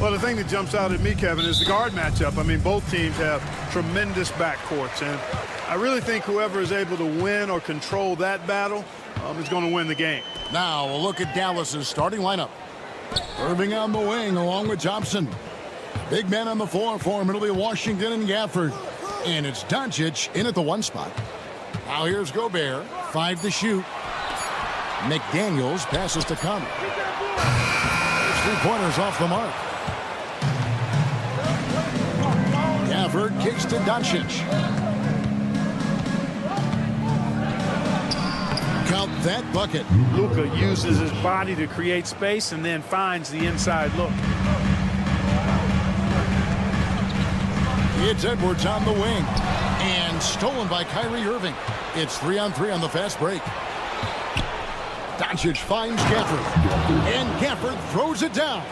Well, the thing that jumps out at me, Kevin, is the guard matchup. I mean, both teams have tremendous backcourts, and I really think whoever is able to win or control that battle is going to win the game. Now we'll look at Dallas's starting lineup. Irving on the wing along with Thompson. Big men on the floor for him. It'll be Washington and Gafford. And it's Doncic in at the 1 spot. Now here's Gobert. 5 to shoot. McDaniels passes to Conley. 3-pointers off the mark. Gafford kicks to Doncic. Count that bucket. Luka uses his body to create space and then finds the inside look. It's Edwards on the wing. And stolen by Kyrie Irving. It's 3-on-3 on the fast break. Doncic finds Gafford. And Gafford throws it down.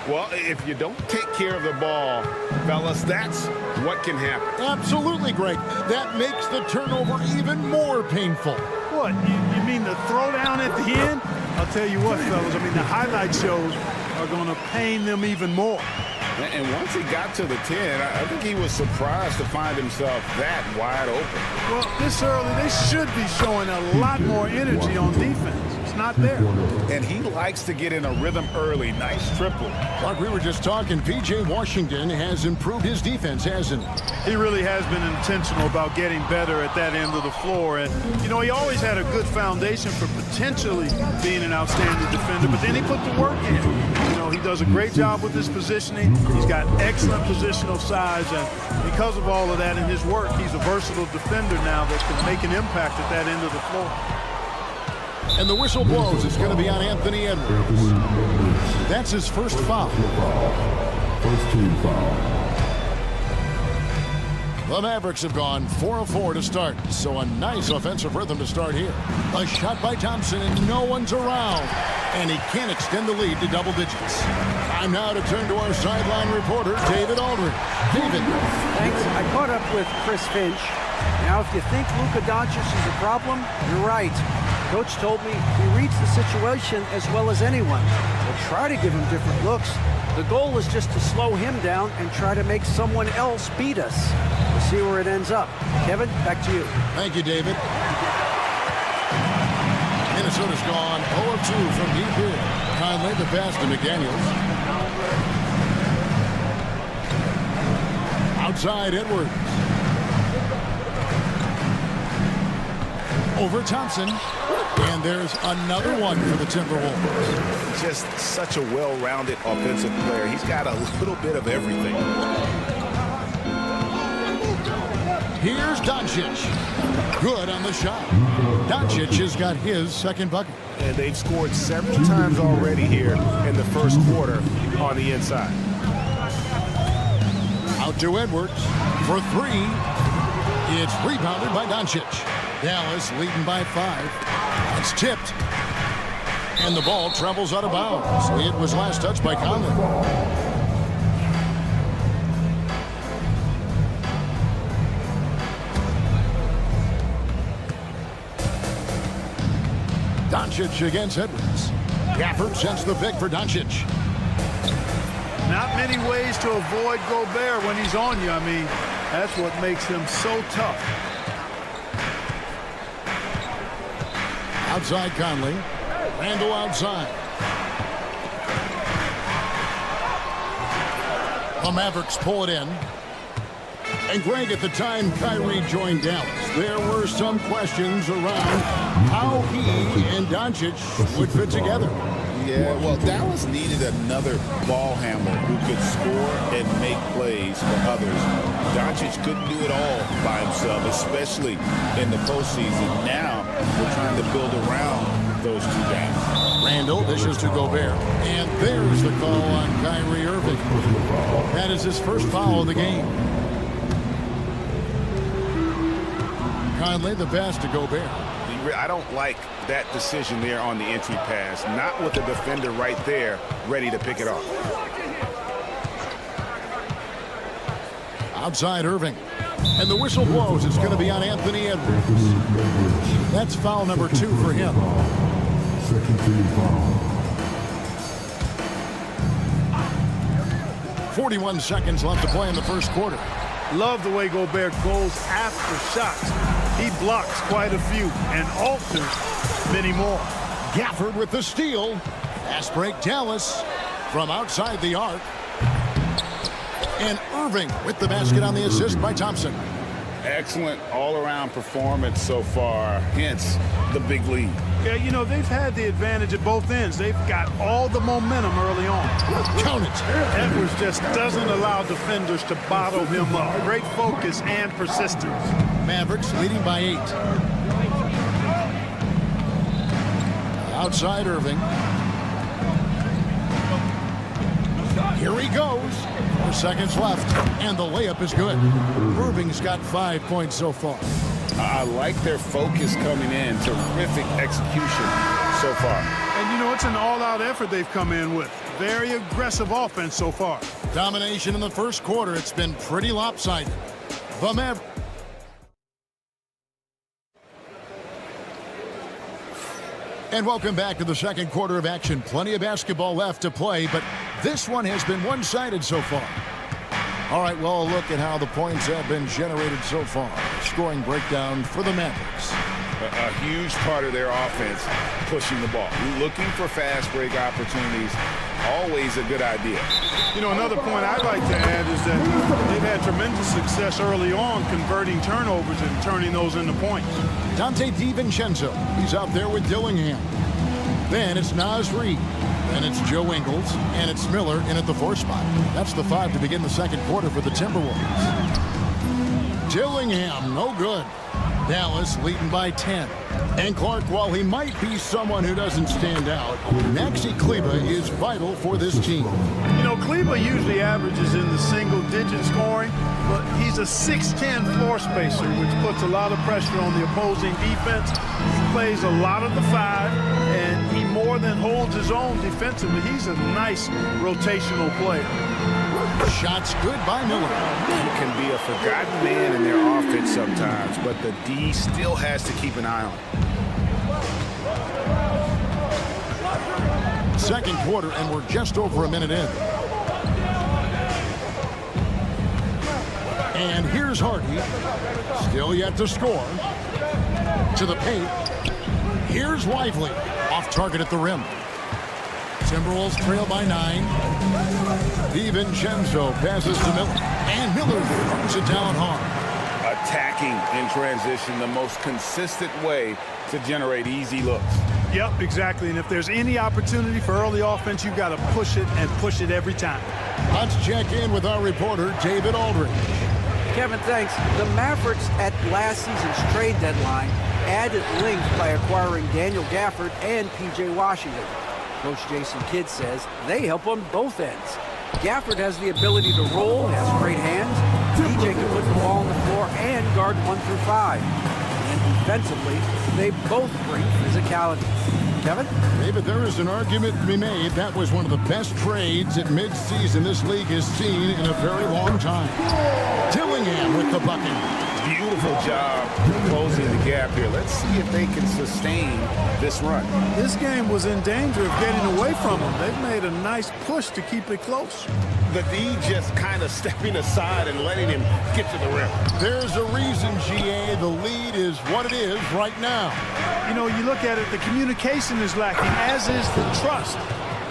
Well, if you don't take care of the ball, fellas, that's what can happen. Absolutely, Greg. That makes the turnover even more painful. What, you mean the throwdown at the end? I'll tell you what, fellas, I mean, the highlight shows are going to pain them even more. And once he got to the 10, I think he was surprised to find himself that wide open. Well, this early, they should be showing a lot more energy on defense. It's not there. And he likes to get in a rhythm early. Nice triple. Like we were just talking, P.J. Washington has improved his defense, hasn't he? He really has been intentional about getting better at that end of the floor. And, you know, he always had a good foundation for potentially being an outstanding defender, but then he put the work in. You know, he does a great job with his positioning. He's got excellent positional size, and because of all of that in his work, he's a versatile defender now that can make an impact at that end of the floor. And the whistle blows. It's going to be on Anthony Edwards. That's his first foul. First team foul. The Mavericks have gone 4 of 4 to start, so a nice offensive rhythm to start here. A shot by Thompson, and no one's around. And he can't extend the lead to double digits. Time now to turn to our sideline reporter, David Aldridge. David. Thanks. I caught up with Chris Finch. Now, if you think Luka Doncic is a problem, you're right. Coach told me he reads the situation as well as anyone. We'll try to give him different looks. The goal is just to slow him down and try to make someone else beat us. We'll see where it ends up. Kevin, back to you. Thank you, David. Minnesota's gone 0 of 2 from deep here. Conley the pass to McDaniels. Outside Edwards. Over Thompson. And there's another one for the Timberwolves. Just such a well-rounded offensive player. He's got a little bit of everything. Here's Doncic. Good on the shot. Doncic has got his second bucket. And they've scored several times already here in the first quarter on the inside. Out to Edwards for 3. It's rebounded by Doncic. Dallas leading by 5. It's tipped. And the ball travels out of bounds. It was last touched by Conley. Doncic against Edwards. Gafford sends the pick for Doncic. Not many ways to avoid Gobert when he's on you. I mean, that's what makes him so tough. Outside Conley. Randall outside. The Mavericks pull it in. And Greg, at the time Kyrie joined Dallas, there were some questions around how he and Doncic would fit together. Yeah, well, Dallas needed another ball handler who could score and make plays for others. Doncic couldn't do it all by himself, especially in the postseason. Now we're trying to build around those two guys. Randall dishes to Gobert. And there's the call on Kyrie Irving. That is his first foul of the game. Conley the pass to Gobert. I don't like that decision there on the entry pass. Not with the defender right there ready to pick it off. Outside Irving. And the whistle blows. It's going to be on Anthony Edwards. That's foul number 2 for him. Second team foul. 41 seconds left to play in the first quarter. Love the way Gobert goes after shots. He blocks quite a few and alters many more. Gafford with the steal. Fast break Dallas from outside the arc. And Irving with the basket on the assist by Thompson. Excellent all-around performance so far, hence the big lead. Yeah, you know, they've had the advantage at both ends. They've got all the momentum early on. Count it. Edwards just doesn't allow defenders to bottle him up. Great focus and persistence. Mavericks leading by 8. Outside Irving. Here he goes. 4 seconds left, and the layup is good. Irving's got 5 points so far. I like their focus coming in. Terrific execution so far. And, you know, it's an all-out effort they've come in with. Very aggressive offense so far. Domination in the first quarter. It's been pretty lopsided. The Mavericks. And welcome back to the second quarter of action. Plenty of basketball left to play, but this one has been one-sided so far. All right, well, a look at how the points have been generated so far. Scoring breakdown for the Mavericks. A huge part of their offense, pushing the ball. Looking for fast break opportunities, always a good idea. You know, another point I'd like to add is that they've had tremendous success early on converting turnovers and turning those into points. Dante DiVincenzo, he's out there with Dillingham. Then it's Naz Reid. And it's Joe Ingles, and it's Miller in at the 4 spot. That's the 5 to begin the second quarter for the Timberwolves. Dillingham, no good. Dallas leading by 10. And Clark, while he might be someone who doesn't stand out, Maxi Kleber is vital for this team. You know, Kleber usually averages in the single-digit scoring, but he's a 6'10 floor spacer, which puts a lot of pressure on the opposing defense. He plays a lot of the 5, and he more than holds his own defensively. He's a nice rotational player. Shots good by Miller. He can be a forgotten man in their offense sometimes, but the D still has to keep an eye on him. Second quarter, and we're just over a minute in. And here's Hardy. Still yet to score. To the paint. Here's Lively. Off target at the rim. Timberwolves trail by 9. DiVincenzo passes to Miller. And Miller throws it down hard. Attacking in transition, the most consistent way to generate easy looks. Yep, exactly. And if there's any opportunity for early offense, you've got to push it and push it every time. Let's check in with our reporter, David Aldridge. Kevin, thanks. The Mavericks at last season's trade deadline added length by acquiring Daniel Gafford and P.J. Washington. Coach Jason Kidd says they help on both ends. Gafford has the ability to roll, has great hands. P.J. can put the ball on the floor and guard 1 through 5. And defensively, they both bring physicality. Kevin? David, there is an argument to be made. That was one of the best trades at midseason this league has seen in a very long time. Dillingham with the bucket. Beautiful job closing the gap here. Let's see if they can sustain this run. This game was in danger of getting away from them. They've made a nice push to keep it close. The D just kind of stepping aside and letting him get to the rim. There's a reason, GA, the lead is what it is right now. You know, you look at it, the communication is lacking, as is the trust.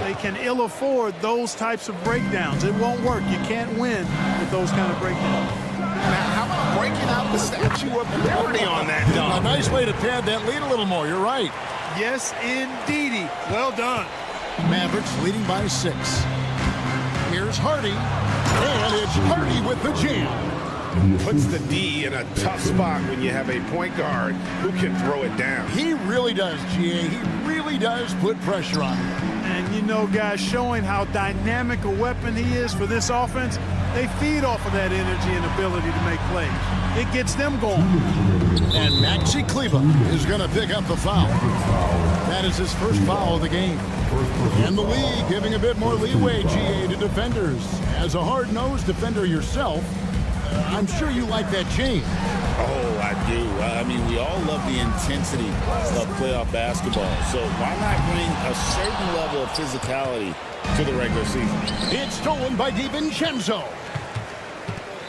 They can ill afford those types of breakdowns. It won't work. You can't win with those kind of breakdowns. Now, how about breaking out the Statue of Liberty on that A dunk? nice way to pad that lead a little more. You're right. Yes, indeedy. Well done. Mavericks leading by 6. Here's Hardy. And it's Hardy with the jam. Puts the D in a tough spot when you have a point guard who can throw it down. He really does, GA. He really does put pressure on him. And you know, guys, showing how dynamic a weapon he is for this offense, they feed off of that energy and ability to make plays. It gets them going. And Maxi Kleber is going to pick up the foul. That is his first foul of the game. And the league giving a bit more leeway, GA, to defenders. As a hard-nosed defender yourself, I'm sure you like that change. Oh, I do. I mean, we all love the intensity of playoff basketball. So why not bring a certain level of physicality to the regular season? It's stolen by DiVincenzo.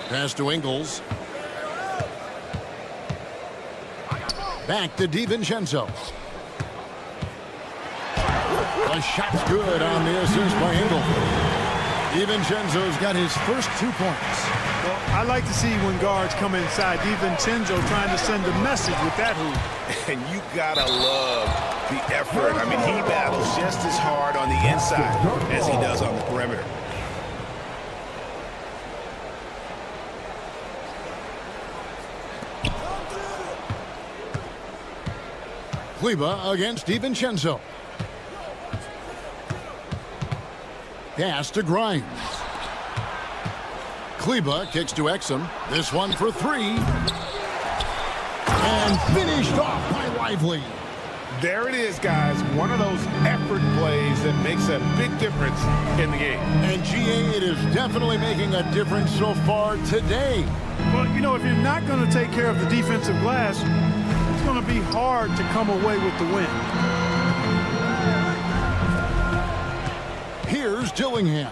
Pass to Ingles. Back to DiVincenzo. The shot's good on the assist by Ingles. DiVincenzo's got his first 2 points. Well, I like to see when guards come inside. DiVincenzo trying to send a message with that hoop. And you gotta love the effort. I mean, he battles just as hard on the inside as he does on the perimeter. Kleber against DiVincenzo. Pass to Grimes. Kleber kicks to Exum. This one for 3. And finished off by Lively. There it is, guys. One of those effort plays that makes a big difference in the game. And GA, it is definitely making a difference so far today. Well, you know, if you're not going to take care of the defensive glass, it's going to be hard to come away with the win. Here's Dillingham.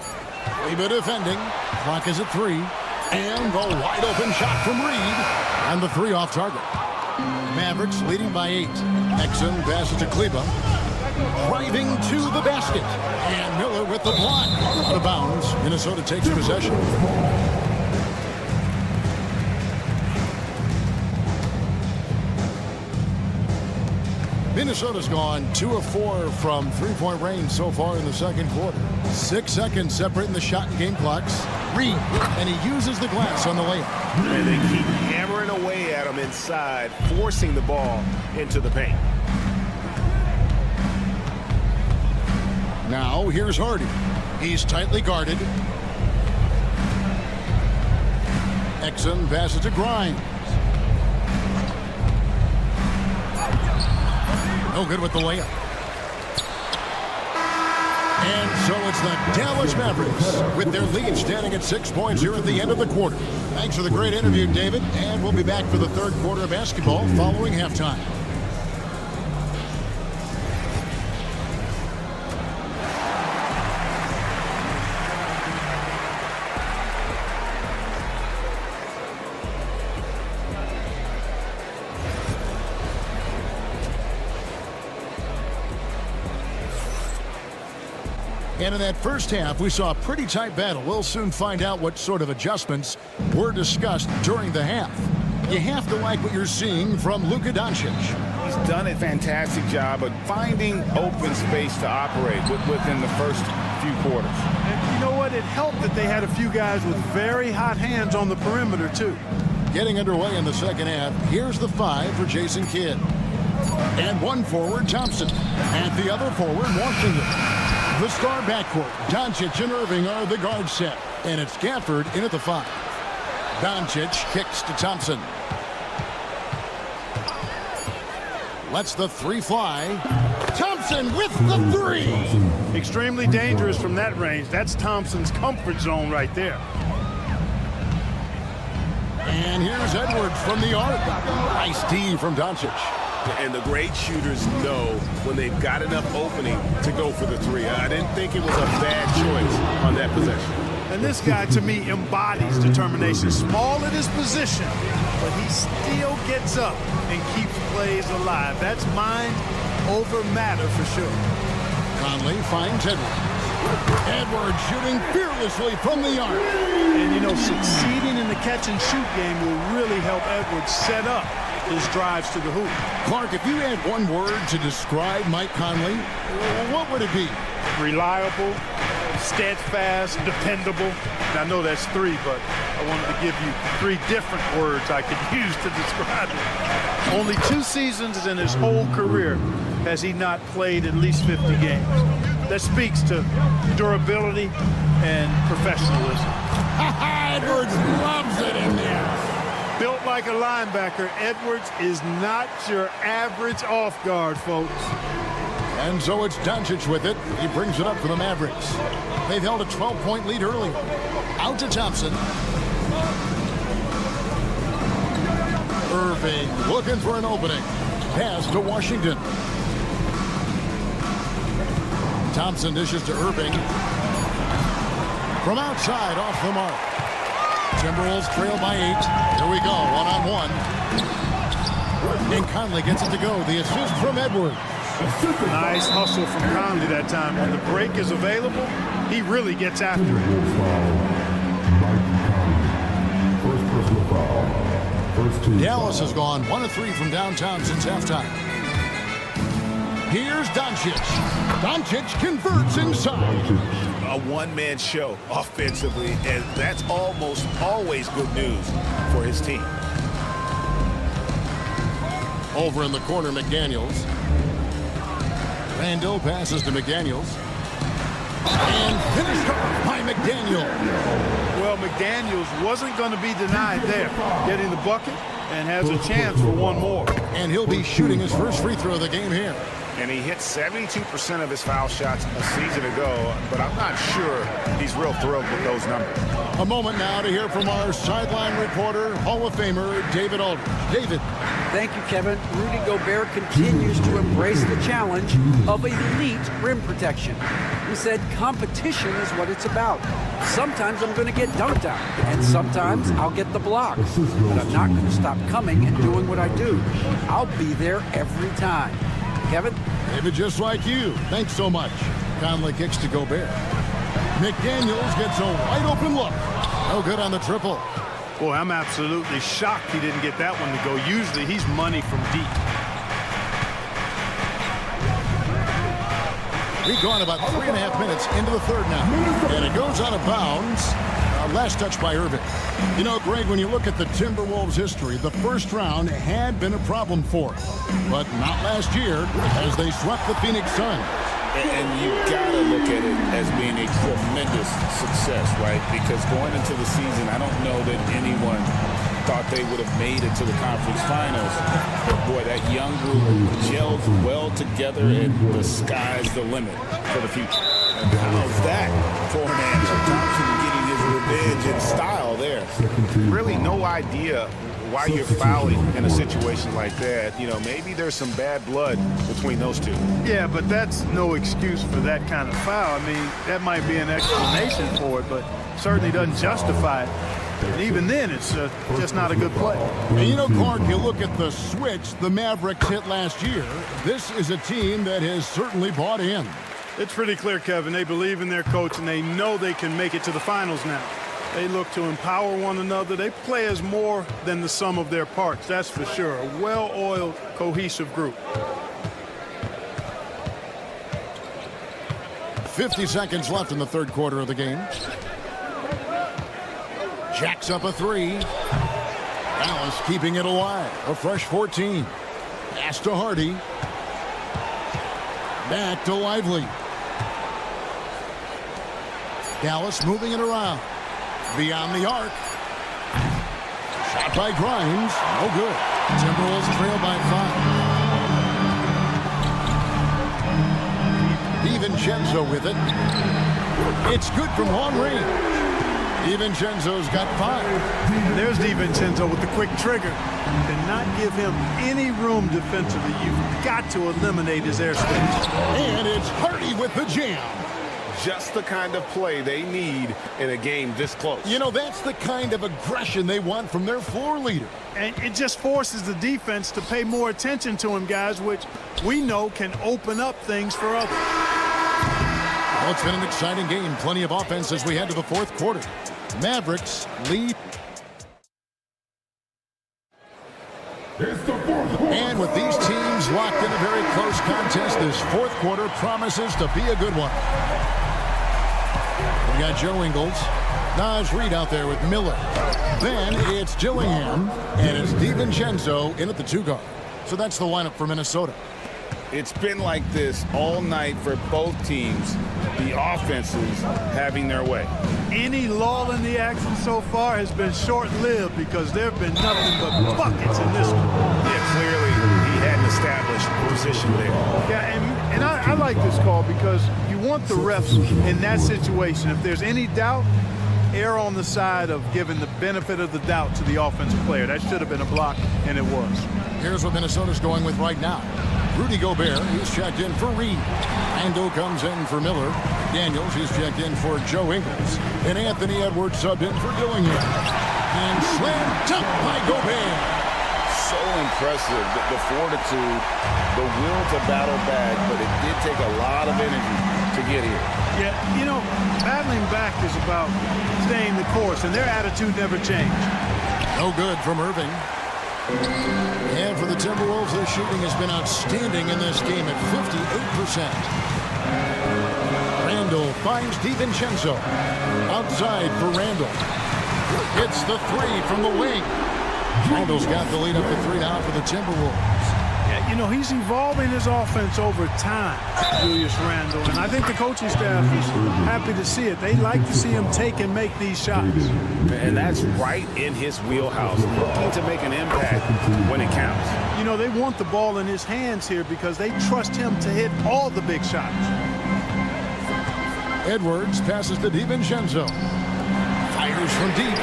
Kleber defending. Clock is at 3. And the wide open shot from Reed. And the 3 off target. Mavericks leading by 8. Exum passes to Kleber. Driving to the basket. And Miller with the block. Out of bounds. Minnesota takes possession. Minnesota's gone 2 of 4 from three-point range so far in the second quarter. 6 seconds separating the shot and game clocks. Reed, and he uses the glass on the layup. And they keep hammering away at him inside, forcing the ball into the paint. Now here's Hardy. He's tightly guarded. Exum passes to Grimes. No good with the layup. And so it's the Dallas Mavericks with their lead standing at 6 points here at the end of the quarter. Thanks for the great interview, David. And we'll be back for the third quarter of basketball following halftime. And in that first half, we saw a pretty tight battle. We'll soon find out what sort of adjustments were discussed during the half. You have to like what you're seeing from Luka Doncic. He's done a fantastic job of finding open space to operate within the first few quarters. And you know what? It helped that they had a few guys with very hot hands on the perimeter, too. Getting underway in the second half, here's the 5 for Jason Kidd. And one forward, Thompson. And the other forward, Washington. The star backcourt, Doncic and Irving are the guard set. And it's Gafford in at the 5. Doncic kicks to Thompson. Lets the 3 fly. Thompson with the 3. Extremely dangerous from that range. That's Thompson's comfort zone right there. And here's Edwards from the arc. Nice D from Doncic. And the great shooters know when they've got enough opening to go for the 3. I didn't think it was a bad choice on that possession. And this guy, to me, embodies determination. Small at his position, but he still gets up and keeps plays alive. That's mind over matter for sure. Conley finds Edwards. Edwards shooting fearlessly from the arc. And, you know, succeeding in the catch-and-shoot game will really help Edwards set up his drives to the hoop. Clark, if you had one word to describe Mike Conley, what would it be? Reliable, steadfast, dependable. Now, I know that's 3, but I wanted to give you 3 different words I could use to describe it. Only 2 seasons in his whole career has he not played at least 50 games. That speaks to durability and professionalism. Edwards loves it in there. Built like a linebacker, Edwards is not your average off guard, folks. And so it's Doncic with it. He brings it up for the Mavericks. They've held a 12-point lead early. Out to Thompson. Irving looking for an opening. Pass to Washington. Thompson dishes to Irving. From outside, off the mark. Timberwolves trail by 8. Here we go, one-on-one. And Conley gets it to go. The assist from Edwards. Nice hustle from Conley that time. When the break is available, he really gets after it. First personal foul. First team Dallas foul. has gone 1 of 3 from downtown since halftime. Here's Doncic. Doncic converts inside. A one-man show offensively, and that's almost always good news for his team. Over in the corner, McDaniels. Randall passes to McDaniels. And finished off by McDaniel. Well, McDaniels wasn't going to be denied there. Getting the bucket and has a chance for one more. And he'll be shooting his first free throw of the game here. And he hit 72% of his foul shots a season ago, but I'm not sure he's real thrilled with those numbers. A moment now to hear from our sideline reporter, Hall of Famer David Aldridge. David. Thank you, Kevin. Rudy Gobert continues to embrace the challenge of elite rim protection. He said competition is what it's about. Sometimes I'm going to get dunked on, and sometimes I'll get the block. But I'm not going to stop coming and doing what I do. I'll be there every time. Kevin? David, just like you. Thanks so much. Conley kicks to Gobert. McDaniels gets a wide open look. No good on the triple. Boy, I'm absolutely shocked he didn't get that one to go. Usually he's money from deep. We've gone about 3.5 minutes into the third now. And it goes out of bounds. Last touch by Irving. You know, Greg, when you look at the Timberwolves' history, the first round had been a problem for them. But not last year as they swept the Phoenix Suns. And you've got to look at it as being a tremendous success, right? Because going into the season, I don't know that anyone thought they would have made it to the conference finals. But boy, that young group gels well together, and the sky's the limit for the future. And how's that for an answer? Thompson getting his revenge in style there. Really no idea why you're fouling in a situation like that. You know, maybe there's some bad blood between those two. Yeah, but that's no excuse for that kind of foul. I mean, that might be an explanation for it, but certainly doesn't justify it. And even then, it's just not a good play. And you know, Clark, you look at the switch the Mavericks hit last year. This is a team that has certainly bought in. It's pretty clear, Kevin. They believe in their coach, and they know they can make it to the finals now. They look to empower one another. They play as more than the sum of their parts, that's for sure. A well-oiled, cohesive group. 50 seconds left in the third quarter of the game. Jacks up a 3. Dallas keeping it alive. A fresh 14. Pass to Hardy. Back to Lively. Dallas moving it around. Beyond the arc. Shot by Grimes. No good. Timberwolves trail by 5. DiVincenzo with it. It's good from long range. DiVincenzo's got 5. There's DiVincenzo with the quick trigger. Cannot give him any room defensively. You've got to eliminate his airspace. And it's Hardy with the jam. Just the kind of play they need in a game this close. You know, that's the kind of aggression they want from their floor leader. And it just forces the defense to pay more attention to him, guys, which we know can open up things for others. Well, it's been an exciting game. Plenty of offense as we head to the fourth quarter. Mavericks lead. And with these teams locked in a very close contest, this fourth quarter promises to be a good one. We got Joe Ingles, Naz Reid out there with Miller. Then it's Gillingham, and it's DiVincenzo in at the 2 guard. So that's the lineup for Minnesota. It's been like this all night for both teams. The offenses having their way. Any lull in the action so far has been short-lived because there have been nothing but buckets in this one. Yeah, clearly he hadn't established position there. Yeah, and I like this call because you want the refs in that situation. If there's any doubt, err on the side of giving the benefit of the doubt to the offensive player. That should have been a block, and it was. Here's what Minnesota's going with right now. Rudy Gobert, he's checked in for Reed. Randall comes in for Miller. Daniels, he's checked in for Joe Ingles. And Anthony Edwards subbed in for Dillingham. And slam dunk by Gobert. So impressive, the fortitude, the will to battle back, but it did take a lot of energy to get here. Yeah, you know, battling back is about staying the course, and their attitude never changed. No good from Irving. And for the Timberwolves, their shooting has been outstanding in this game at 58%. Randall finds DiVincenzo. Outside for Randall. Hits the three from the wing. Randall's got the lead up to 3 now for the Timberwolves. Yeah, you know, he's evolving his offense over time, Julius Randle, and I think the coaching staff is happy to see it. They like to see him take and make these shots. And that's right in his wheelhouse, looking to make an impact when it counts. You know, they want the ball in his hands here because they trust him to hit all the big shots. Edwards passes to DiVincenzo. Fires from deep.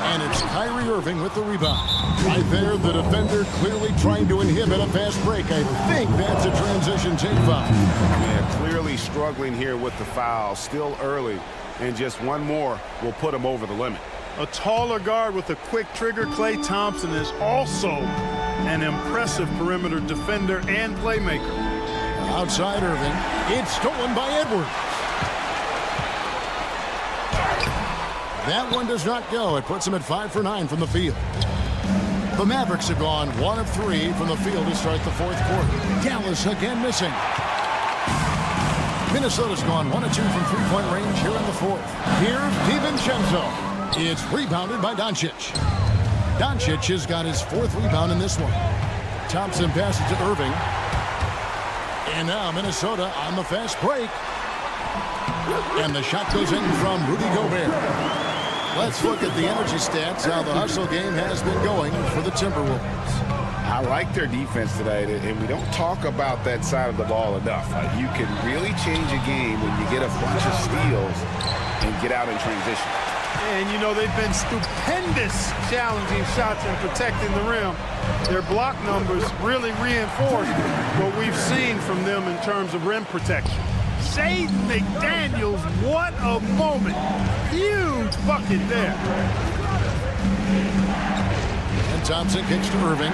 And it's Kyrie Irving with the rebound. Right there, the defender clearly trying to inhibit a fast break. I think that's a transition take foul. Yeah, clearly struggling here with the foul. Still early, and just one more will put him over the limit. A taller guard with a quick trigger, Klay Thompson, is also an impressive perimeter defender and playmaker. Outside Irving. It's stolen by Edwards. That one does not go. It puts him at 5 for 9 from the field. The Mavericks have gone 1 of 3 from the field to start the fourth quarter. Dallas again missing. Minnesota's gone 1 of 2 from three-point range here in the fourth. Here's DiVincenzo. It's rebounded by Doncic. Doncic has got his 4th rebound in this one. Thompson passes to Irving. And now Minnesota on the fast break. And the shot goes in from Rudy Gobert. Let's look at the energy stats, how the hustle game has been going for the Timberwolves. I like their defense today, and we don't talk about that side of the ball enough. You can really change a game when you get a bunch of steals and get out in transition. And, you know, they've been stupendous challenging shots and protecting the rim. Their block numbers really reinforce what we've seen from them in terms of rim protection. Jaden McDaniels, what a moment. Huge bucket there. And Thompson kicks to Irving.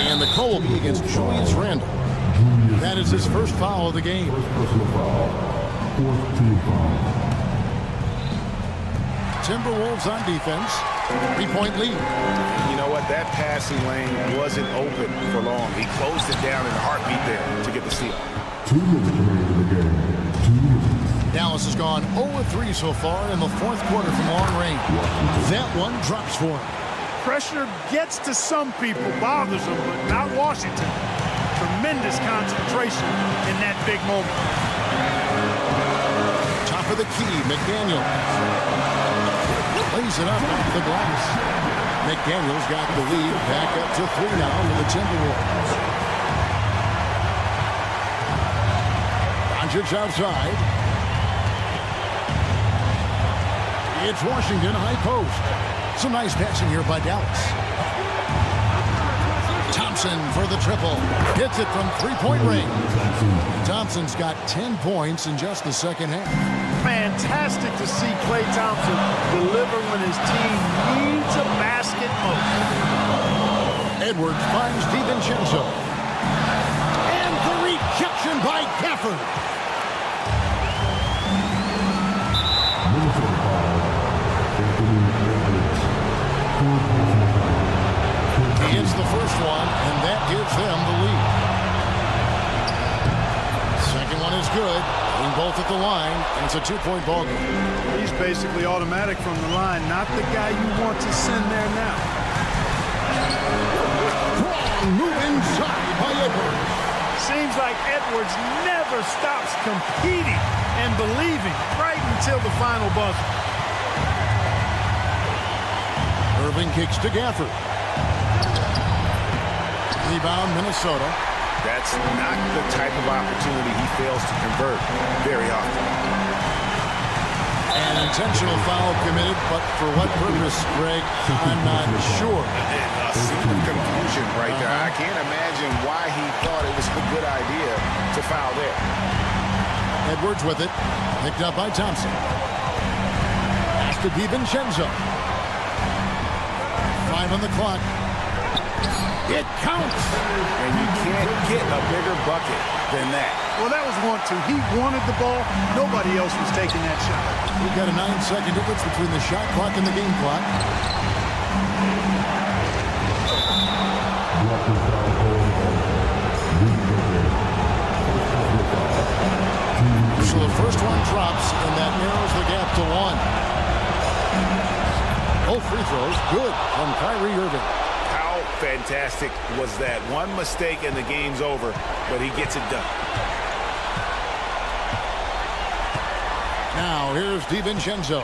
And the call will be against Julius Randle. That is his first foul of the game. Personal foul. 4th team foul. Timberwolves on defense. 3-point lead. You know what? That passing lane wasn't open for long. He closed it down in a heartbeat there to get the steal. 2 minutes remaining in the game. 2 minutes. Dallas has gone 0-3 so far in the fourth quarter from long range. That one drops for him. Pressure gets to some people, bothers them, but not Washington. Tremendous concentration in that big moment. Top of the key, McDaniels. Lays it up off the glass. McDaniels got the lead back up to 3 now for the Timberwolves. Doncic outside. It's Washington high post. Some nice passing here by Dallas. Thompson for the triple. Hits it from 3-point range. Thompson's got 10 points in just the second half. Fantastic to see Klay Thompson deliver when his team needs a basket most. Edwards finds DiVincenzo. And the rejection by Gafford. Minnesota foul. Anthony Edwards. 4 personal foul. He hits the first one, and that gives them the lead. Second one is good. Being both at the line, and it's a 2-point ball game. He's basically automatic from the line, not the guy you want to send there now. Strong move inside by Edwards. Seems like Edwards never stops competing and believing right until the final buzzer. Irving kicks to Gafford. Rebound Minnesota. That's not the type of opportunity he fails to convert very often. An intentional foul committed, but for what purpose, Greg? I'm not sure. A scene of confusion right there. I can't imagine why he thought it was a good idea to foul there. Edwards with it. Picked up by Thompson. Pass to DiVincenzo. 5 on the clock. It counts! And you can't get a bigger bucket than that. Well, that was 1-2. He wanted the ball. Nobody else was taking that shot. We've got a 9-second difference between the shot clock and the game clock. So the first one drops, and that narrows the gap to 1. Both free throws, good from Kyrie Irving. How fantastic was that? One mistake and the game's over, but he gets it done. Now here's DiVincenzo.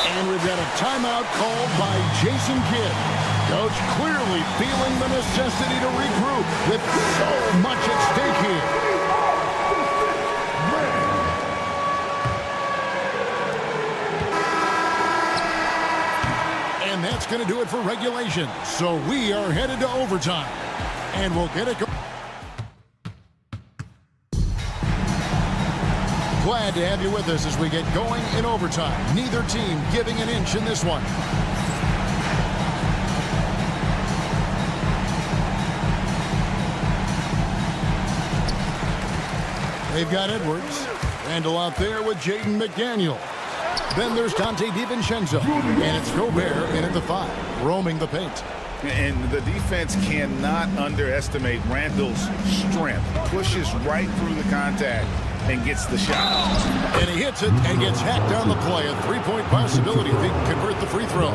And we've got a timeout called by Jason Kidd. Coach clearly feeling the necessity to regroup with so much at stake here. And that's going to do it for regulation. So we are headed to overtime. And we'll get it. Glad to have you with us as we get going in overtime. Neither team giving an inch in this one. They've got Edwards. Randall out there with Jaden McDaniel. Then there's Dante DiVincenzo. And it's Gobert in at the 5, roaming the paint. And the defense cannot underestimate Randall's strength. Pushes right through the contact and gets the shot. And he hits it and gets hacked on the play. A 3-point possibility if he can convert the free throw.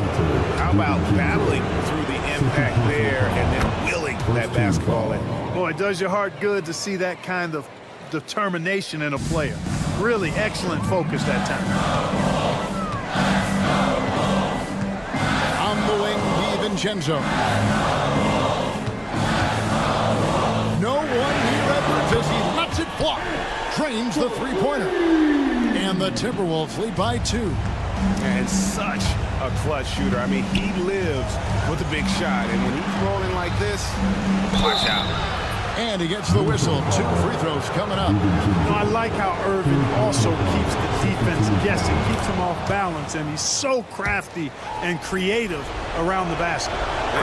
How about battling through the impact there and then willing that basketball in? Boy, it does your heart good to see that kind of determination in a player. Really excellent focus that time. On the wing, DiVincenzo. No one near Edwards as he lets it fly. Trains the three-pointer. And the Timberwolves lead by 2. And such a clutch shooter. I mean, he lives with a big shot. And when he's rolling like this, watch out. And he gets the whistle. 2 free throws coming up. You know, I like how Irving also keeps the defense guessing, keeps them off balance, and he's so crafty and creative around the basket.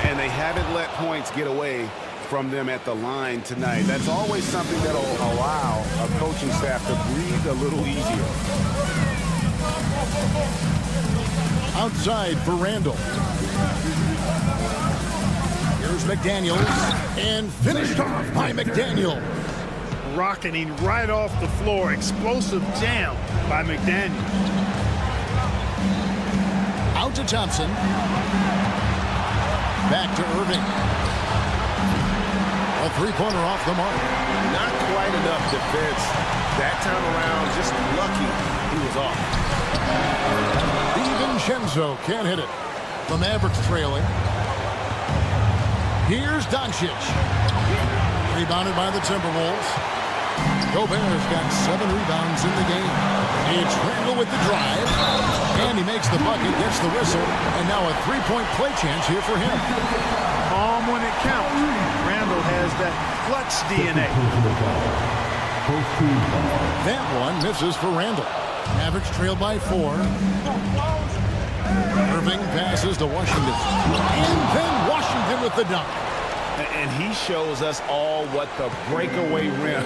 And they haven't let points get away from them at the line tonight. That's always something that'll allow a coaching staff to breathe a little easier. Outside for Randall. Here's McDaniels, and finished off by McDaniel. Rocketing right off the floor. Explosive jam by McDaniel. Out to Thompson. Back to Irving. A three-pointer off the mark. Not quite enough defense that time around. Just lucky he was off. DiVincenzo can't hit it. The Mavericks trailing. Here's Doncic. Rebounded by the Timberwolves. Gobert's got 7 rebounds in the game. It's Randall with the drive. And he makes the bucket, gets the whistle. And now a 3-point play chance here for him. Calm when it counts. Randall has that clutch DNA. That one misses for Randall. Mavericks trail by 4. Irving passes to Washington. And then Washington with the dunk. And he shows us all what the breakaway rim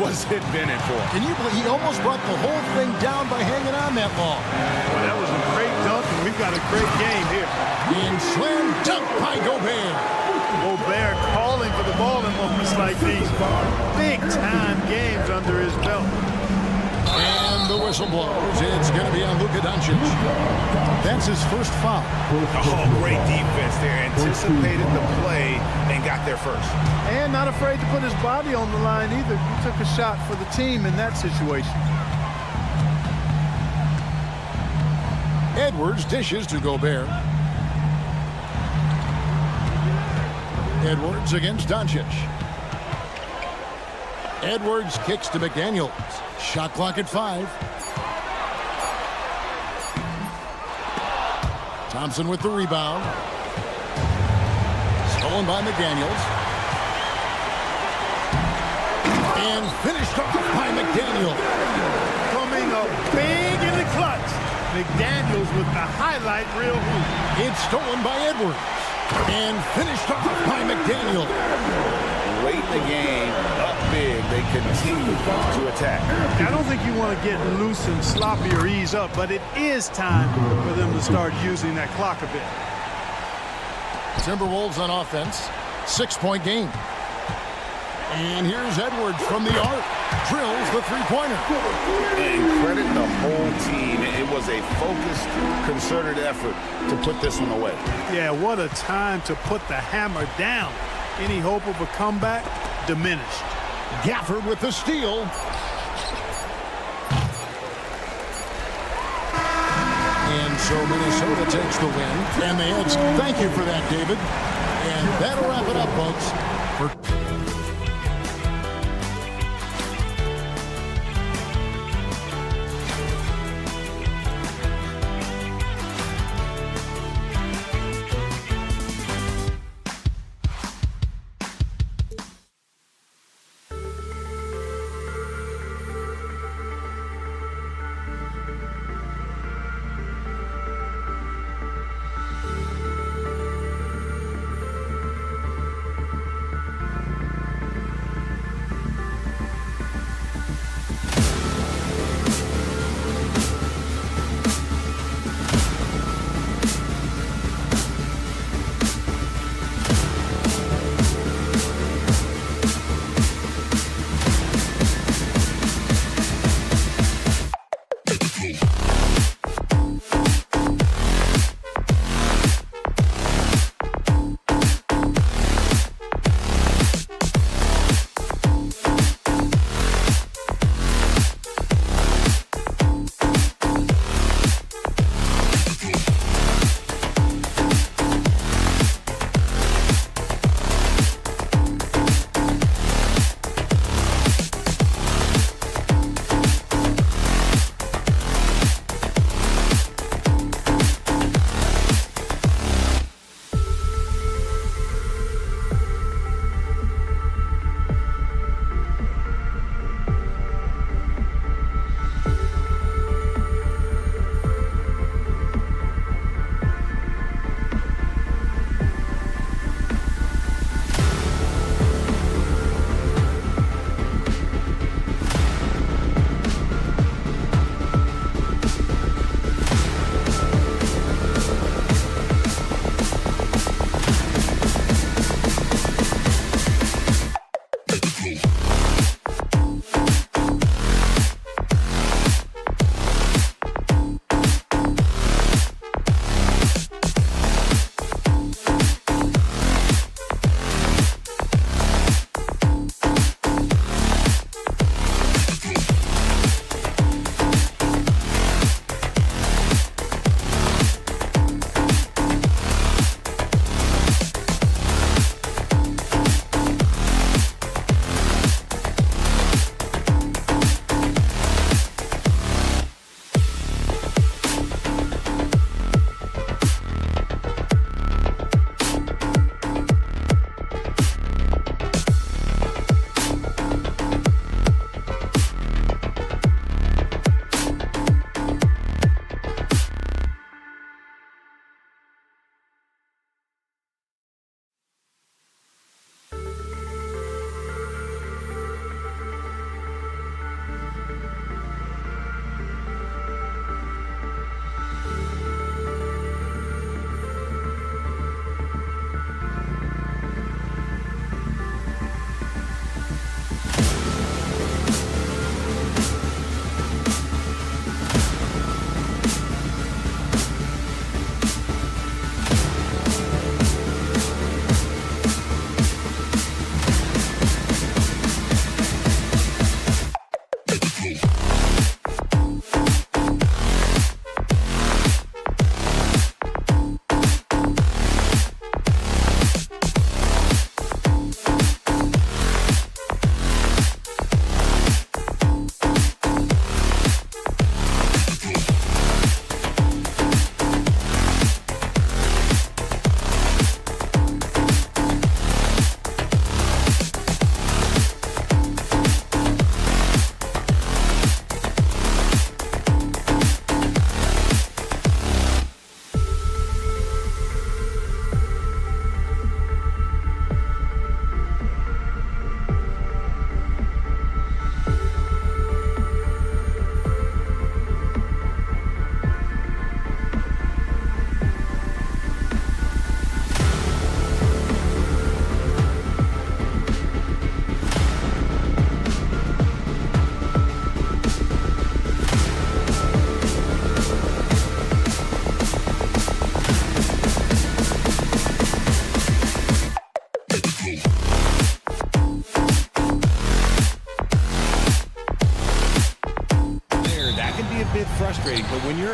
was invented for. Can you believe he almost brought the whole thing down by hanging on that long? Well, that was a great dunk, and we've got a great game here. And slam dunk by Gobert. Gobert calling for the ball in moments like these. Big-time games under his belt. And And the whistle blows. It's going to be on Luka Doncic. That's his first foul. Oh, great defense there. Anticipated the play and got there first. And not afraid to put his body on the line either. He took a shot for the team in that situation. Edwards dishes to Gobert. Edwards against Doncic. Edwards kicks to McDaniels. Shot clock at 5. Thompson with the rebound. Stolen by McDaniels. And finished off by McDaniels. Coming up big in the clutch. McDaniels with the highlight reel hoop. It's stolen by Edwards. And finished off by McDaniels. Late in the game, up big, they continue to attack. I don't think you want to get loose and sloppy or ease up, but it is time for them to start using that clock a bit. Timberwolves on offense. 6-point game. And here's Edwards from the arc. Drills the three-pointer. And credit the whole team. It was a focused, concerted effort to put this one away. Yeah, what a time to put the hammer down. Any hope of a comeback diminished. Gafford with the steal. And so Minnesota takes the win. And the Eds, thank you for that, David. And that'll wrap it up, folks. For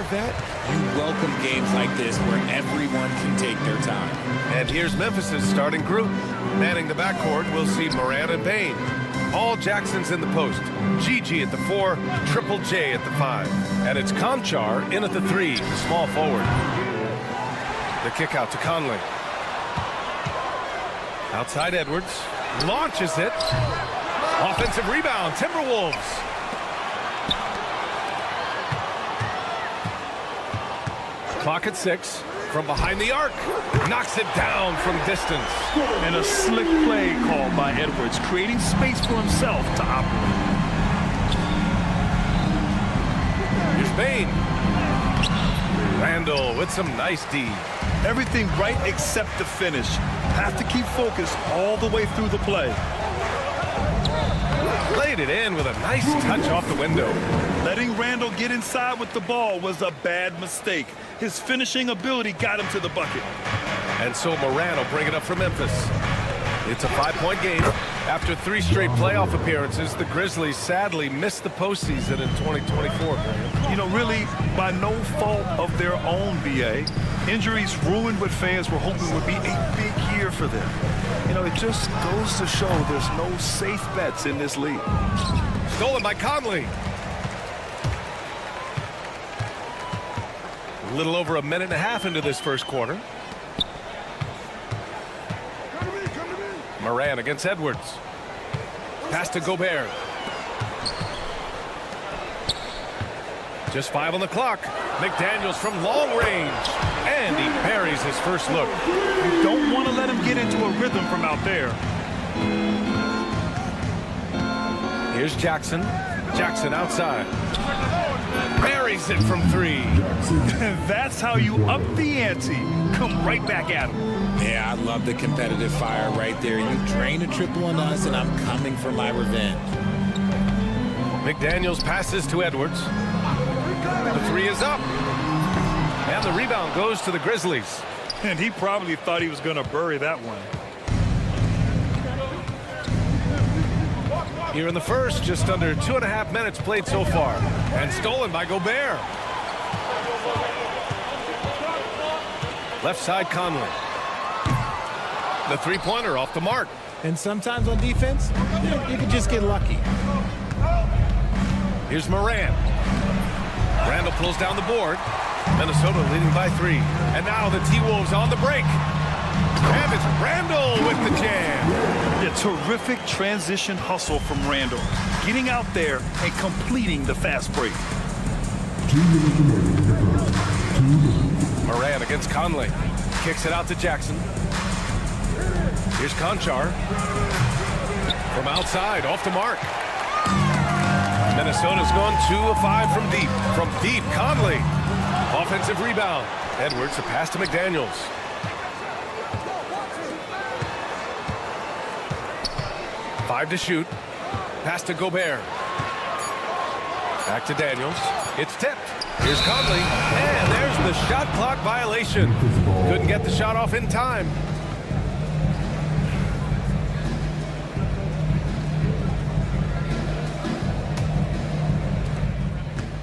vet, you welcome games like this where everyone can take their time. And here's Memphis' starting group. Manning the backcourt, we'll see Moran and Payne. All Jackson's in the post. Gigi at the 4, Triple J at the 5. And it's Conchar in at the 3, the small forward. The kick out to Conley. Outside Edwards. Launches it. Offensive rebound, Timberwolves. Clock at 6. From behind the arc. Knocks it down from distance. And a slick play called by Edwards, creating space for himself to operate. Here's Payne. Randall with some nice D. Everything right except the finish. Have to keep focused all the way through the play. Played it in with a nice touch off the window. Letting Randall get inside with the ball was a bad mistake. His finishing ability got him to the bucket. And so Moran will bring it up for Memphis. It's a 5-point game. After 3 straight playoff appearances, the Grizzlies sadly missed the postseason in 2024. You know, really, by no fault of their own, BA. Injuries ruined what fans were hoping would be a big year for them. You know, it just goes to show there's no safe bets in this league. Stolen by Conley. A little over a minute and a half into this first quarter. Moran against Edwards. Pass to Gobert. Just 5 on the clock. McDaniels from long range. And he buries his first look. You don't want to let him get into a rhythm from out there. Here's Jackson. Jackson outside. Buries it from 3. That's how you up the ante. Come right back at him. Yeah, I love the competitive fire right there. You drain a triple on us, and I'm coming for my revenge. McDaniels passes to Edwards. The 3 is up. And the rebound goes to the Grizzlies. And he probably thought he was going to bury that one. Here in the first, just under 2.5 minutes played so far. And stolen by Gobert. Left side Conley. The 3-pointer off the mark. And sometimes on defense, you can just get lucky. Here's Moran. Randall pulls down the board. Minnesota leading by 3. And now the T-Wolves on the break. And it's Randall with the jam. A terrific transition hustle from Randall. Getting out there and completing the fast break. 2 minutes remaining in the first. 2 minutes. Moran against Conley. Kicks it out to Jackson. Here's Conchar. From outside, off the mark. Minnesota's gone 2 of 5 from deep. From deep, Conley. Offensive rebound. Edwards, a pass to McDaniels. Five to shoot. Pass to Gobert. Back to Daniels. It's tipped. Here's Conley. And there's the shot clock violation. Couldn't get the shot off in time.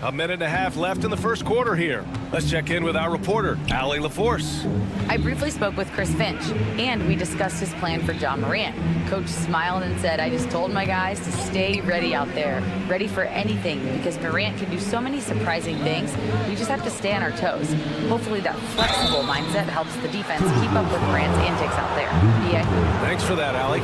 A minute and a half left in the first quarter here. Let's check in with our reporter, Allie LaForce. I briefly spoke with Chris Finch, and we discussed his plan for John Morant. Coach smiled and said, I just told my guys to stay ready out there, ready for anything, because Morant can do so many surprising things. We just have to stay on our toes. Hopefully that flexible mindset helps the defense keep up with Morant's antics out there. BA. Thanks for that, Allie.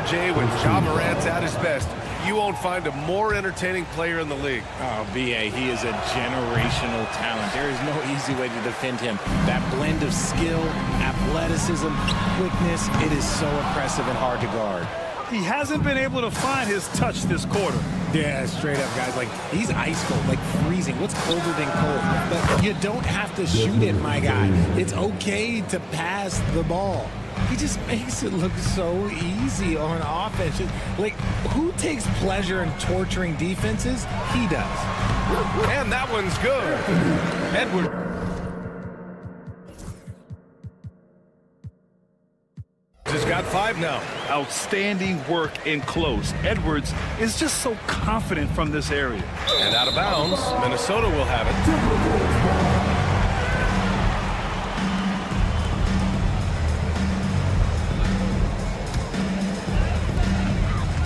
RJ, when John Morant's at his best, you won't find a more entertaining player in the league. Oh, B.A., he is a generational talent. There is no easy way to defend him. That blend of skill, athleticism, quickness, it is so impressive and hard to guard. He hasn't been able to find his touch this quarter. Yeah, straight up, guys. Like, he's ice cold, like freezing. What's colder than cold? But you don't have to shoot it, my guy. It's okay to pass the ball. He just makes it look so easy on offense. Like, who takes pleasure in torturing defenses? He does. And that one's good. Edwards has got 5 now. Outstanding work in close. Edwards is just so confident from this area. And out of bounds, Minnesota will have it.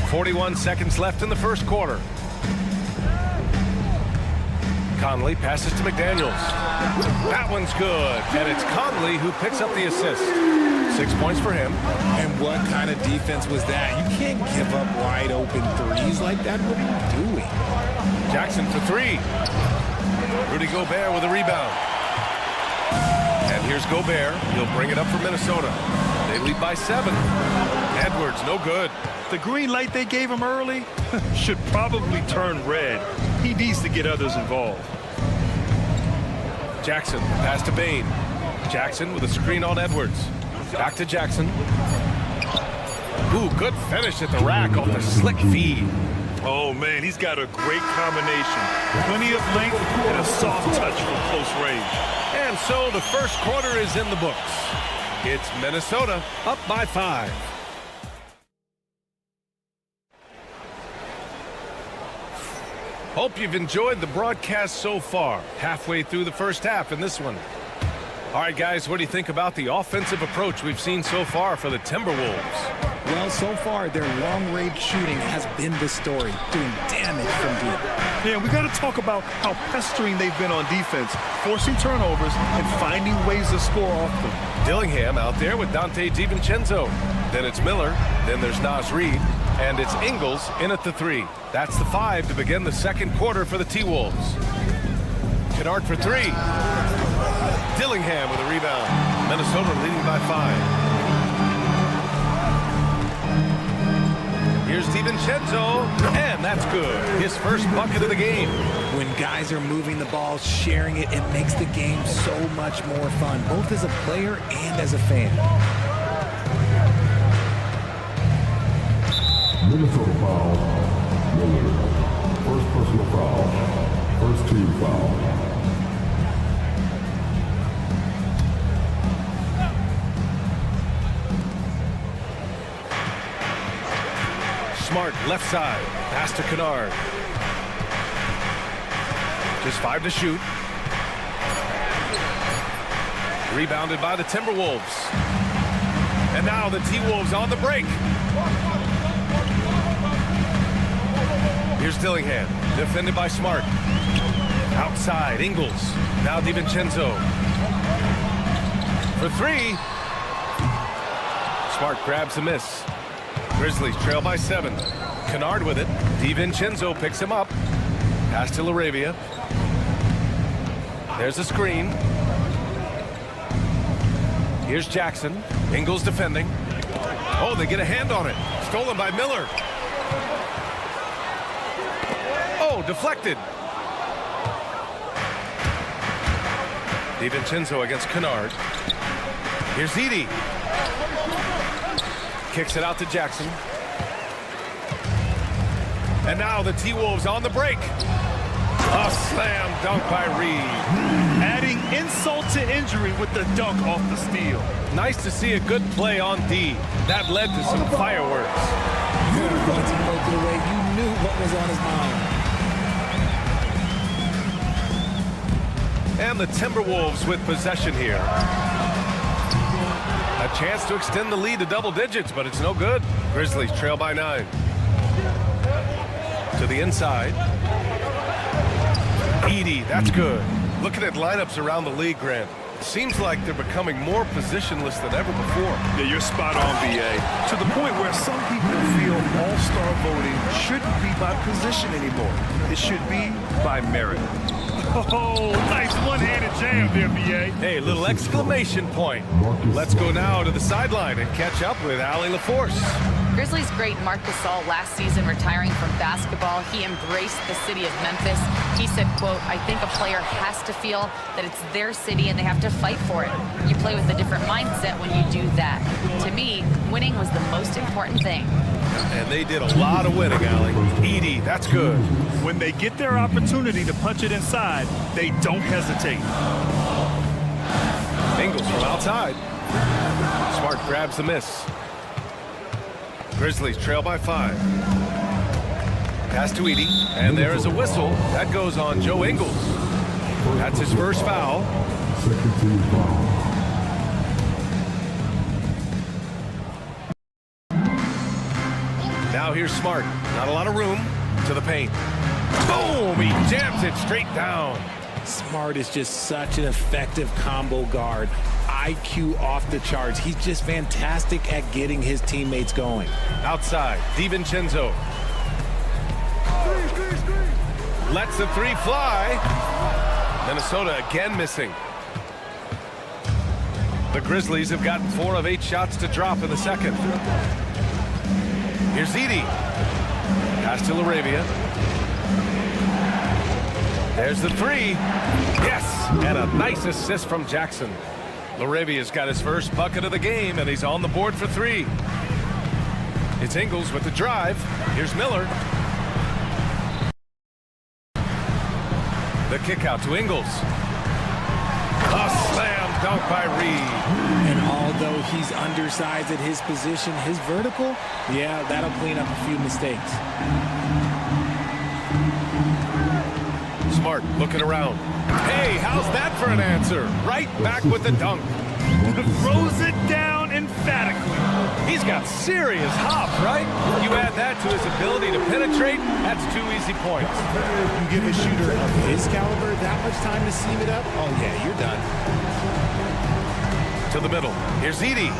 41 seconds left in the first quarter. Conley passes to McDaniels. That one's good. And it's Conley who picks up the assist. 6 points for him. And what kind of defense was that? You can't give up wide open threes like that. What are you doing? Jackson for 3. Rudy Gobert with a rebound. And here's Gobert. He'll bring it up for Minnesota. They lead by 7. Edwards, no good. The green light they gave him early should probably turn red. He needs to get others involved. Jackson, pass to Bane. Jackson with a screen on Edwards. Back to Jackson. Ooh, good finish at the rack off the slick feed. Oh, man, he's got a great combination. Plenty of length and a soft touch from close range. And so the first quarter is in the books. It's Minnesota up by 5. Hope you've enjoyed the broadcast so far. Halfway through the first half in this one. All right, guys, what do you think about the offensive approach we've seen so far for the Timberwolves? Well, so far, their long-range shooting has been the story, doing damage from deep. Yeah, we got to talk about how pestering they've been on defense, forcing turnovers and finding ways to score off them. Dillingham out there with Dante DiVincenzo. Then it's Miller. Then there's Naz Reid. And it's Ingles in at the 3. That's the 5 to begin the second quarter for the T-Wolves. Kennard for 3. Dillingham with a rebound. Minnesota leading by 5. Here's DiVincenzo, and that's good. His first bucket of the game. When guys are moving the ball, sharing it, it makes the game so much more fun, both as a player and as a fan. Minnesota foul. Miller. First personal foul. First team foul. Smart left side. Pass to Kennard. Just 5 to shoot. Rebounded by the Timberwolves. And now the T-Wolves on the break. Here's Dillingham, defended by Smart. Outside, Ingles. Now DiVincenzo. For 3. Smart grabs a miss. Grizzlies trail by 7. Kennard with it. DiVincenzo picks him up. Pass to LaRavia. There's a screen. Here's Jackson. Ingles defending. Oh, they get a hand on it. Stolen by Miller. Oh, deflected. DiVincenzo against Kennard. Here's Edey. Kicks it out to Jackson. And now the T-Wolves on the break. A slam dunk by Reid. Adding insult to injury with the dunk off the steal. Nice to see a good play on D. That led to some fireworks. You were going to go the way you knew what was on his mind. And the Timberwolves with possession here. A chance to extend the lead to double digits, but it's no good. Grizzlies trail by 9. To the inside. Edey, that's good. Looking at lineups around the league, Grant. It seems like they're becoming more positionless than ever before. Yeah, you're spot on, BA. To the point where some people feel all-star voting shouldn't be by position anymore. It should be by merit. Oh, nice one-handed jam there, BA. Hey, little exclamation point. Let's go now to the sideline and catch up with Allie LaForce. Grizzlies great Marc Gasol last season retiring from basketball. He embraced the city of Memphis. He said, quote, "I think a player has to feel that it's their city and they have to fight for it. You play with a different mindset when you do that. To me, winning was the most important thing." And they did a lot of winning, Allie. Edey, that's good. When they get their opportunity to punch it inside, they don't hesitate. Ingles from outside. Smart grabs the miss. Grizzlies trail by 5. Pass to Edie, and there is a whistle. That goes on Joe Ingles. That's his first foul. Second team foul. Now here's Smart. Not a lot of room to the paint. Boom! He jams it straight down. Smart is just such an effective combo guard. IQ off the charts. He's just fantastic at getting his teammates going. Outside, DiVincenzo. Lets the three fly. Minnesota again missing. The Grizzlies have gotten 4 of 8 shots to drop in the second. Here's Edie. Pass to LaRavia. There's the 3. Yes! And a nice assist from Jackson. LaRavia's got his first bucket of the game, and he's on the board for 3. It's Ingles with the drive. Here's Miller. The kick out to Ingles. A slam dunk by Reed. And although he's undersized at his position, his vertical, yeah, that'll clean up a few mistakes. Smart looking around. Hey, how's that for an answer? Right back with the dunk. Throws it down emphatically. He's got serious hop, right? You add that to his ability to penetrate, that's 2 easy points. You give a shooter of his caliber that much time to seam it up, oh yeah, you're done. To the middle. Here's Edie.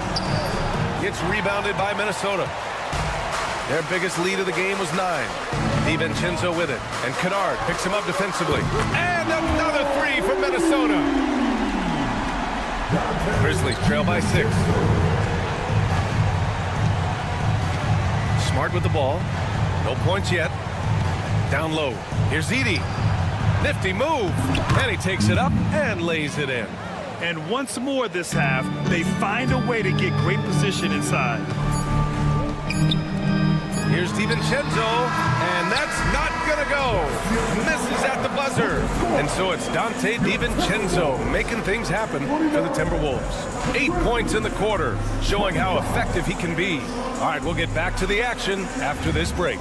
Gets rebounded by Minnesota. Their biggest lead of the game was 9. DiVincenzo with it. And Kennard picks him up defensively. And another 3 from Minnesota. Grizzlies trail by 6. Smart with the ball. No points yet. Down low. Here's Edie. Nifty move. And he takes it up and lays it in. And once more this half, they find a way to get great position inside. Here's DiVincenzo, and that's not gonna go. Misses at the buzzer. And so it's Dante DiVincenzo making things happen for the Timberwolves. 8 points in the quarter, showing how effective he can be. All right, we'll get back to the action after this break.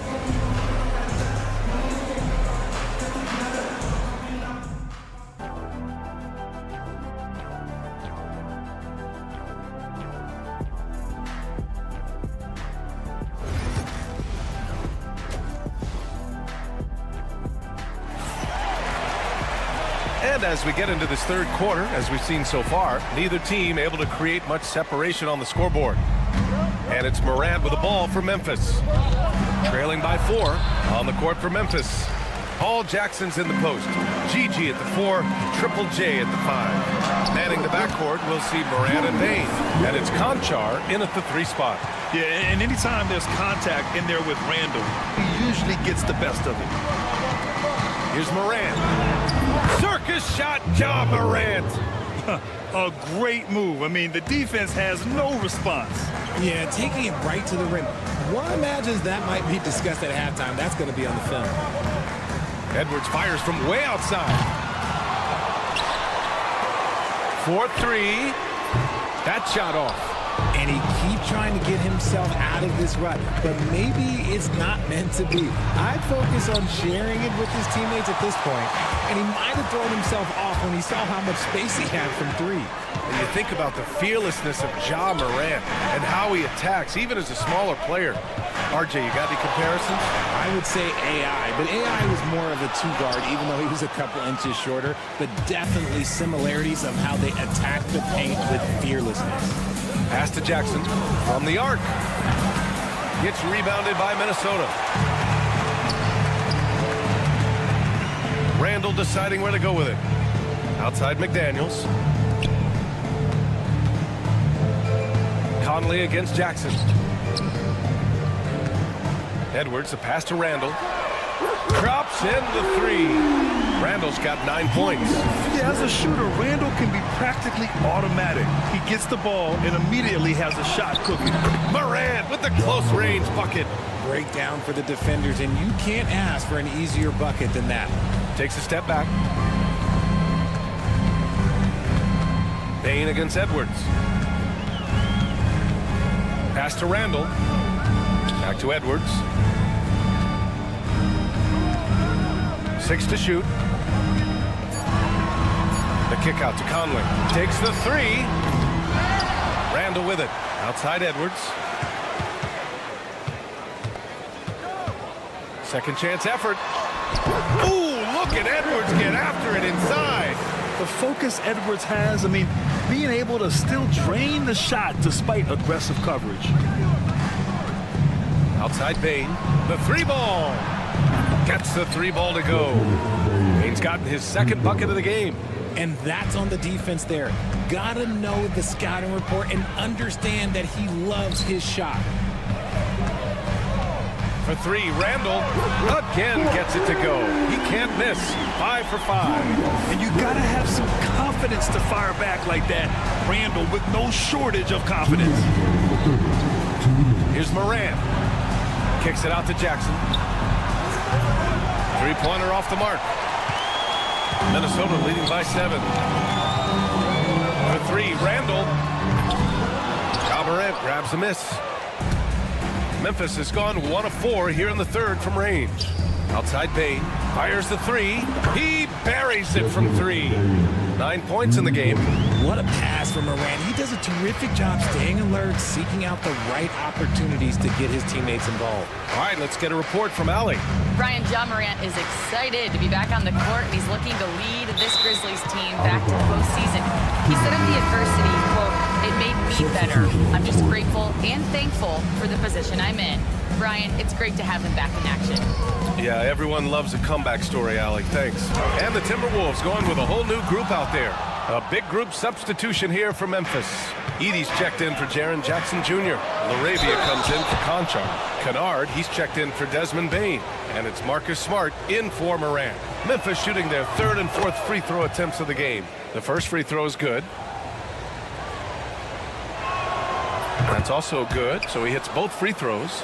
And as we get into this third quarter, as we've seen so far, neither team able to create much separation on the scoreboard. And it's Morant with the ball for Memphis. Trailing by 4 on the court for Memphis. Paul Jackson's in the post. Gigi at the 4, Triple J at the 5. Manning the backcourt, we'll see Morant and Payne. And it's Conchar in at the 3 spot. Yeah, and anytime there's contact in there with Randall, he usually gets the best of it. Here's Morant. Circus shot, Ja Morant. A great move. I mean, the defense has no response. Yeah, taking it right to the rim. One imagines that might be discussed at halftime. That's going to be on the film. Edwards fires from way outside. 4-3. That shot off. And he keeps trying to get himself out of this rut, but maybe it's not meant to be. I'd focus on sharing it with his teammates at this point, and he might have thrown himself off when he saw how much space he had from 3. And you think about the fearlessness of Ja Morant and how he attacks, even as a smaller player. RJ, you got any comparisons? I would say AI, but AI was more of a 2-guard, even though he was a couple inches shorter, but definitely similarities of how they attack the paint with fearlessness. Pass to Jackson from the arc. Gets rebounded by Minnesota. Randall deciding where to go with it. Outside McDaniels. Conley against Jackson. Edwards, the pass to Randall. Drops in the 3. Randall's got 9 points. Yeah, as a shooter, Randall can be practically automatic. He gets the ball and immediately has a shot cooking. Morant with the close-range bucket. Breakdown for the defenders, and you can't ask for an easier bucket than that. Takes a step back. Payne against Edwards. Pass to Randall. Back to Edwards. 6 to shoot. The kick out to Conley. Takes the 3. Randall with it. Outside Edwards. Second chance effort. Ooh, look at Edwards get after it inside. The focus Edwards has, I mean, being able to still drain the shot despite aggressive coverage. Outside Bain. The 3-ball. Gets the 3-ball to go. Bain's gotten his second bucket of the game. And that's on the defense there. Gotta know the scouting report and understand that he loves his shot. For 3, Randall again gets it to go. He can't miss. 5 for 5. And you gotta have some confidence to fire back like that. Randall with no shortage of confidence. Here's Morant. Kicks it out to Jackson. 3-pointer off the mark. Minnesota leading by 7. For 3, Randall. Ja Morant grabs a miss. Memphis has gone 1 of 4 here in the third from range. Outside Bain. Fires the 3. He buries it from 3. 9 points in the game. What a pass from Morant. He does a terrific job staying alert, seeking out the right opportunities to get his teammates involved. All right, let's get a report from Allie. Brian, Ja Morant is excited to be back on the court, and he's looking to lead this Grizzlies team back to the postseason. He said of the adversity, quote, "It made me better. I'm just grateful and thankful for the position I'm in." Brian, it's great to have him back in action. Yeah, everyone loves a comeback story, Allie. Thanks. And the Timberwolves going with a whole new group out there. A big group substitution here for Memphis. Edie's checked in for Jaren Jackson Jr. Laravia comes in for Conchar. Kennard, he's checked in for Desmond Bain. And it's Marcus Smart in for Morant. Memphis shooting their 3rd and 4th free throw attempts of the game. The first free throw is good. That's also good, so he hits both free throws.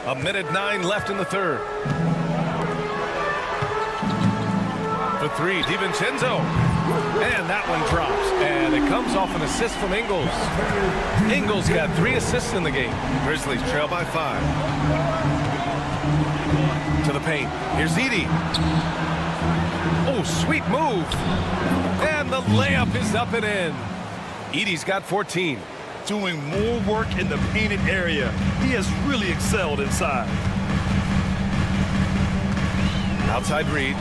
1:09 left in the third. For 3, DiVincenzo. And that one drops. And it comes off an assist from Ingles. Ingles got 3 assists in the game. Grizzlies trail by 5. To the paint. Here's Edie. Oh, sweet move. And the layup is up and in. Edie's got 14. Doing more work in the painted area. He has really excelled inside. Outside Reed.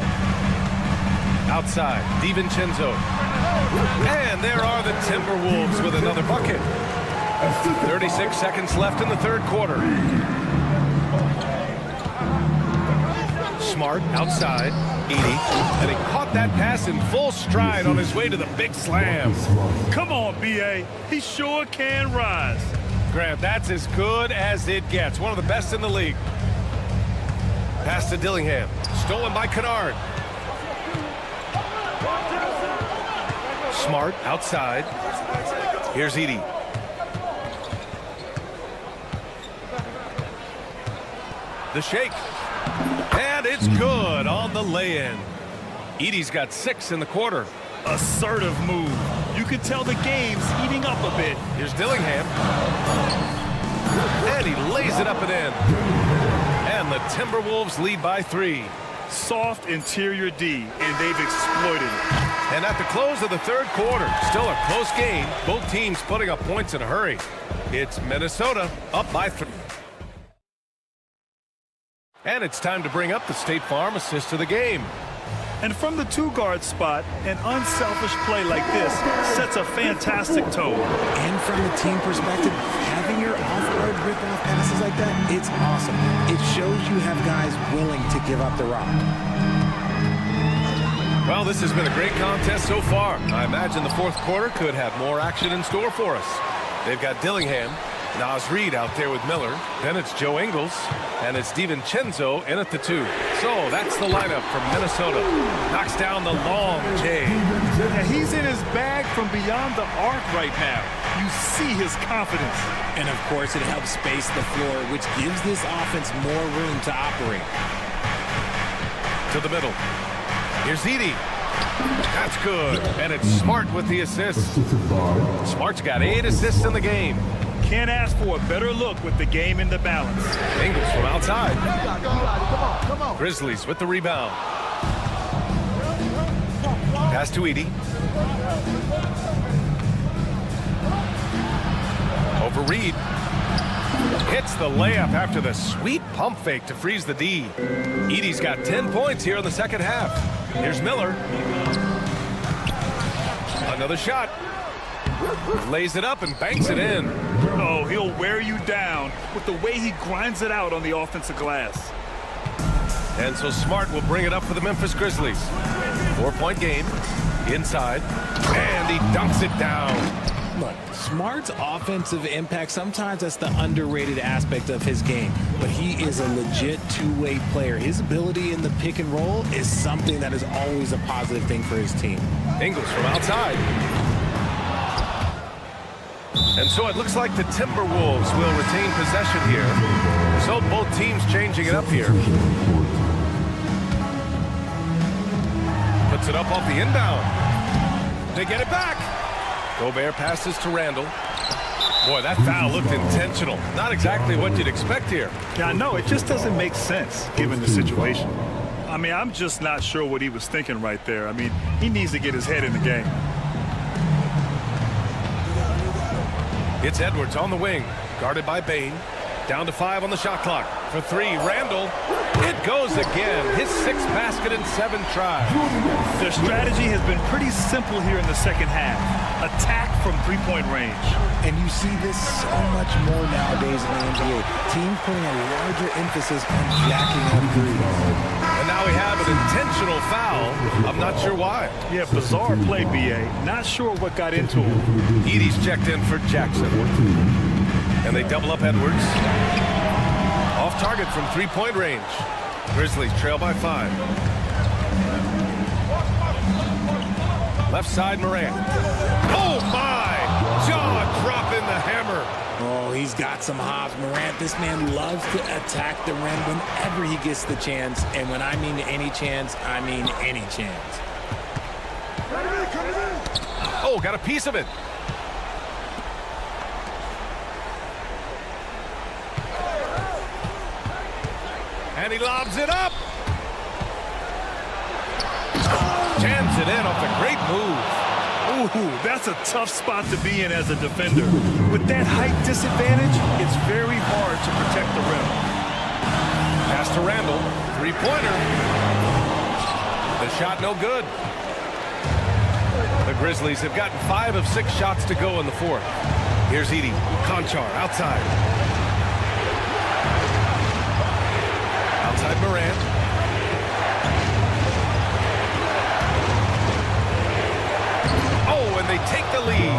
Outside, DiVincenzo. And there are the Timberwolves with another bucket. 36 seconds left in the third quarter. Smart outside, Edie. And he caught that pass in full stride on his way to the big slam. Come on, B.A. He sure can rise. Grant, that's as good as it gets. One of the best in the league. Pass to Dillingham. Stolen by Kennard. Smart outside. Here's Edie. The shake. And it's good on the lay-in. Edie's got 6 in the quarter. Assertive move. You can tell the game's heating up a bit. Here's Dillingham. And he lays it up and in. And the Timberwolves lead by 3. Soft interior D, and they've exploited it. And at the close of the third quarter, still a close game. Both teams putting up points in a hurry. It's Minnesota up by 3. And it's time to bring up the State Farm assist of the game. And from the 2-guard spot, an unselfish play like this sets a fantastic tone. And from the team perspective, having your off-guard rip-off passes like that, it's awesome. It shows you have guys willing to give up the rock. Well, this has been a great contest so far. I imagine the fourth quarter could have more action in store for us. They've got Dillingham, Naz Reid out there with Miller. Then it's Joe Ingles, and it's DiVincenzo in at the 2. So that's the lineup from Minnesota. Knocks down the long J. Yeah, he's in his bag from beyond the arc right now. You see his confidence. And of course, it helps space the floor, which gives this offense more room to operate. To the middle. Here's Edie. That's good. And it's Smart with the assist. Smart's got 8 assists in the game. Can't ask for a better look with the game in the balance. Ingles from outside. Grizzlies with the rebound. Pass to Edey. Over Reed. Hits the layup after the sweet pump fake to freeze the D. Edey's got 10 points here in the second half. Here's Miller. Another shot. Lays it up and banks it in. Oh, he'll wear you down with the way he grinds it out on the offensive glass. And so Smart will bring it up for the Memphis Grizzlies. 4-point game. Inside. And he dunks it down. Look, Smart's offensive impact, sometimes that's the underrated aspect of his game. But he is a legit two-way player. His ability in the pick and roll is something that is always a positive thing for his team. Ingles from outside. And so it looks like the Timberwolves will retain possession here. So both teams changing it up here. Puts it up off the inbound. They get it back. Gobert passes to Randall. Boy, that foul looked intentional. Not exactly what you'd expect here. Yeah, I know. It just doesn't make sense given the situation. I mean, I'm just not sure what he was thinking right there. I mean, he needs to get his head in the game. It's Edwards on the wing, guarded by Bane. Down to 5 on the shot clock. For 3, Randall. It goes again. His 6th basket in 7 tries. Their strategy has been pretty simple here in the second half. Attack from three-point range. And you see this so much more nowadays in the NBA. Teams putting a larger emphasis on jacking up threes. And now we have an intentional foul. I'm not sure why. Yeah, bizarre play, B.A. Not sure what got into him. Edey's checked in for Jackson. And they double up Edwards. Off target from three-point range. Grizzlies trail by 5. Left side, Morant. Oh, my! Jaw dropping the hammer. Oh, he's got some hops. Morant, this man loves to attack the rim whenever he gets the chance. And when I mean any chance, I mean any chance. Oh, got a piece of it. And he lobs it up. Jams it in off a great move. Ooh, that's a tough spot to be in as a defender. With that height disadvantage, it's very hard to protect the rim. Pass to Randall. Three-pointer. The shot no good. The Grizzlies have gotten 5 of 6 shots to go in the 4th. Here's Edey. Conchar outside. Outside Morant. Oh, and they take the lead.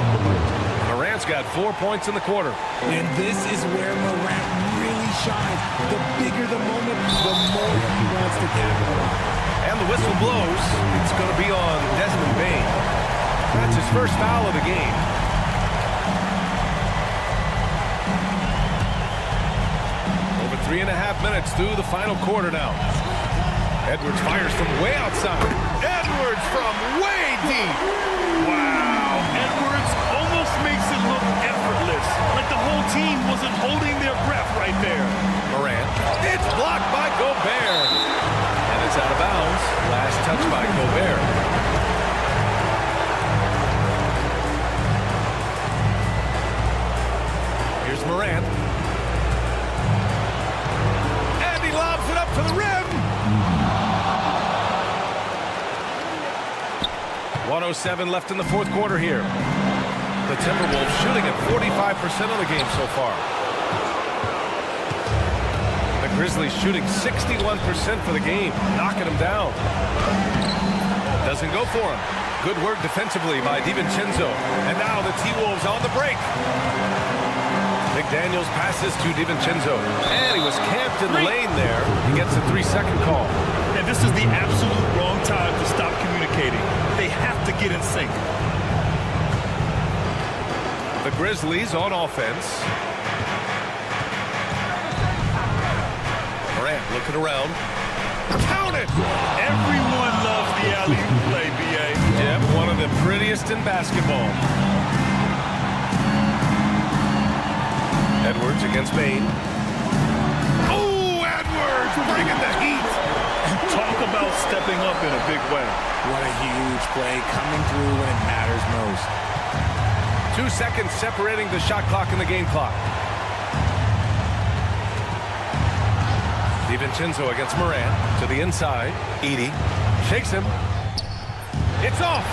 Morant's got 4 points in the quarter. And this is where Morant really shines. The bigger the moment, the more he wants to capitalize. And the whistle blows. It's going to be on Desmond Bane. That's his first foul of the game. Over 3.5 minutes through the final quarter now. Edwards fires from way outside. Edwards from way deep. Wow. Edwards almost makes it look effortless. Like the whole team wasn't holding their breath right there. Morant. It's blocked by Gobert. And it's out of bounds. Last touch by Gobert. Here's Morant. And he lobs it up to the rim. 1:07 left in the 4th quarter here. The Timberwolves shooting at 45% of the game so far. The Grizzlies shooting 61% for the game, knocking them down. Doesn't go for him. Good work defensively by DiVincenzo. And now the T-Wolves on the break. McDaniels passes to DiVincenzo. And he was camped in the lane there. He gets a 3-second call. And this is the absolute wrong time to stop communicating. They have to get in sync. The Grizzlies on offense. Morant looking around. Count it! Everyone loves the alley-oop play, B.A. Yep, one of the prettiest in basketball. Edwards against Bain. Oh, Edwards bringing the heat. Talk about stepping up in a big way. What a huge play, coming through when it matters most. 2 seconds separating the shot clock and the game clock. DiVincenzo against Moran to the inside. Edey shakes him. It's off.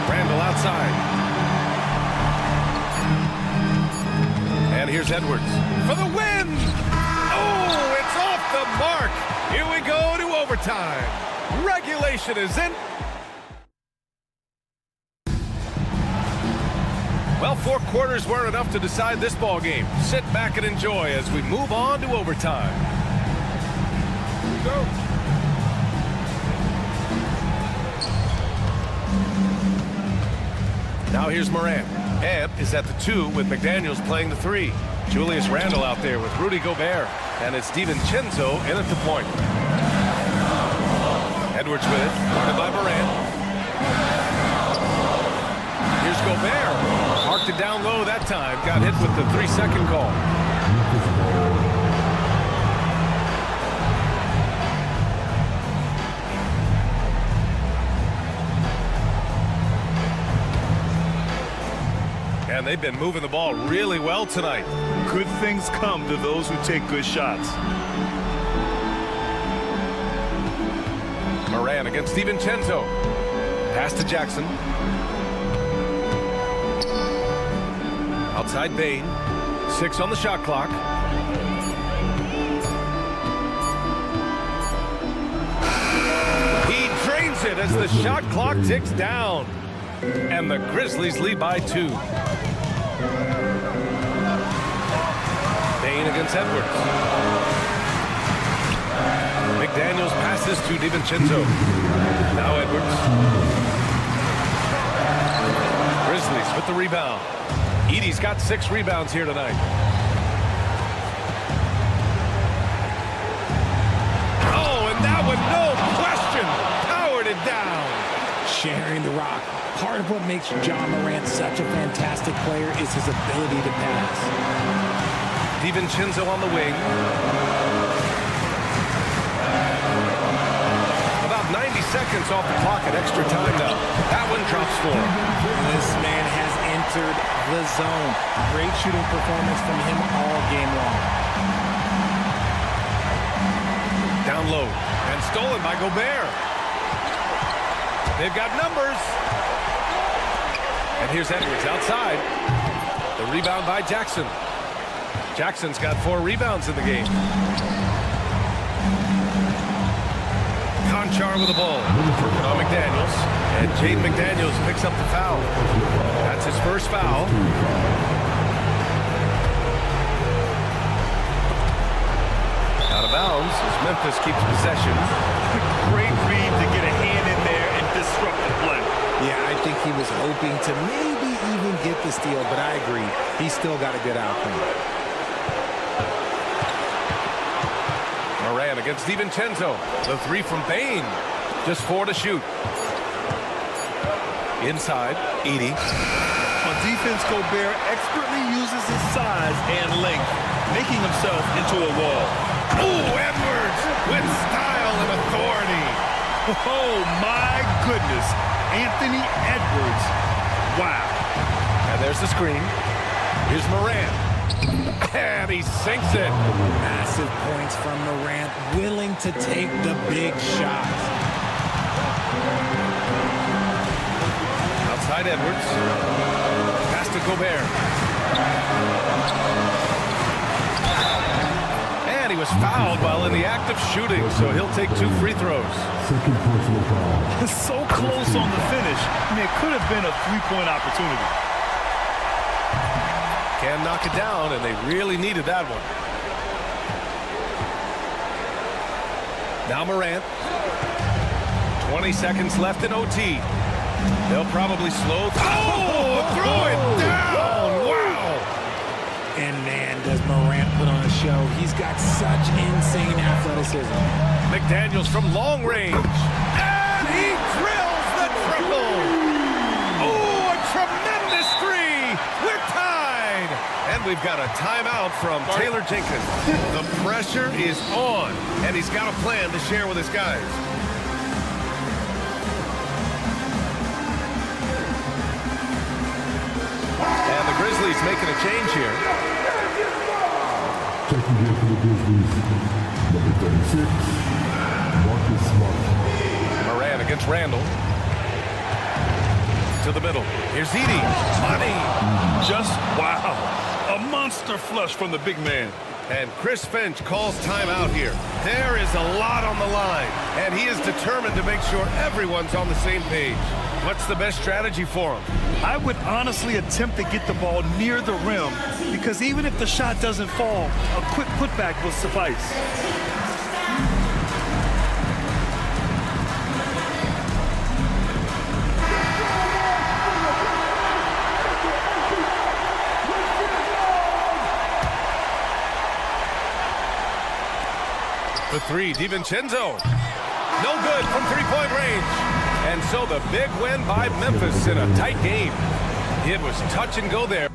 Randall outside. And here's Edwards for the win. Oh, it's off the mark. Here we go to overtime. Regulation is in. Well, 4 quarters weren't enough to decide this ball game. Sit back and enjoy as we move on to overtime. Here we go. Now here's Moran. Ebb is at the 2 with McDaniels playing the 3. Julius Randle out there with Rudy Gobert. And it's DiVincenzo in at the point. Edwards with it. Guarded by Moran. Here's Gobert. Marked it down low that time. Got hit with the 3-second call. And they've been moving the ball really well tonight. Good things come to those who take good shots. Moran against DiVincenzo. Pass to Jackson. Outside Bain. 6 on the shot clock. He drains it as the shot clock ticks down. And the Grizzlies lead by 2. Bain against Edwards. McDaniels passes to DiVincenzo. Now Edwards. Grizzlies with the rebound. Edey's got 6 rebounds here tonight. Oh, and that one, no question, powered it down. Sharing the rock. Part of what makes John Morant such a fantastic player is his ability to pass. DiVincenzo on the wing. About 90 seconds off the clock at extra time now. That one drops 4. This man has entered the zone. Great shooting performance from him all game long. Down low and stolen by Gobert. They've got numbers. And here's Edwards outside. The rebound by Jackson. Jackson's got 4 rebounds in the game. Conchar with the ball. Working on McDaniels. And Jaden McDaniels picks up the foul. That's his first foul. Out of bounds as Memphis keeps possession. Great read to get a hand in there and disrupt the play. Yeah, I think he was hoping to maybe even get the steal, but I agree. He's still got a good outcome. Moran against DiVincenzo. The 3 from Bain. Just 4 to shoot. Inside, Edey. On defense, Gobert expertly uses his size and length, making himself into a wall. Oh, Edwards with style and authority. Oh, my goodness. Anthony Edwards. Wow. And there's the screen. Here's Moran. And he sinks it. Massive points from Morant, willing to take the big shots. Outside Edwards. Pass to Gobert. And he was fouled while in the act of shooting, so he'll take 2 free throws. Second personal foul. So close on the finish. I mean, it could have been a 3-point opportunity. Can knock it down, and they really needed that one. Now Morant. 20 seconds left in OT. They'll probably slow. Oh, throw it down! Wow! And man, does Morant put on a show. He's got such insane athleticism. McDaniels from long range. And he drills the triple! Oh, a tremendous 3! got a timeout from Taylor Jenkins. The pressure is on, and he's got a plan to share with his guys. And the Grizzlies making a change here. Checking in for the Grizzlies, number 36, Marcus Smart. Moran against Randall. To the middle. Here's Edey. Money. Just wow. A monster flush from the big man. And Chris Finch calls timeout here. There is a lot on the line, and he is determined to make sure everyone's on the same page. What's the best strategy for him? I would honestly attempt to get the ball near the rim because even if the shot doesn't fall, a quick putback will suffice. The three, DiVincenzo. No good from three-point range. And so the big win by Memphis in a tight game. It was touch and go there.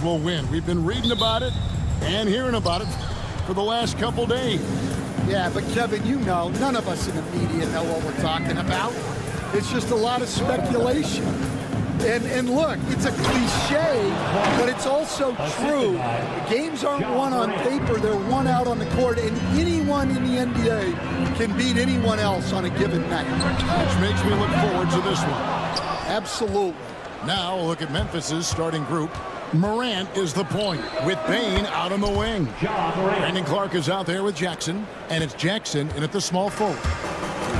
will win. We've been reading about it and hearing about it for the last couple days. Yeah, but Kevin, you know, none of us in the media know what we're talking about. It's just a lot of speculation. And look, it's a cliche, but it's also true. Games aren't won on paper, they're won out on the court, and anyone in the NBA can beat anyone else on a given night. Which makes me look forward to this one. Absolutely. Now look at Memphis's starting group. Morant is the point, with Bane out on the wing. Brandon Clark is out there with Jackson, and it's Jackson in at the small forward.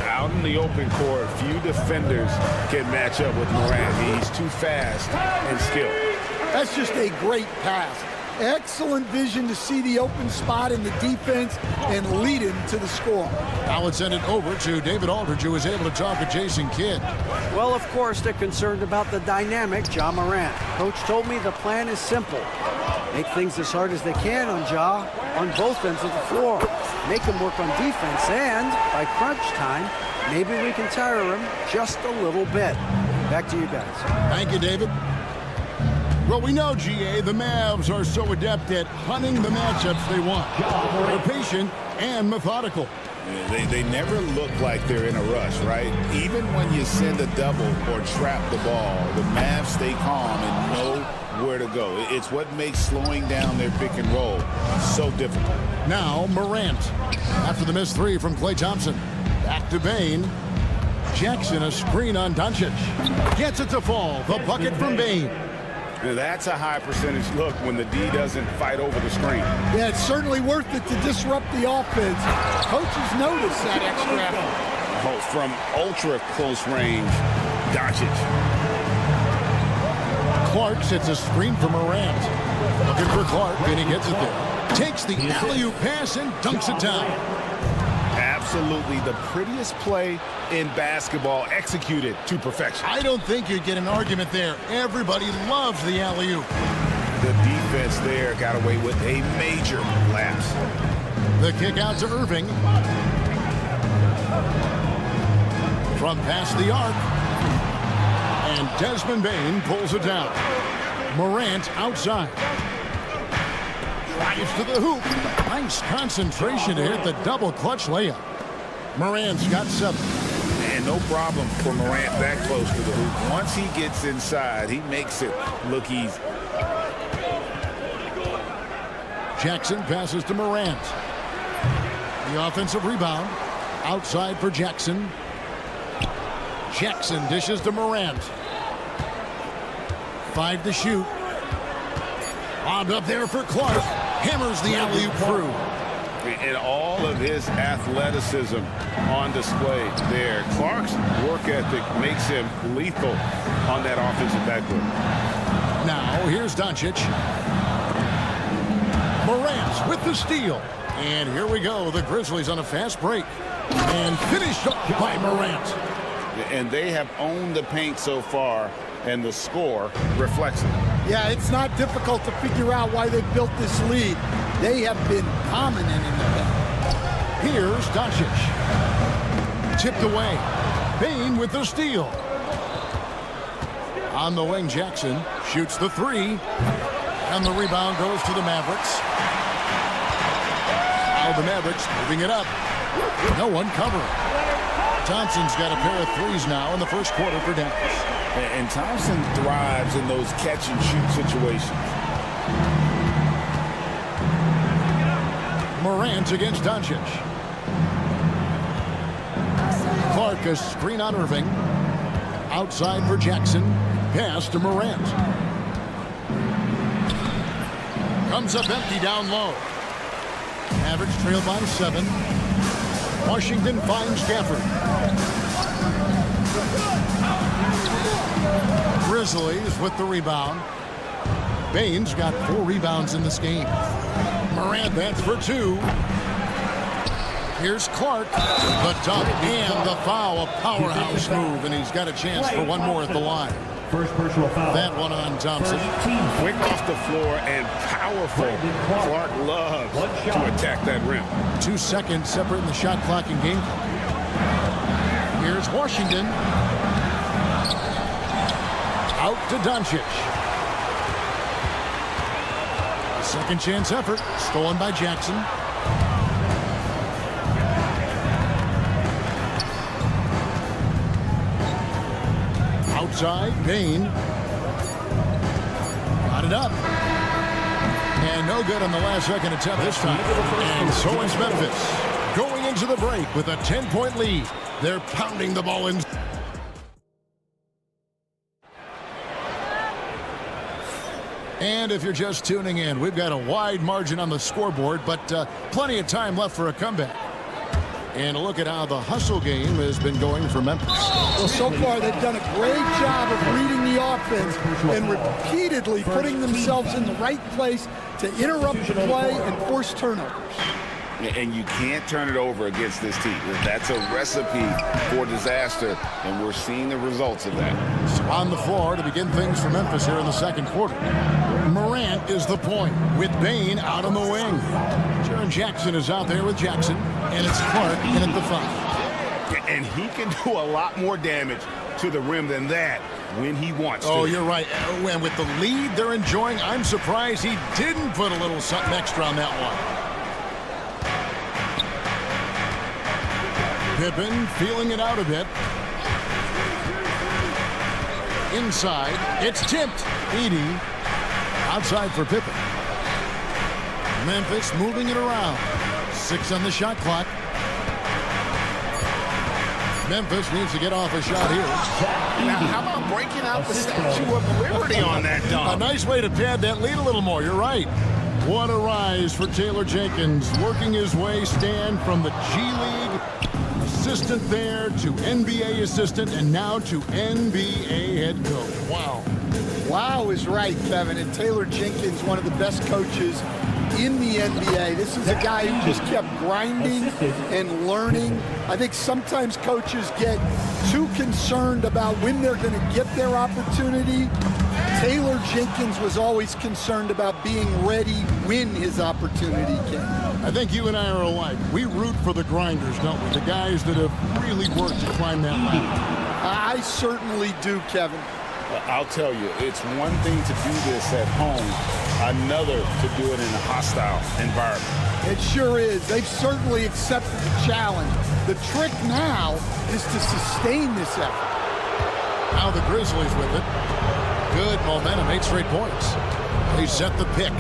Out in the open court, few defenders can match up with Morant. He's too fast and skilled. That's just a great pass. Excellent vision to see the open spot in the defense and lead him to the score. Now let's send it over to David Aldridge, who was able to talk to Jason Kidd. Well, of course, they're concerned about the dynamic Ja Morant. Coach told me the plan is simple. Make things as hard as they can on Ja on both ends of the floor. Make him work on defense, and by crunch time, maybe we can tire him just a little bit. Back to you guys. Thank you, David. Well, we know, GA, the Mavs are so adept at hunting the matchups they want. They're patient and methodical. They never look like they're in a rush, right? Even when you send a double or trap the ball, the Mavs stay calm and know where to go. It's what makes slowing down their pick and roll so difficult. Now Morant, after the missed three from Klay Thompson. Back to Bane. Jackson, a screen on Doncic. Gets it to fall. The bucket from Bane. That's a high percentage look when the D doesn't fight over the screen. Yeah, it's certainly worth it to disrupt the offense. Coaches notice that extra effort. From ultra close range, Doncic. Clark sets a screen for Morant. Looking for Clark, and he gets it there. Takes the alley-oop pass and dunks it down. Absolutely the prettiest play in basketball, executed to perfection. I don't think you'd get an argument there. Everybody loves the alley-oop. The defense there got away with a major lapse. The kick out to Irving. From past the arc. And Desmond Bane pulls it down. Morant outside. Drives to the hoop. Nice concentration to hit the double clutch layup. Morant's got 7. And no problem for Morant that close to the hoop. Once he gets inside, he makes it look easy. Jackson passes to Morant. The offensive rebound. Outside for Jackson. Jackson dishes to Morant. 5 to shoot. Lobbed up there for Clark. Hammers the alley-oop through. And all of his athleticism on display there. Clark's work ethic makes him lethal on that offensive backcourt. Now here's Doncic. Morant with the steal. And here we go. The Grizzlies on a fast break. And finished up by Morant. And they have owned the paint so far, and the score reflects it. Yeah, it's not difficult to figure out why they built this lead. They have been dominant in the paint. Here's Doncic. Tipped away. Bane with the steal. On the wing, Jackson shoots the 3. And the rebound goes to the Mavericks. Now the Mavericks moving it up. No one covering. Thompson's got a pair of 3s now in the first quarter for Dallas. And Thompson thrives in those catch-and-shoot situations. Morant against Doncic. Clark, a screen on Irving. Outside for Jackson. Pass to Morant. Comes up empty down low. Mavericks trail by 7. Washington finds Gafford. Grizzlies with the rebound. Bane's got 4 rebounds in this game. Morant, that's for 2. Here's Clark. The dunk and the foul. A powerhouse move, and he's got a chance for one more at the line. First personal foul. That one on Thompson. Quick off the floor and powerful. Clark loves to attack that rim. 2 seconds separating the shot clock and game clock. Here's Washington. Out to Doncic. Second chance effort, stolen by Jackson. Outside, Payne. Got it up. And no good on the last second attempt this time. And so is Memphis. Going into the break with a 10-point lead. They're pounding the ball in. And if you're just tuning in, we've got a wide margin on the scoreboard, but plenty of time left for a comeback. And a look at how the hustle game has been going for Memphis. Well, so far they've done a great job of reading the offense and repeatedly putting themselves in the right place to interrupt the play and force turnovers. And you can't turn it over against this team. That's a recipe for disaster, and we're seeing the results of that. So on the floor to begin things for Memphis here in the second quarter. Morant is the point with Payne out on the wing. Jaren Jackson is out there with Jackson, and it's Clark in at the 5. And he can do a lot more damage to the rim than that when he wants to. Oh, you're right. And with the lead they're enjoying, I'm surprised he didn't put a little something extra on that one. Pippen feeling it out a bit. Inside, it's tipped. Edey outside for Pippen. Memphis moving it around. 6 on the shot clock. Memphis needs to get off a shot here. Now, how about breaking out the Statue of Liberty on that dunk? A nice way to pad that lead a little more. You're right. What a rise for Taylor Jenkins, working his way, Stan, from the G League assistant there to NBA assistant and now to NBA head coach. Wow. Wow is right, Kevin. And Taylor Jenkins, one of the best coaches in the NBA. This is a guy who just kept grinding and learning. I think sometimes coaches get too concerned about when they're going to get their opportunity. Taylor Jenkins was always concerned about being ready when his opportunity came. I think you and I are alike. We root for the grinders, don't we? The guys that have really worked to climb that ladder. I certainly do, Kevin. I'll tell you, it's one thing to do this at home, another to do it in a hostile environment. It sure is. They've certainly accepted the challenge. The trick now is to sustain this effort. Now the Grizzlies with it. Good momentum, 8 straight points. They set the pick.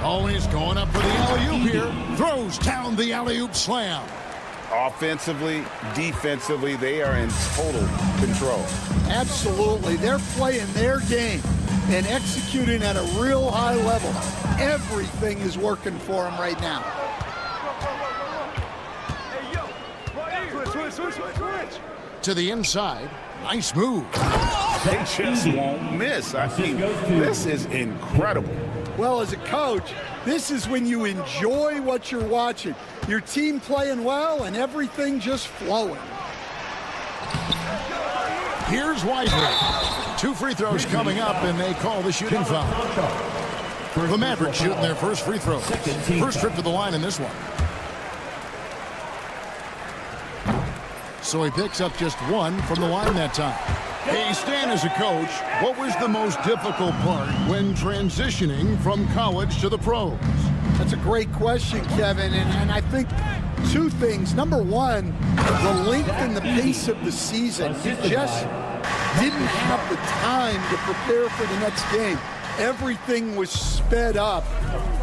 Always going up for the alley-oop here. Throws down the alley-oop slam. Offensively, defensively, they are in total control. Absolutely. They're playing their game and executing at a real high level. Everything is working for them right now. To the inside. Nice move. They just won't miss. I mean, this is incredible. Well, as a coach, this is when you enjoy what you're watching. Your team playing well and everything just flowing. Here's Wiseman. 2 free throws coming up, and they call the shooting foul. The Mavericks shooting their first free throw. First trip to the line in this one. So he picks up just 1 from the line that time. Hey, Stan, as a coach, what was the most difficult part when transitioning from college to the pros? That's a great question, Kevin, and I think 2 things. Number 1, the length and the pace of the season. You just didn't have the time to prepare for the next game. Everything was sped up.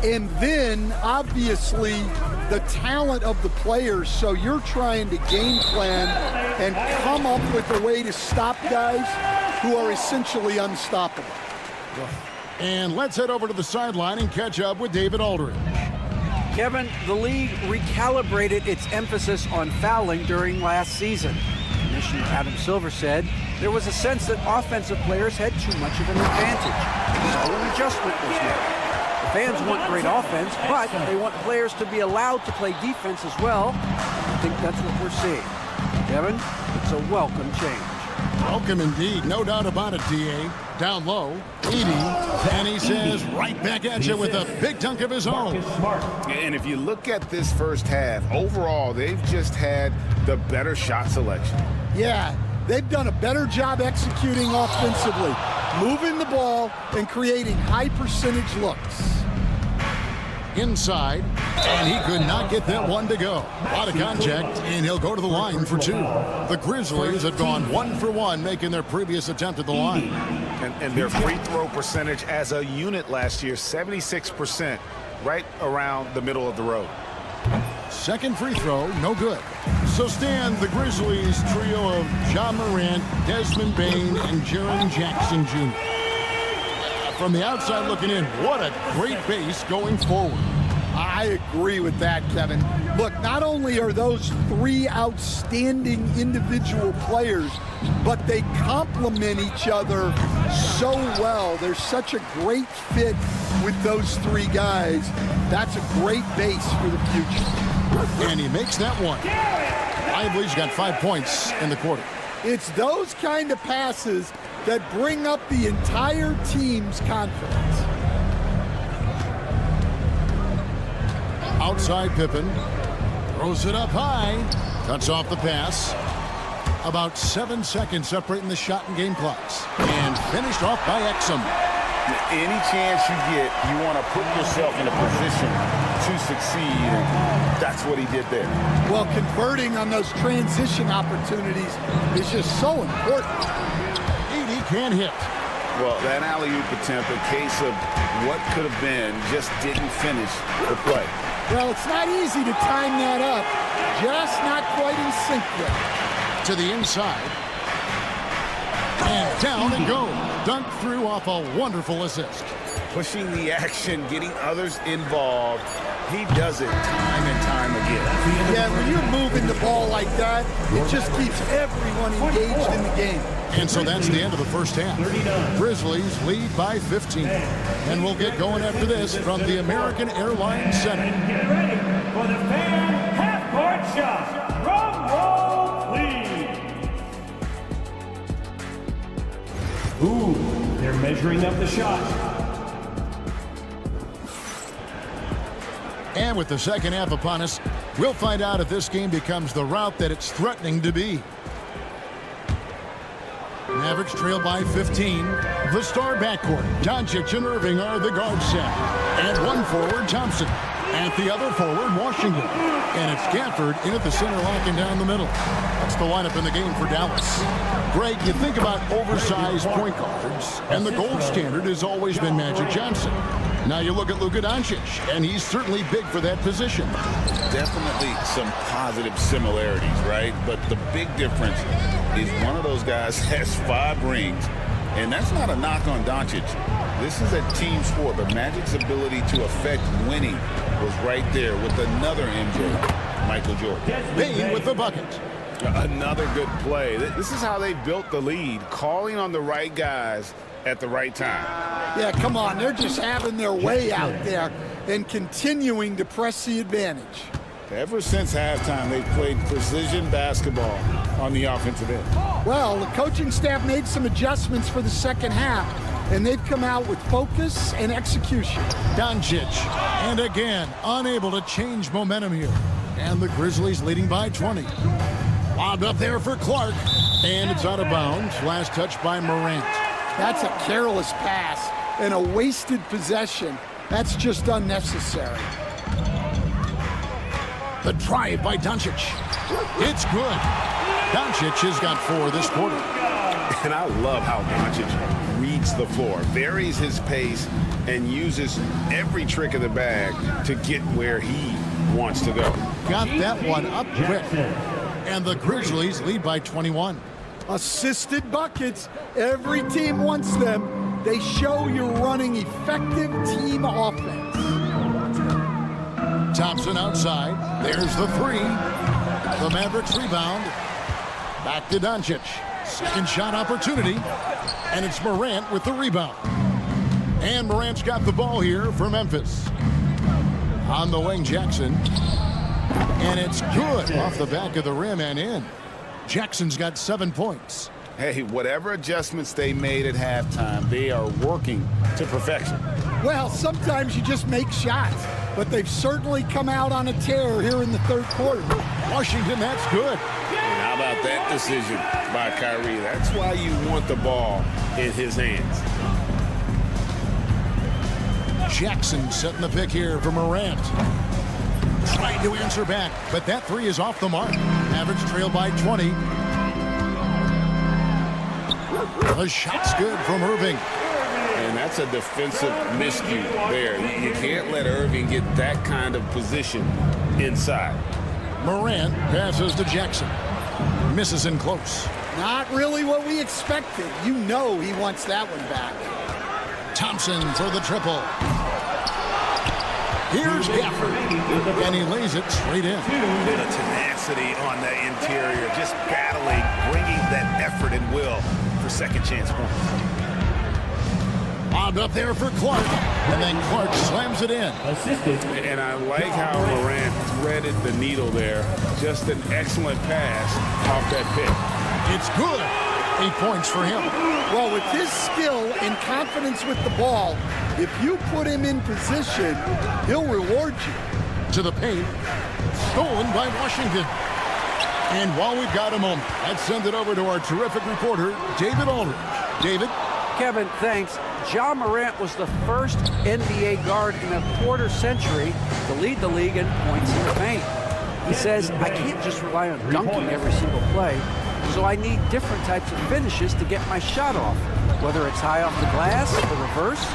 And then, obviously, the talent of the players. So you're trying to game plan and come up with a way to stop guys who are essentially unstoppable. And let's head over to the sideline and catch up with David Aldridge. Kevin, the league recalibrated its emphasis on fouling during last season. Commissioner Adam Silver said there was a sense that offensive players had too much of an advantage. So an adjustment was made. The fans want great offense, but they want players to be allowed to play defense as well. I think that's what we're seeing. Kevin, it's a welcome change. Welcome indeed, no doubt about it, D.A. Down low, Edey, and he says right back at you with a big dunk of his own. And if you look at this first half, overall, they've just had the better shot selection. Yeah, they've done a better job executing offensively, moving the ball and creating high percentage looks. inside, and he could not get that one to go. A lot of contact, and he'll go to the line for 2. The Grizzlies have gone 1 for 1, making their previous attempt at the line. And their free throw percentage as a unit last year, 76%, right around the middle of the road. Second free throw, no good. So Stan, the Grizzlies trio of Ja Morant, Desmond Bane, and Jaren Jackson Jr. From the outside looking in, what a great base going forward. I agree with that, Kevin. Look, not only are those 3 outstanding individual players, but they complement each other so well. There's such a great fit with those 3 guys. That's a great base for the future. And he makes that one. I believe he's got 5 points in the quarter. It's those kind of passes that bring up the entire team's confidence. Outside Pippen. Throws it up high. Cuts off the pass. About 7 seconds separating the shot and game clocks. And finished off by Exum. Any chance you get, you want to put yourself in a position to succeed, and that's what he did there. Well, converting on those transition opportunities is just so important. 80 can't hit. Well, that alley-oop attempt, a case of what could have been, just didn't finish the play. Well, it's not easy to time that up. Just not quite in sync yet. To the inside. And down and go. Dunked through off a wonderful assist. Pushing the action, getting others involved. He does it time and time again. Yeah, when you're moving the ball like that, it just keeps everyone engaged in the game. And so that's the end of the first half. Grizzlies lead by 15. And we'll get going after this from the American Airlines Center. Get ready for the fan half-court shot. Drum roll, please. Ooh, they're measuring up the shot. And with the second half upon us, we'll find out if this game becomes the route that it's threatening to be. Mavericks trail by 15. The star backcourt, Doncic and Irving are the guard set. And one forward, Thompson. At the other forward, Washington. And it's Gafford in at the center, locking down the middle. That's the lineup in the game for Dallas. Greg, you think about oversized point guards, and the gold standard has always been Magic Johnson. Now you look at Luka Doncic, and he's certainly big for that position. Definitely some positive similarities, right? But the big difference is one of those guys has 5 rings, and that's not a knock on Doncic. This is a team sport, but Magic's ability to affect winning was right there with another MJ, Michael Jordan. Bane with the bucket. Another good play. This is how they built the lead, calling on the right guys at the right time. Yeah, come on. They're just having their way out there and continuing to press the advantage. Ever since halftime, they've played precision basketball on the offensive end. Well, the coaching staff made some adjustments for the second half, and they've come out with focus and execution. Doncic, and again, unable to change momentum here. And the Grizzlies leading by 20. Lobbed up there for Clark, and it's out of bounds. Last touch by Morant. That's a careless pass and a wasted possession. That's just unnecessary. The drive by Doncic. It's good. Doncic has got 4 this quarter. And I love how Doncic reads the floor, varies his pace, and uses every trick of the bag to get where he wants to go. Got that one up quick. And the Grizzlies lead by 21. Assisted buckets. Every team wants them. They show you're running effective team offense. Thompson outside. There's the 3. The Mavericks rebound. Back to Doncic. Second shot opportunity. And it's Morant with the rebound. And Morant's got the ball here for Memphis. On the wing, Jackson. And it's good off the back of the rim and in. Jackson's got 7 points. Hey, whatever adjustments they made at halftime, they are working to perfection. Well, sometimes you just make shots, but they've certainly come out on a tear here in the third quarter. Washington, that's good. And how about that decision by Kyrie? That's why you want the ball in his hands. Jackson setting the pick here for Morant. Trying to answer back, but that three is off the mark. Mavericks trail by 20. The shot's good from Irving. And that's a defensive miscue there. You can't let Irving get that kind of position inside. Morant passes to Jackson. Misses in close. Not really what we expected. You know he wants that one back. Thompson for the triple. Here's Gafford, and he lays it straight in. The tenacity on the interior, just battling, bringing that effort and will for second chance points. Bobbed up there for Clark, and then Clark slams it in. And I like how Morant threaded the needle there. Just an excellent pass off that pick. It's good. 8 points for him. Well, with his skill and confidence with the ball, if you put him in position, he'll reward you. To the paint. Stolen by Washington. And while we've got a moment, let's send it over to our terrific reporter, David Aldridge. David? Kevin, thanks. Ja Morant was the first NBA guard in a quarter century to lead the league in points in the paint. He says, I can't just rely on dunking every single play, so I need different types of finishes to get my shot off, whether it's high off the glass, the reverse,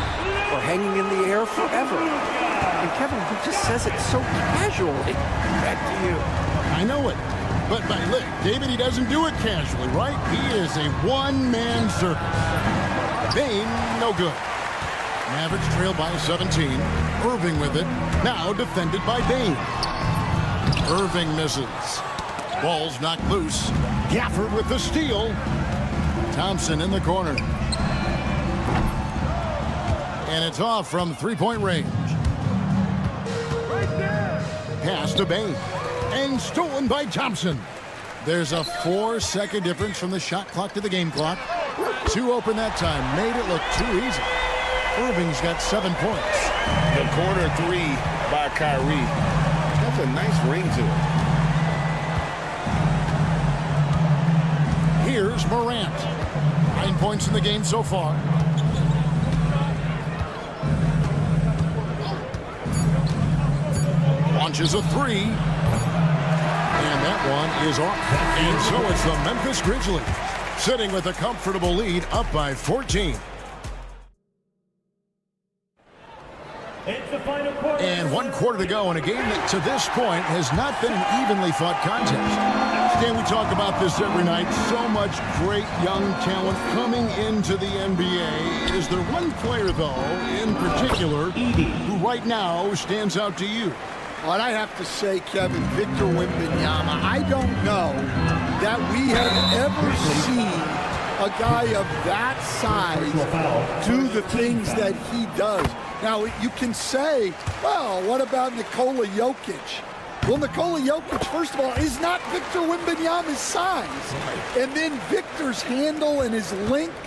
or hanging in the air forever. And Kevin, he just says it so casually. Back to you. I know it. But look, David, he doesn't do it casually, right? He is a one-man circus. Bane, no good. Mavericks trail by 17. Irving with it. Now defended by Bane. Irving misses. Ball's knocked loose. Gafford with the steal. Thompson in the corner. And it's off from three-point range. Pass to Bane. And stolen by Thompson. There's a 4-second difference from the shot clock to the game clock. 2 open that time. Made it look too easy. Irving's got 7 points. The corner three by Kyrie. That's a nice ring to it. Here's Morant. 9 points in the game so far. Launches a three. And that one is off. And so it's the Memphis Grizzlies sitting with a comfortable lead up by 14. And 1 quarter to go in a game that to this point has not been an evenly fought contest. Stan, we talk about this every night. So much great young talent coming into the NBA. Is there one player, though, in particular, who right now stands out to you? Well, I have to say, Kevin, Victor Wembanyama, I don't know that we have ever seen a guy of that size do the things that he does. Now, you can say, well, what about Nikola Jokic? Well, Nikola Jokic, first of all, is not Victor Wembanyama's size. And then Victor's handle and his length,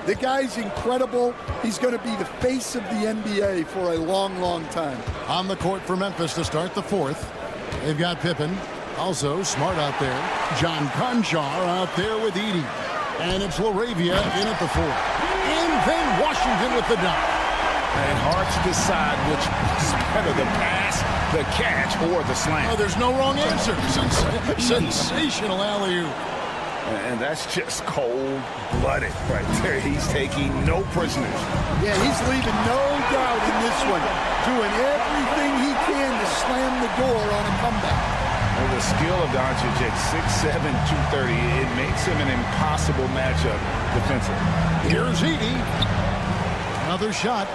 the guy's incredible. He's going to be the face of the NBA for a long, long time. On the court for Memphis to start the fourth. They've got Pippen. Also Smart out there. John Conchar out there with Edey. And it's LaRavia in at the 4. And then Washington with the dunk. And hard to decide which is better, the pass, the catch, or the slam. Oh, there's no wrong answer. Sensational alley-oop. And that's just cold-blooded right there. He's taking no prisoners. Yeah, he's leaving no doubt in this one. Doing everything he can to slam the door on a comeback. And the skill of Doncic at 6'7", 230, it makes him an impossible matchup defensively. Here's Edey. Another shot.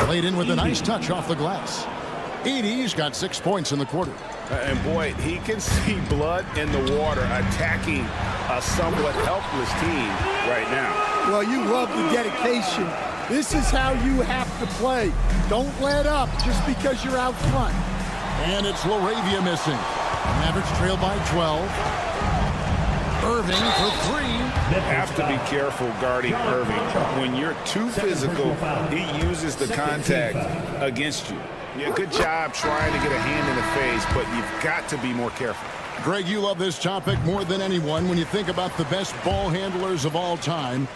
Played in with a nice touch off the glass. Edey's got 6 points in the quarter. And boy, he can see blood in the water attacking a somewhat helpless team right now. Well, you love the dedication. This is how you have to play. Don't let up just because you're out front. And it's LaRavia missing. Mavericks trail by 12. Irving for 3. Have to be careful guarding Irving. When you're too physical, he uses the contact against you. Yeah, good job trying to get a hand in the face, but you've got to be more careful. Greg, you love this topic more than anyone when you think about the best ball handlers of all time.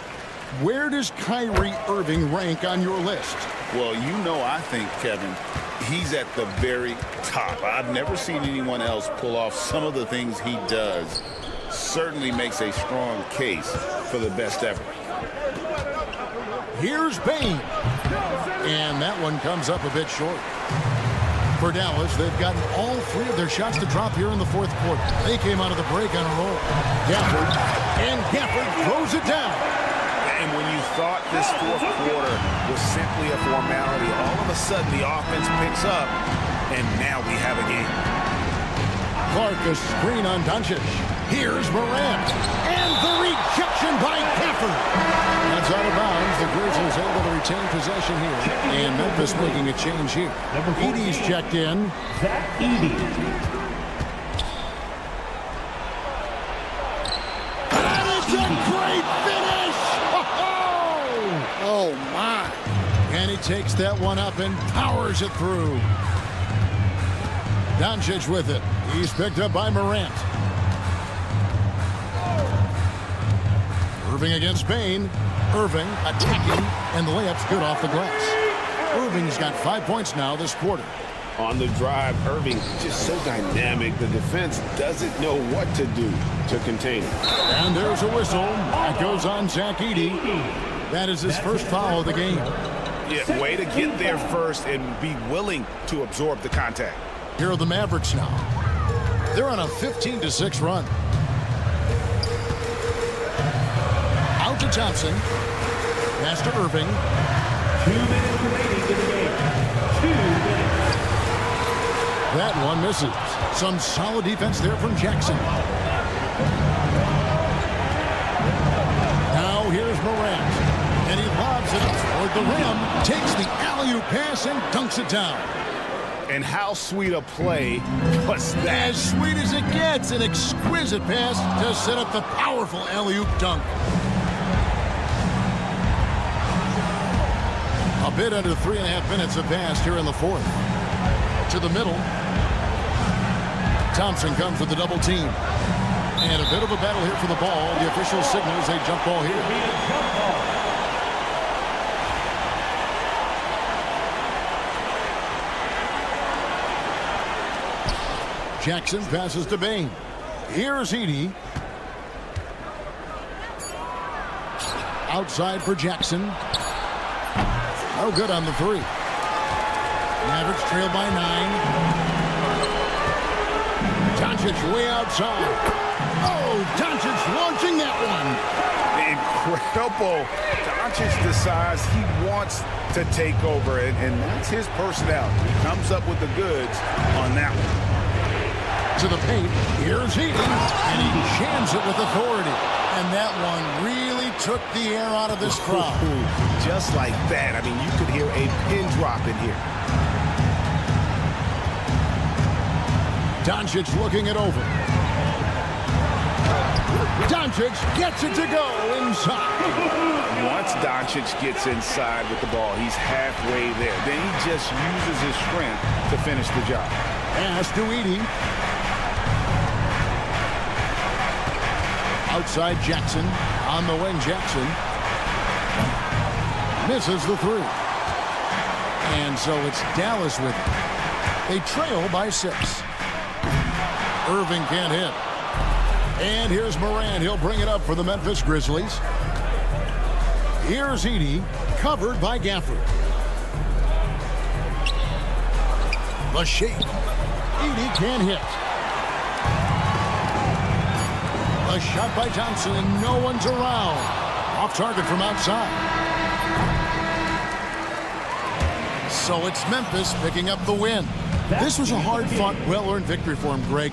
Where does Kyrie Irving rank on your list? Well, you know, I think, Kevin, he's at the very top. I've never seen anyone else pull off some of the things he does. Certainly makes a strong case for the best ever. Here's Bane. And that one comes up a bit short. For Dallas, they've gotten all three of their shots to drop here in the fourth quarter. They came out of the break on a roll. Gafford throws it down. And when you thought this fourth quarter was simply a formality, all of a sudden the offense picks up, and now we have a game. Clark, a screen on Doncic. Here's Morant. And the rejection by Gafford. That's out of bounds. The Grizzlies able to retain possession here. And Memphis making a change here. Edey's checked in. Zach Edey. And it's a great finish! Oh, my. And he takes that one up and powers it through. Doncic with it. He's picked up by Morant. Irving against Bane. Irving attacking, and the layup's good off the glass. Irving's got 5 points now this quarter. On the drive, Irving just so dynamic. The defense doesn't know what to do to contain him. And there's a whistle. That goes on Zach Edey. That is his first foul of the game. Yeah, way to get there first and be willing to absorb the contact. Here are the Mavericks now. They're on a 15-6 run. Out to Johnson. Pass to Irving. 2 minutes remaining in the game. 2 minutes. That one misses. Some solid defense there from Jackson. Now here's Morant. And he lobs it toward the rim. Takes the alley-oop pass and dunks it down. And how sweet a play was that? As sweet as it gets. An exquisite pass to set up the powerful alley-oop dunk. A bit under 3.5 minutes have passed here in the fourth. To the middle. Thompson comes with the double team. And a bit of a battle here for the ball. The official signals a jump ball here. Jackson passes to Bane. Here's Edey. Outside for Jackson. No good on the three. Mavericks trail by 9. Doncic way outside. Oh, Doncic launching that one. Incredible. Doncic decides he wants to take over, and that's his personality. He comes up with the goods on that one. To the paint. Here's Edey. And he jams it with authority. And that one really took the air out of this crowd. Just like that. I mean, you could hear a pin drop in here. Doncic looking it over. Doncic gets it to go inside. Once Doncic gets inside with the ball, he's halfway there. Then he just uses his strength to finish the job. Pass to Edey. Outside Jackson. On the wing, Jackson. Misses the three. And so it's Dallas with it. They trail by 6. Irving can't hit. And here's Morant. He'll bring it up for the Memphis Grizzlies. Here's Edey, covered by Gafford. The shake. Edey can't hit. A shot by Thompson, and no one's around. Off target from outside. So it's Memphis picking up the win. This was a hard-fought, well-earned victory for him, Greg.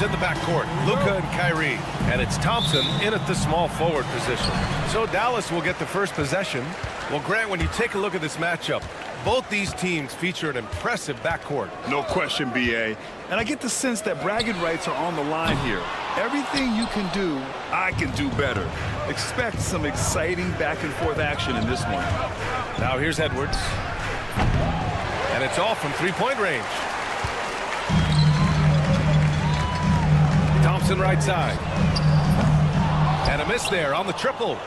in the backcourt, Luka and Kyrie. And it's Thompson in at the small forward position. So Dallas will get the first possession. Well, Grant, when you take a look at this matchup, both these teams feature an impressive backcourt. No question, B.A. And I get the sense that bragging rights are on the line here. Everything you can do, I can do better. Expect some exciting back-and-forth action in this one. Now here's Edwards. And it's off from three-point range. Thompson right side. And a miss there on the triple.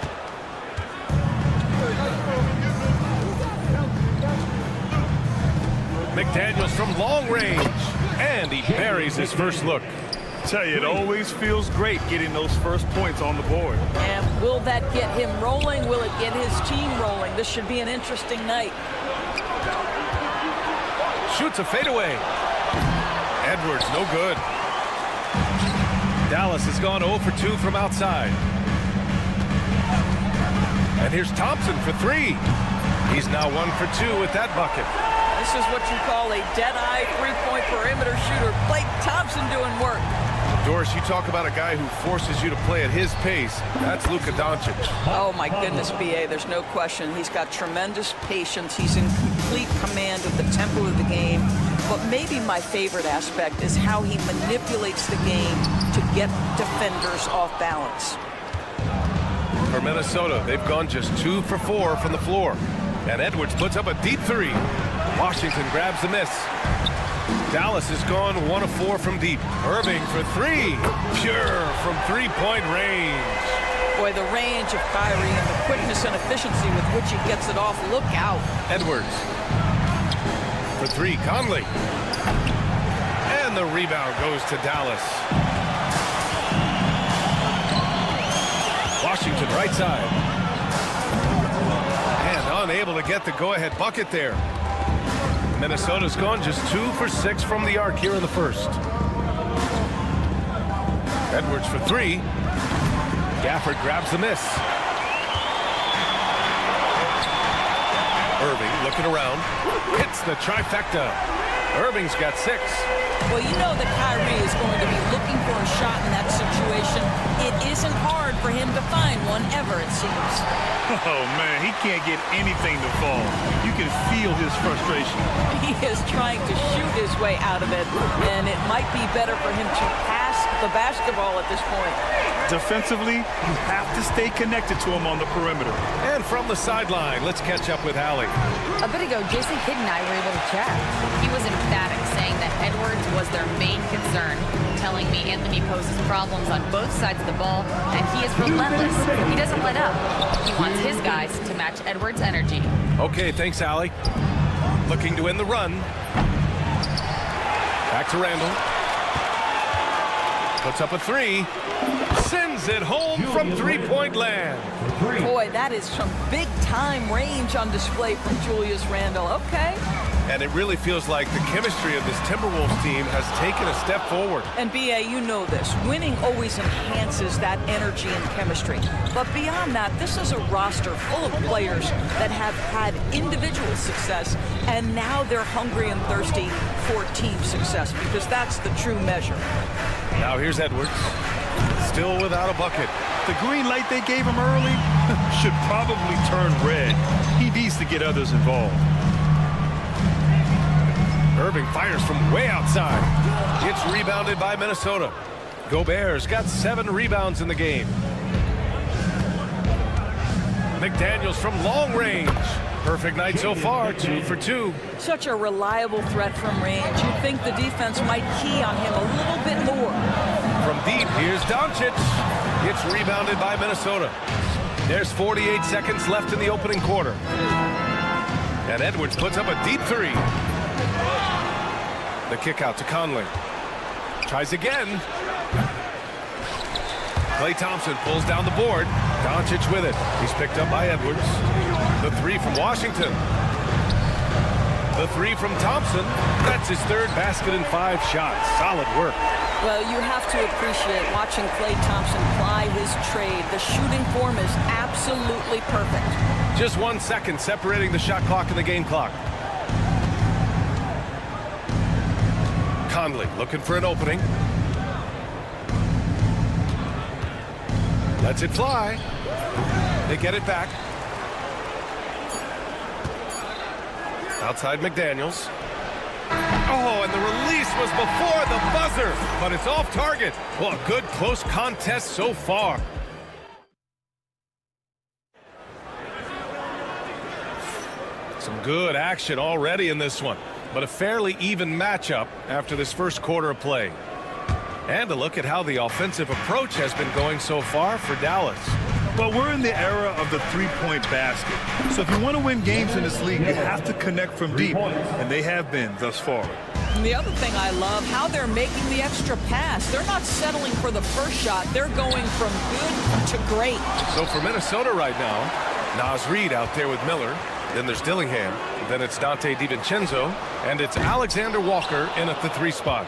McDaniels from long range. And he buries his first look. Tell you, it always feels great getting those first points on the board. And will that get him rolling? Will it get his team rolling? This should be an interesting night. Shoots a fadeaway. Edwards, no good. Dallas has gone 0 for 2 from outside. And here's Thompson for three. He's now 1 for 2 with that bucket. This is what you call a dead-eye three-point perimeter shooter. Klay Thompson doing work. Doris, you talk about a guy who forces you to play at his pace. That's Luka Doncic. Oh, my goodness, B.A., there's no question. He's got tremendous patience. He's in complete command of the tempo of the game. But maybe my favorite aspect is how he manipulates the game to get defenders off balance. For Minnesota, they've gone just 2 for 4 from the floor. And Edwards puts up a deep three. Washington grabs the miss. Dallas has gone 1 of 4 from deep. Irving for three. Pure from three-point range. Boy, the range of Kyrie and the quickness and efficiency with which he gets it off. Look out. Edwards. For three, Conley. And the rebound goes to Dallas. Washington right side. And unable to get the go-ahead bucket there. Minnesota's gone just 2 for 6 from the arc here in the first. Edwards for three. Gafford grabs the miss. Irving looking around. Hits the trifecta. Irving's got 6. Well, you know that Kyrie is going to be looking for a shot in that situation. It isn't hard for him to find one ever, it seems. Oh, man, he can't get anything to fall. You can feel his frustration. He is trying to shoot his way out of it, and it might be better for him to pass the basketball at this point. Defensively, you have to stay connected to him on the perimeter. And from the sideline, let's catch up with Allie. A bit ago, Jason Kidd and I were able to chat. He was emphatic, saying that Edwards was their main concern, telling me Anthony poses problems on both sides of the ball, and he is relentless. He doesn't let up. He wants his guys to match Edwards' energy. Okay, thanks, Allie. Looking to end the run. Back to Randall. Puts up a three. Sends it home from three-point land. Boy, that is some big-time range on display from Julius Randle. Okay. And it really feels like the chemistry of this Timberwolves team has taken a step forward. And B.A., you know this. Winning always enhances that energy and chemistry. But beyond that, this is a roster full of players that have had individual success, and now they're hungry and thirsty for team success, because that's the true measure. Now here's Edwards. Still without a bucket. The green light they gave him early should probably turn red. He needs to get others involved. Irving fires from way outside. It's rebounded by Minnesota. Gobert's got 7 rebounds in the game. McDaniels from long range. Perfect night so far, 2 for 2. Such a reliable threat from range. You'd think the defense might key on him a little bit more. From deep, here's Doncic. It's rebounded by Minnesota. There's 48 seconds left in the opening quarter. And Edwards puts up a deep three. The kick out to Conley. Tries again. Klay Thompson pulls down the board. Doncic with it. He's picked up by Edwards. The three from Washington. The three from Thompson. That's his 3rd basket in 5 shots. Solid work. Well, you have to appreciate watching Klay Thompson ply his trade. The shooting form is absolutely perfect. Just 1 second separating the shot clock and the game clock. Conley looking for an opening. Lets it fly. They get it back. Outside McDaniels. Oh, and the release was before the buzzer, but it's off target. Well, a good close contest so far. Some good action already in this one, but a fairly even matchup after this first quarter of play. And a look at how the offensive approach has been going so far for Dallas. Well, we're in the era of the three-point basket. So if you want to win games in this league, you have to connect from deep, and they have been thus far. And the other thing I love, how they're making the extra pass. They're not settling for the first shot. They're going from good to great. So for Minnesota right now, Naz Reid out there with Miller. Then there's Dillingham. Then it's Dante DiVincenzo. And it's Alexander Walker in at the 3 spot.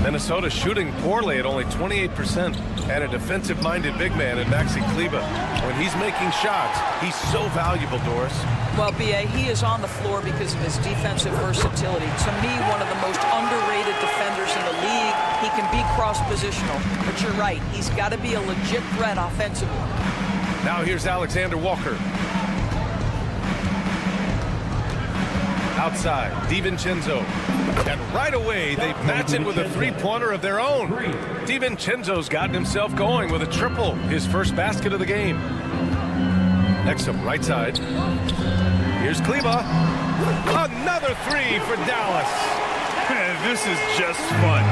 Minnesota shooting poorly at only 28%, and a defensive-minded big man in Maxi Kleber. When he's making shots, he's so valuable, Doris. Well, B.A., he is on the floor because of his defensive versatility. To me, one of the most underrated defenders in the league. He can be cross-positional, but you're right. He's got to be a legit threat offensively. Now here's Alexander Walker. Outside, DiVincenzo. And right away, they match it with a three-pointer of their own. DiVincenzo's gotten himself going with a triple, his first basket of the game. Exum, right side. Here's Kleber. Another 3 for Dallas. Man, this is just fun.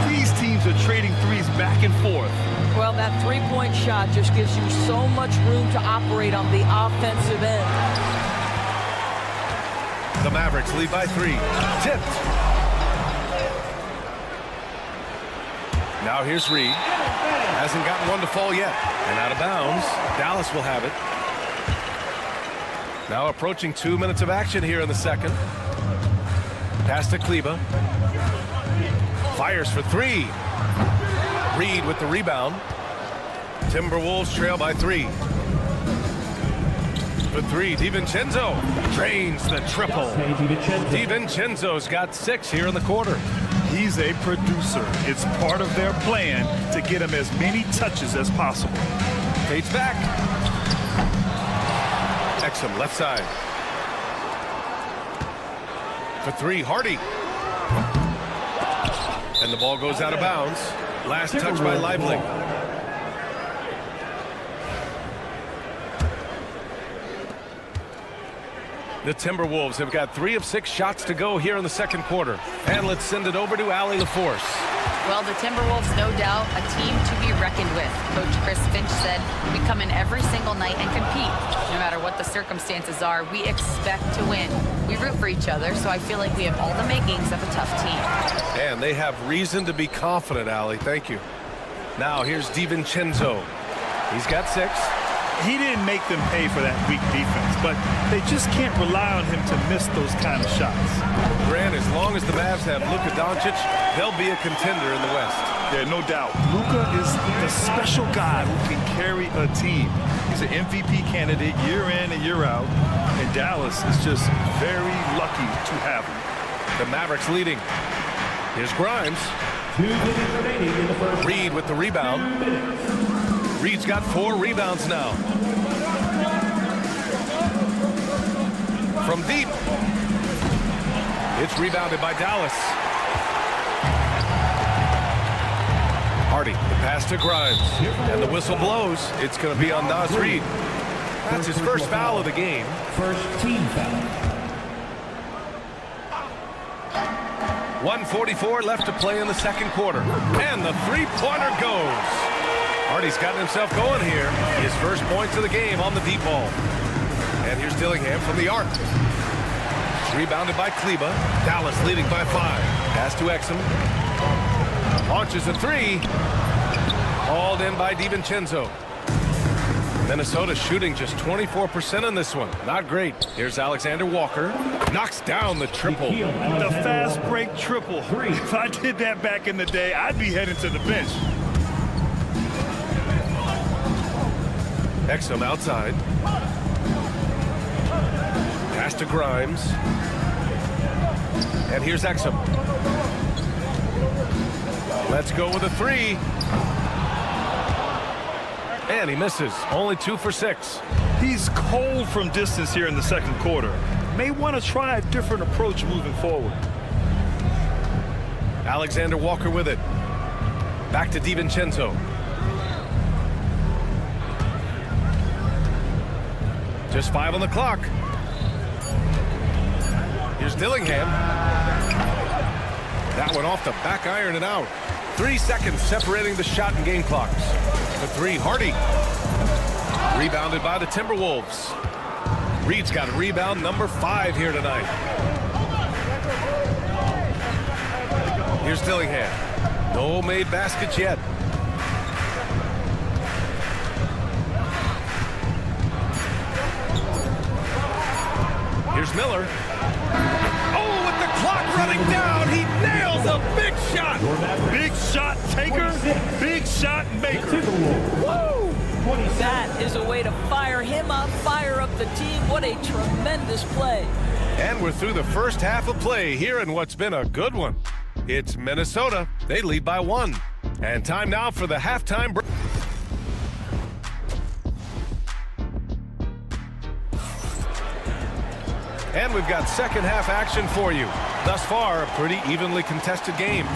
These teams are trading threes back and forth. Well, that three-point shot just gives you so much room to operate on the offensive end. The Mavericks lead by 3. Tipped. Now here's Reid. Hasn't gotten one to fall yet. And out of bounds. Dallas will have it. Now approaching 2 minutes of action here in the second. Pass to Kleber. Fires for 3. Reid with the rebound. Timberwolves trail by 3. For 3, DiVincenzo drains the triple. DiVincenzo's got 6 here in the quarter. He's a producer. It's part of their plan to get him as many touches as possible. Fades back. Exum left side. For 3, Hardy. And the ball goes out of bounds. Last touch by Lively. The Timberwolves have got 3 of 6 shots to go here in the second quarter. And let's send it over to Allie LaForce. Well, the Timberwolves, no doubt, a team to be reckoned with. Coach Chris Finch said, we come in every single night and compete. No matter what the circumstances are, we expect to win. We root for each other, so I feel like we have all the makings of a tough team. And they have reason to be confident, Allie. Thank you. Now here's DiVincenzo. He's got 6. He didn't make them pay for that weak defense, but they just can't rely on him to miss those kind of shots. Grant, as long as the Mavs have Luka Doncic, they'll be a contender in the West. Yeah, no doubt. Luka is the special guy who can carry a team. He's an MVP candidate year in and year out, and Dallas is just very lucky to have him. The Mavericks leading. Here's Grimes. Reid with the rebound. Reid's got 4 rebounds now. From deep. It's rebounded by Dallas. Hardy, the pass to Grimes. And the whistle blows. It's going to be on Naz Reid. That's his first foul of the game. First team foul. 1:44 left to play in the second quarter. And the three-pointer goes. Hardy's gotten himself going here. His first points of the game on the deep ball. And here's Dillingham from the arc. Rebounded by Kleber. Dallas leading by 5. Pass to Exum. Launches a 3. Hauled in by DiVincenzo. Minnesota shooting just 24% in this one. Not great. Here's Alexander Walker. Knocks down the triple. The fast break triple. If I did that back in the day, I'd be heading to the bench. Exum outside. Pass to Grimes. And here's Exum. Let's go with a 3. And he misses. Only 2 for 6. He's cold from distance here in the second quarter. May want to try a different approach moving forward. Alexander Walker with it. Back to DiVincenzo. Just 5 on the clock. Here's Dillingham. That one off the back iron and out. 3 seconds separating the shot and game clocks. The 3, Hardy. Rebounded by the Timberwolves. Reed's got a rebound number 5 here tonight. Here's Dillingham. No made baskets yet. Here's Miller. Oh, with the clock running down, he nails a big shot. Big shot taker, big shot maker. Woo! That is a way to fire him up, fire up the team. What a tremendous play. And we're through the first half of play here in what's been a good one. It's Minnesota. They lead by 1. And time now for the halftime break. And we've got second half action for you. Thus far, a pretty evenly contested game.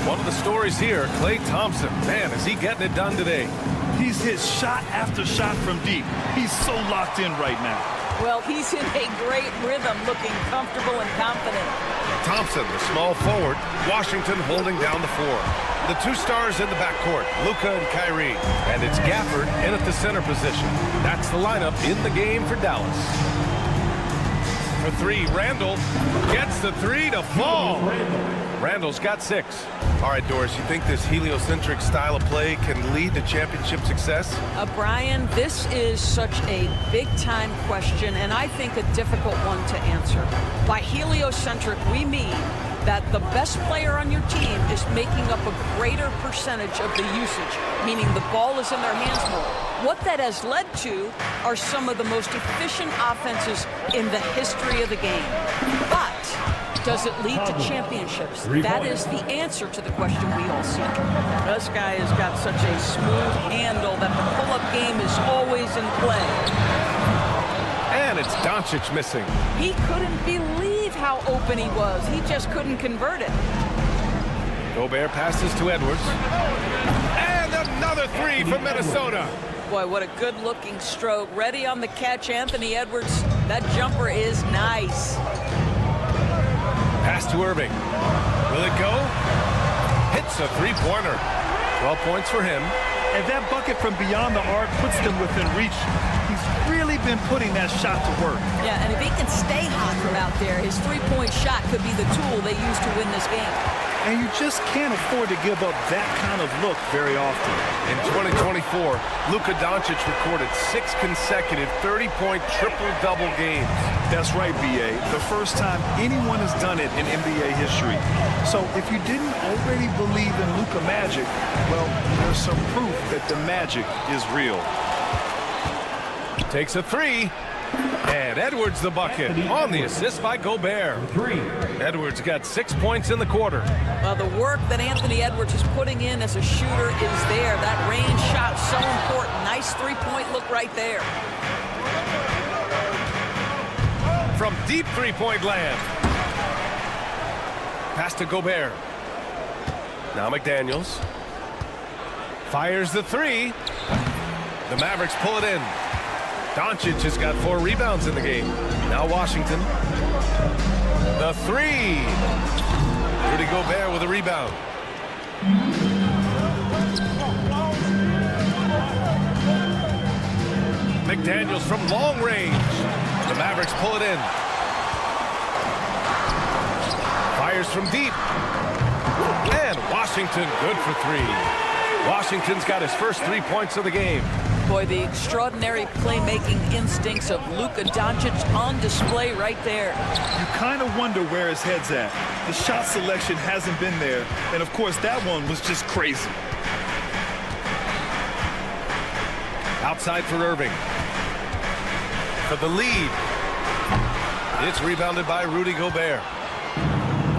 One of the stories here, Klay Thompson. Man, is he getting it done today. He's hit shot after shot from deep. He's so locked in right now. Well, he's in a great rhythm, looking comfortable and confident. Thompson, the small forward. Washington holding down the 4. The 2 stars in the backcourt, Luka and Kyrie. And it's Gafford in at the center position. That's the lineup in the game for Dallas. For 3, Randall gets the 3 to fall. Randall's got 6. All right, Doris, you think this heliocentric style of play can lead to championship success? Brian, this is such a big-time question, and I think a difficult one to answer. By heliocentric, we mean that the best player on your team is making up a greater percentage of the usage, meaning the ball is in their hands more. What that has led to are some of the most efficient offenses in the history of the game. But does it lead to championships? That is the answer to the question we all seek. This guy has got such a smooth handle that the pull-up game is always in play. And it's Doncic missing. He couldn't believe how open he was. He just couldn't convert it. Gobert passes to Edwards. And another 3 from Minnesota. Boy, what a good-looking stroke. Ready on the catch, Anthony Edwards. That jumper is nice. Pass to Irving. Will it go? Hits a 3-pointer. 12 points for him. And that bucket from beyond the arc puts them within reach. He's really been putting that shot to work. Yeah, and if he can stay hot from out there, his 3-point shot could be the tool they use to win this game. And you just can't afford to give up that kind of look very often. In 2024, Luka Doncic recorded 6 consecutive 30-point triple-double games. That's right, B.A. The first time anyone has done it in NBA history. So if you didn't already believe in Luka magic, well, there's some proof that the magic is real. Takes a 3. And Edwards the bucket on the assist by Gobert. Edwards got 6 points in the quarter. Well, the work that Anthony Edwards is putting in as a shooter is there. That range shot so important. Nice 3-point look right there. From deep 3-point land. Pass to Gobert. Now McDaniels. Fires the 3. The Mavericks pull it in. Doncic has got 4 rebounds in the game. Now Washington. The 3. Rudy Gobert with a rebound. McDaniels from long range. The Mavericks pull it in. Fires from deep. And Washington good for 3. Washington's got his first 3 points of the game. Boy, the extraordinary playmaking instincts of Luka Doncic on display right there. You kind of wonder where his head's at. The shot selection hasn't been there. And, of course, that one was just crazy. Outside for Irving. For the lead. It's rebounded by Rudy Gobert.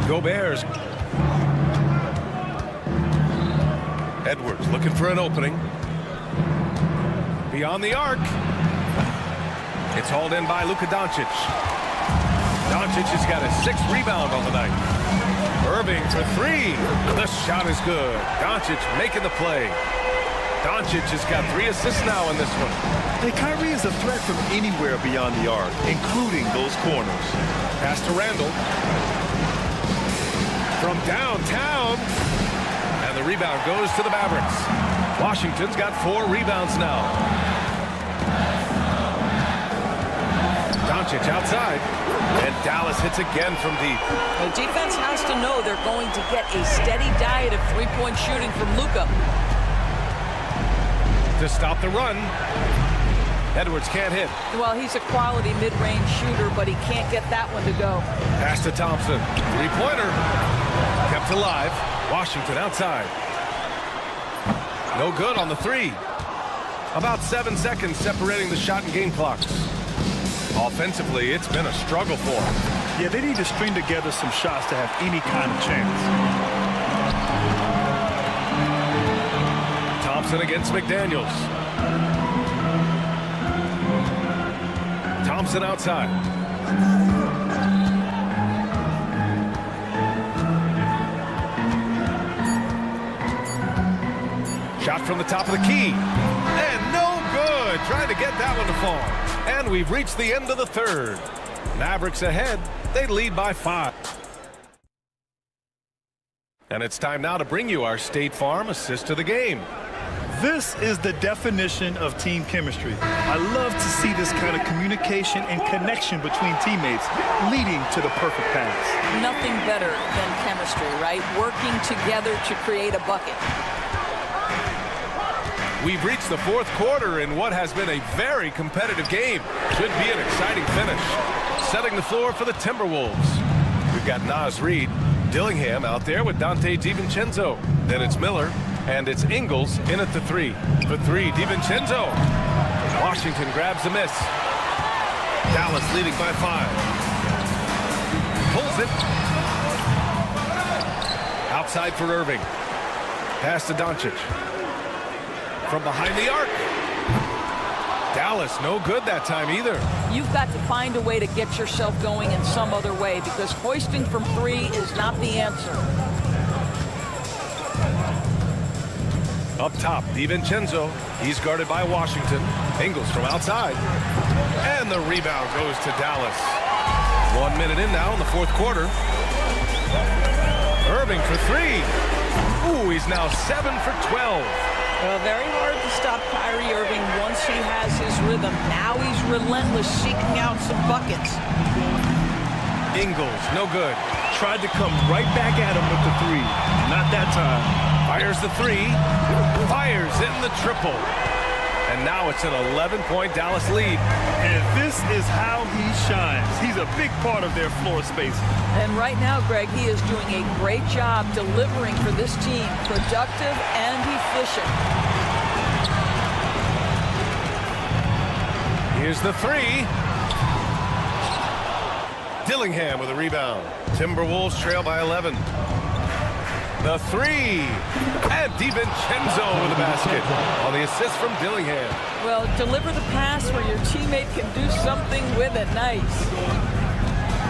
Gobert's. Edwards looking for an opening. Beyond the arc. It's hauled in by Luka Doncic. Doncic has got his 6th rebound on the night. Irving for 3. The shot is good. Doncic making the play. Doncic has got 3 assists now in this one. Hey, Kyrie is a threat from anywhere beyond the arc, including those corners. Pass to Randall. From downtown. And the rebound goes to the Mavericks. Washington's got 4 rebounds now. Doncic outside. And Dallas hits again from deep. The defense has to know they're going to get a steady diet of three-point shooting from Luka. To stop the run. Edwards can't hit. Well, he's a quality mid-range shooter, but he can't get that one to go. Pass to Thompson. Three-pointer. Kept alive. Washington outside. No good on the 3. About 7 seconds separating the shot and game clocks. Offensively, it's been a struggle for them. Yeah, they need to string together some shots to have any kind of chance. Thompson against McDaniels. Thompson outside. Shot from the top of the key. And no good. Trying to get that one to fall. And we've reached the end of the 3rd. Mavericks ahead. They lead by 5. And it's time now to bring you our State Farm assist of the game. This is the definition of team chemistry. I love to see this kind of communication and connection between teammates leading to the perfect pass. Nothing better than chemistry, right? Working together to create a bucket. We've reached the 4th quarter in what has been a very competitive game. Should be an exciting finish. Setting the floor for the Timberwolves. We've got Naz Reid, Dillingham out there with Dante DiVincenzo. Then it's Miller, and it's Ingles in at the 3. The 3, DiVincenzo. Washington grabs the miss. Dallas leading by 5. Pulls it. Outside for Irving. Pass to Doncic. From behind the arc. Dallas, no good that time either. You've got to find a way to get yourself going in some other way because hoisting from 3 is not the answer. Up top, DiVincenzo. He's guarded by Washington. Ingles from outside. And the rebound goes to Dallas. 1 minute in now in the 4th quarter. Irving for 3. Ooh, he's now 7 for 12. Well, very hard to stop Kyrie Irving once he has his rhythm. Now he's relentless, seeking out some buckets. Ingles, no good. Tried to come right back at him with the 3. Not that time. Fires the 3. Fires in the triple. And now it's an 11-point Dallas lead. And this is how he shines. He's a big part of their floor space. And right now, Greg, he is doing a great job delivering for this team. Productive and efficient. Here's the 3. Dillingham with a rebound. Timberwolves trail by 11. The 3. And DiVincenzo with a basket on the assist from Dillingham. Well, deliver the pass where your teammate can do something with it. Nice.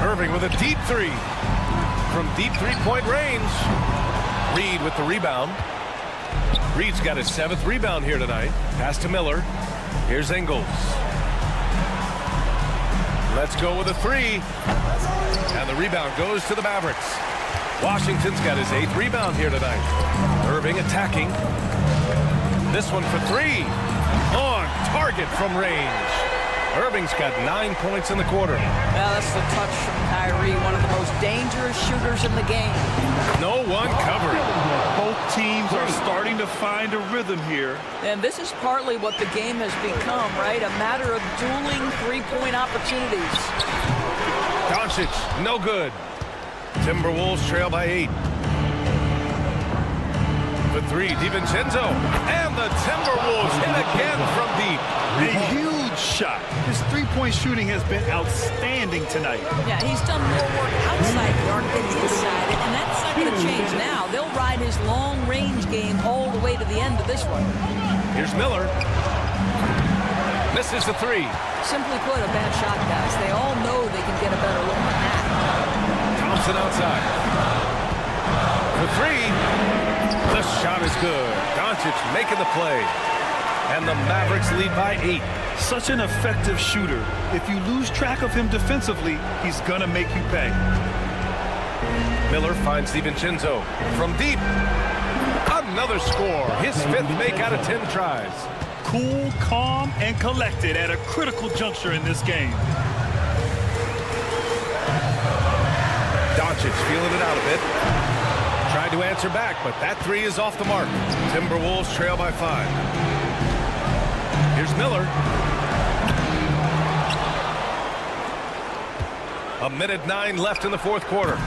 Irving with a deep 3. From deep 3-point range. Reid with the rebound. Reid's got his 7th rebound here tonight. Pass to Miller. Here's Ingles. Let's go with a 3. And the rebound goes to the Mavericks. Washington's got his 8th rebound here tonight. Irving attacking. This one for 3. On target from range. Irving's got 9 points in the quarter. Well, that's the touch from Kyrie, one of the most dangerous shooters in the game. No one covering. Both teams are starting to find a rhythm here. And this is partly what the game has become, right? A matter of dueling three-point opportunities. Doncic, no good. Timberwolves trail by 8. The 3, DiVincenzo. And the Timberwolves hit again from deep. A huge shot. His three-point shooting has been outstanding tonight. Yeah, he's done more work outside the arc than inside it, and that's not going to change now. They'll ride his long-range game all the way to the end of this one. Here's Miller. Misses the three. Simply put, a bad shot, guys. They all know they can get a better look than that. Thompson outside. For three. The shot is good. Doncic making the play. And the Mavericks lead by 8. Such an effective shooter. If you lose track of him defensively, he's gonna make you pay. Miller finds DiVincenzo from deep. Another score. His 5th make out of 10 tries. Cool, calm, and collected at a critical juncture in this game. Doncic feeling it out a bit. Tried to answer back, but that three is off the mark. Timberwolves trail by 5. Here's Miller. A minute 9 left in the 4th quarter.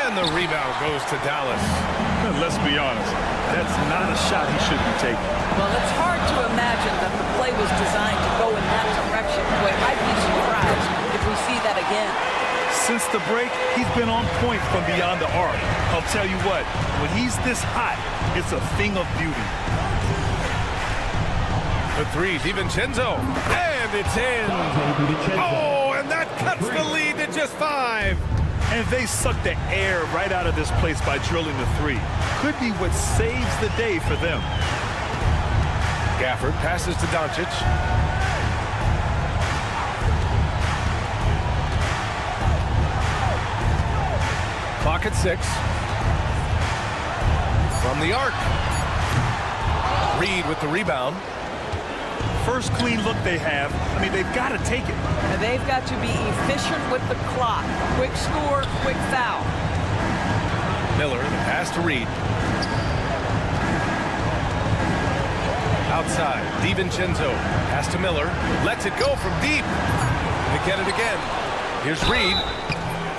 And the rebound goes to Dallas. Let's be honest, that's not a shot he should be taking. Well, it's hard to imagine that the play was designed to go in that direction. Boy, I'd be surprised if we see that again. Since the break, he's been on point from beyond the arc. I'll tell you what, when he's this hot, it's a thing of beauty. The three, DiVincenzo, and it's in. Oh, and that cuts the lead to just 5. And they suck the air right out of this place by drilling the three. Could be what saves the day for them. Gafford passes to Doncic. Clock at 6. From the arc. Reed with the rebound. First clean look they have. I mean, they've got to take it. And they've got to be efficient with the clock. Quick score, quick foul. Miller, the pass to Reed. Outside, DiVincenzo. Pass to Miller. Lets it go from deep. They get it again. Here's Reed.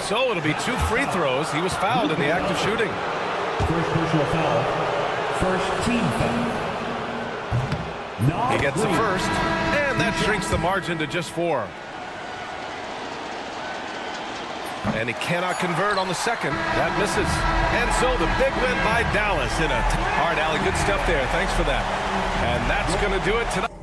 So it'll be 2 free throws. He was fouled in the act of shooting. First personal foul. First team foul. He gets the first, and that shrinks the margin to just 4. And he cannot convert on the second. That misses. And so the big win by Dallas in a... All right, Allie, good stuff there. Thanks for that. And that's going to do it tonight.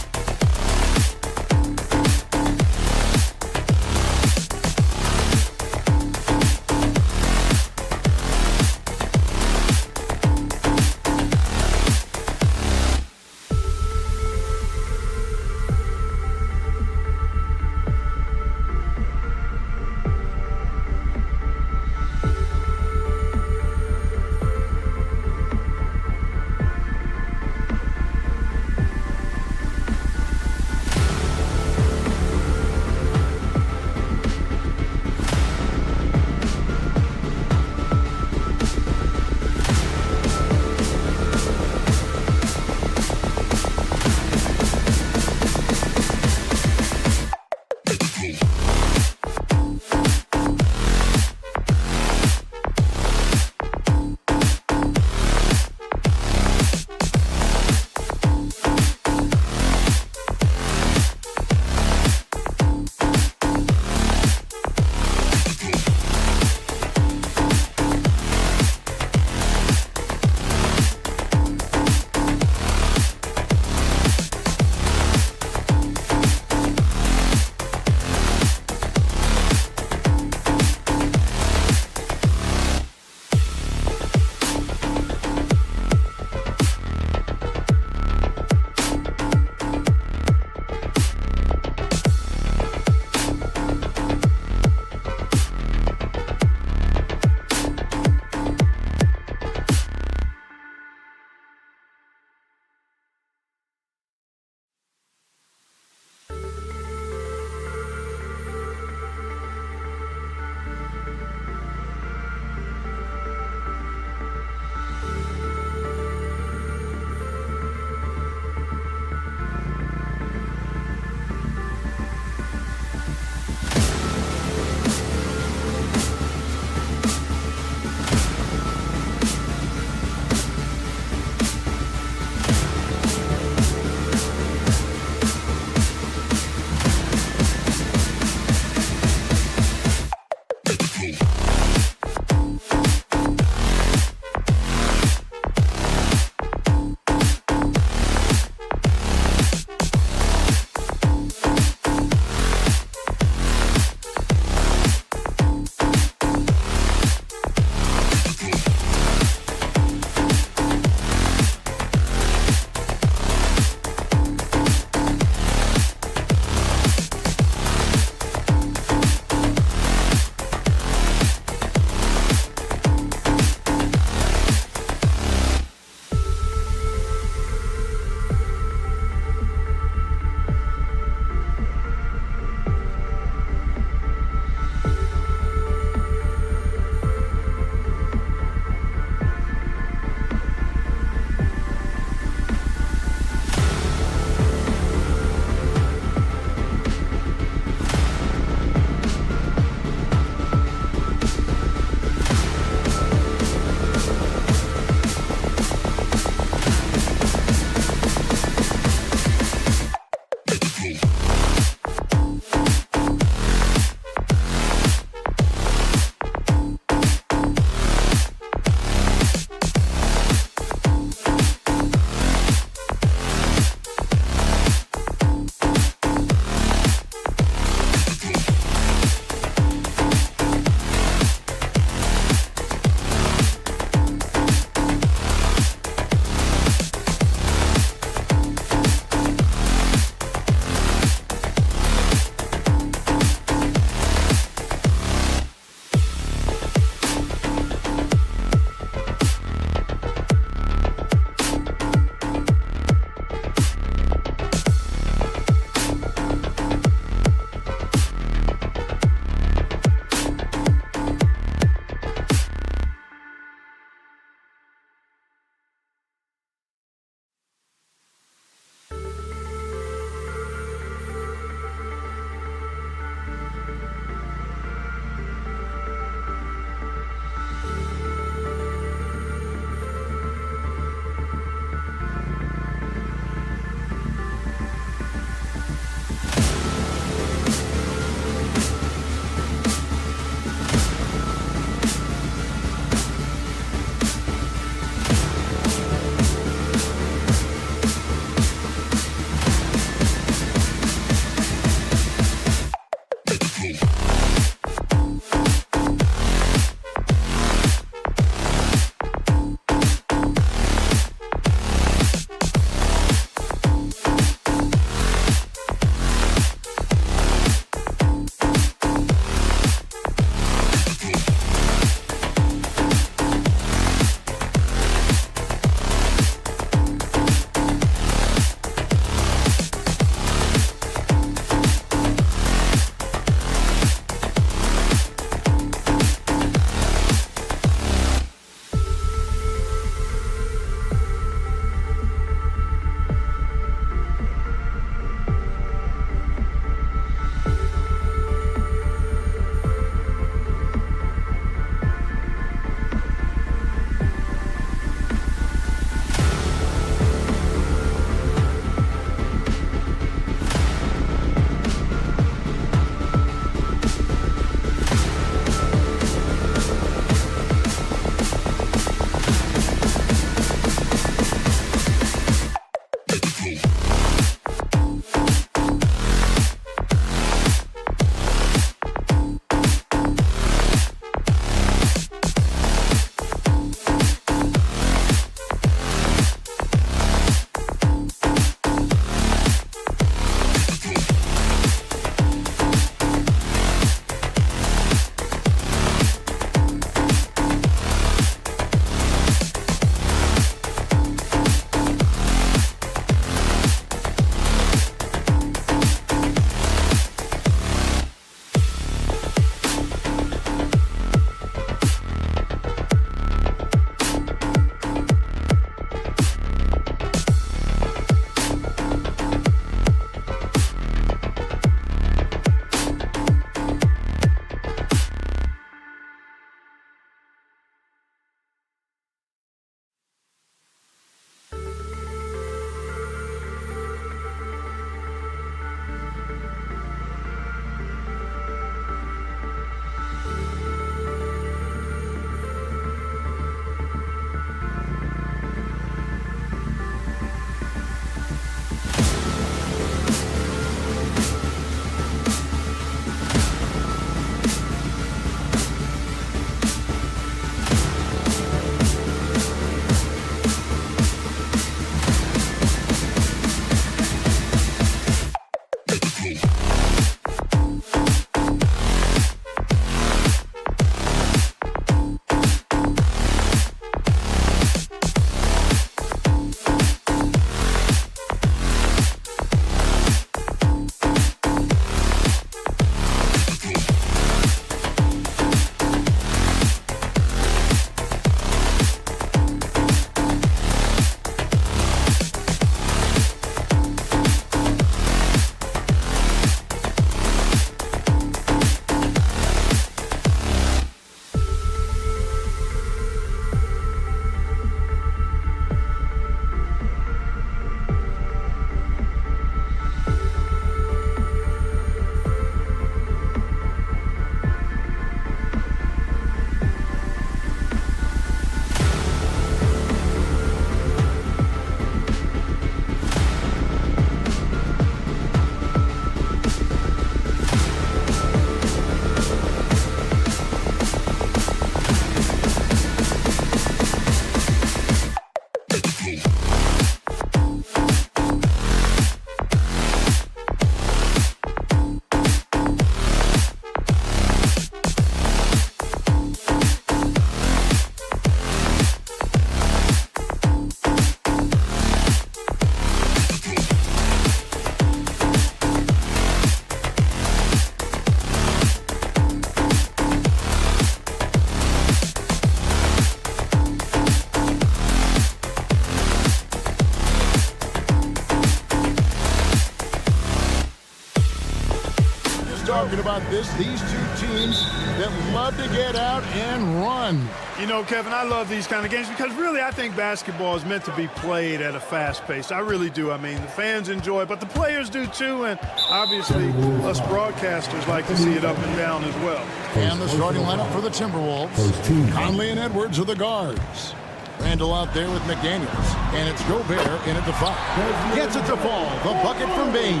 about this? These two teams that love to get out and run. You know, Kevin, I love these kind of games because really I think basketball is meant to be played at a fast pace. I really do. I mean, the fans enjoy it, but the players do too, and obviously us broadcasters like to see it up and down as well. And the starting lineup for the Timberwolves. Conley and Edwards are the guards. Randall out there with McDaniels, and it's Gobert in at the 5. Gets it to fall. The bucket from Bain.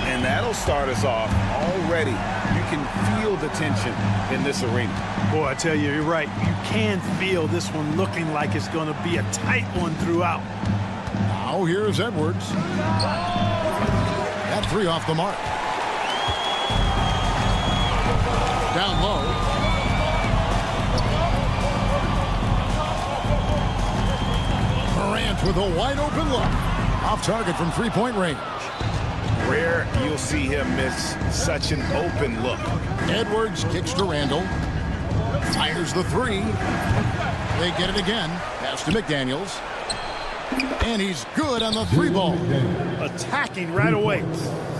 And that'll start us off already. You can feel the tension in this arena. Boy, I tell you, you're right. You can feel this one looking like it's going to be a tight one throughout. Now here's Edwards. That 3 off the mark. Down low. Morant with a wide open look. Off target from 3-point range. Rare you'll see him miss such an open look. Edwards kicks to Randall. Fires the 3. They get it again. Pass to McDaniels. And he's good on the 3 ball. Attacking right away.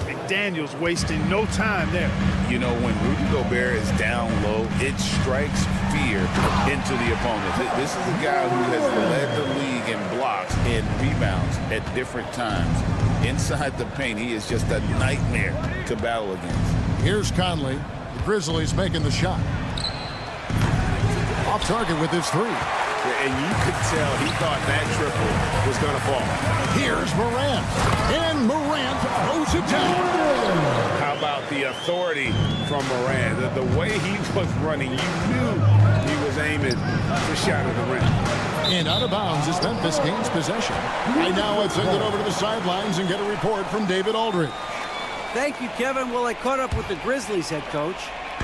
McDaniels wasting no time there. You know, when Rudy Gobert is down low, it strikes fear into the opponent. This is a guy who has led the league in blocks and rebounds at different times. Inside the paint, he is just a nightmare to battle against. Here's Conley. The Grizzlies making the shot. Off target with his 3. And you could tell he thought that triple was going to fall. Here's Morant. And Morant throws it down. How about the authority from Morant? The way he was running, you knew he was aiming to shatter the rim. And out of bounds as Memphis gains possession. Right now, let's send it over to the sidelines and get a report from David Aldridge. Thank you, Kevin. Well, I caught up with the Grizzlies head coach,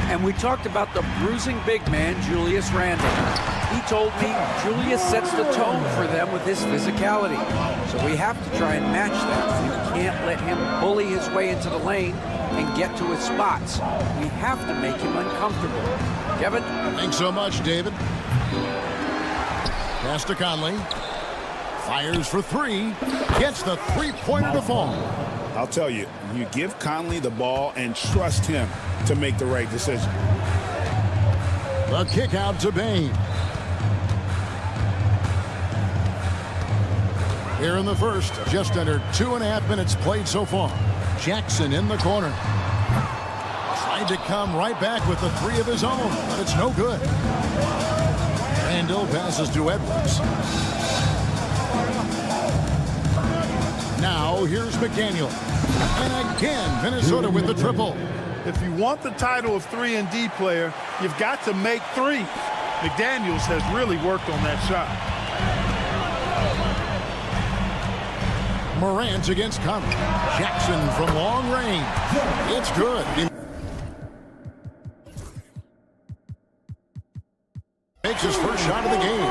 and we talked about the bruising big man, Julius Randle. He told me Julius sets the tone for them with his physicality. So we have to try and match that. We can't let him bully his way into the lane and get to his spots. We have to make him uncomfortable. Kevin? Thanks so much, David. Pass to Conley. Fires for 3. Gets the 3-pointer to fall. I'll tell you, you give Conley the ball and trust him to make the right decision. The kick out to Bain. Here in the first, just under 2.5 minutes played so far. Jackson in the corner. Tried to come right back with the 3 of his own, but it's no good. Randall passes to Edwards. Now here's McDaniel. And again, Minnesota with the triple. If you want the title of 3-and-D player, you've got to make 3. McDaniels has really worked on that shot. Morant against Conley. Jackson from long range. It's good. He makes his first shot of the game.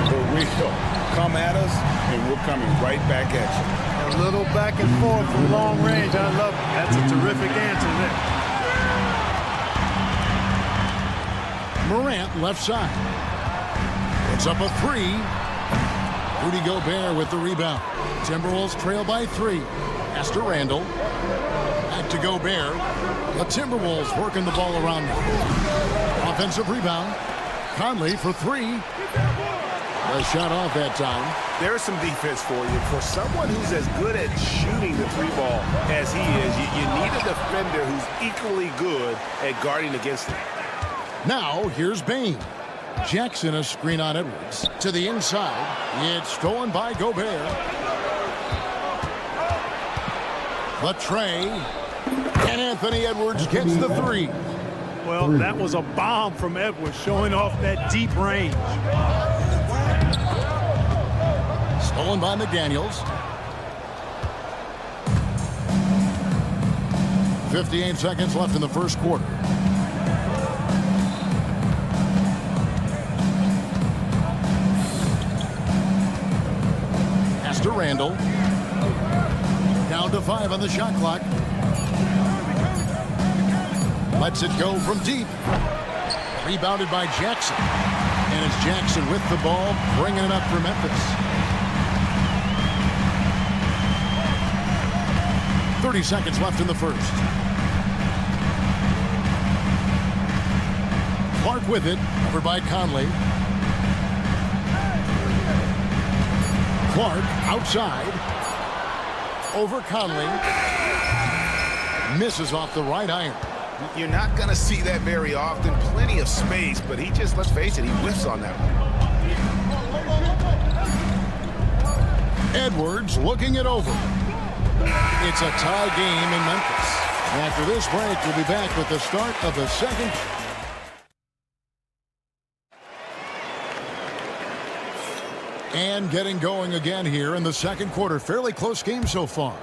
For real. Come at us, and we're coming right back at you. A little back and forth from long range. I love it. That's a terrific answer there. Morant left side. It's up a 3. Rudy Gobert with the rebound. Timberwolves trail by 3. Pass to Randall. Back to Gobert. The Timberwolves working the ball around them. Offensive rebound. Conley for 3. A shot off that time. There's some defense for you. For someone who's as good at shooting the 3 ball as he is, you need a defender who's equally good at guarding against him. Now here's Bain. Jackson a screen on Edwards. To the inside. It's stolen by Gobert. Latray. And Anthony Edwards gets the 3. Well, that was a bomb from Edwards, showing off that deep range. Stolen by McDaniels. 58 seconds left in the first quarter. Pass to Randall. Down to 5 on the shot clock. Lets it go from deep. Rebounded by Jackson. And it's Jackson with the ball, bringing it up for Memphis. 30 seconds left in the first. Clark with it. Over by Conley. Clark outside. Over Conley. Misses off the right iron. You're not going to see that very often. Plenty of space, but he just, let's face it, he whiffs on that one. Edwards looking it over. It's a tie game in Memphis. After this break, we'll be back with the start of the second. And getting going again here in the second quarter. Fairly close game so far.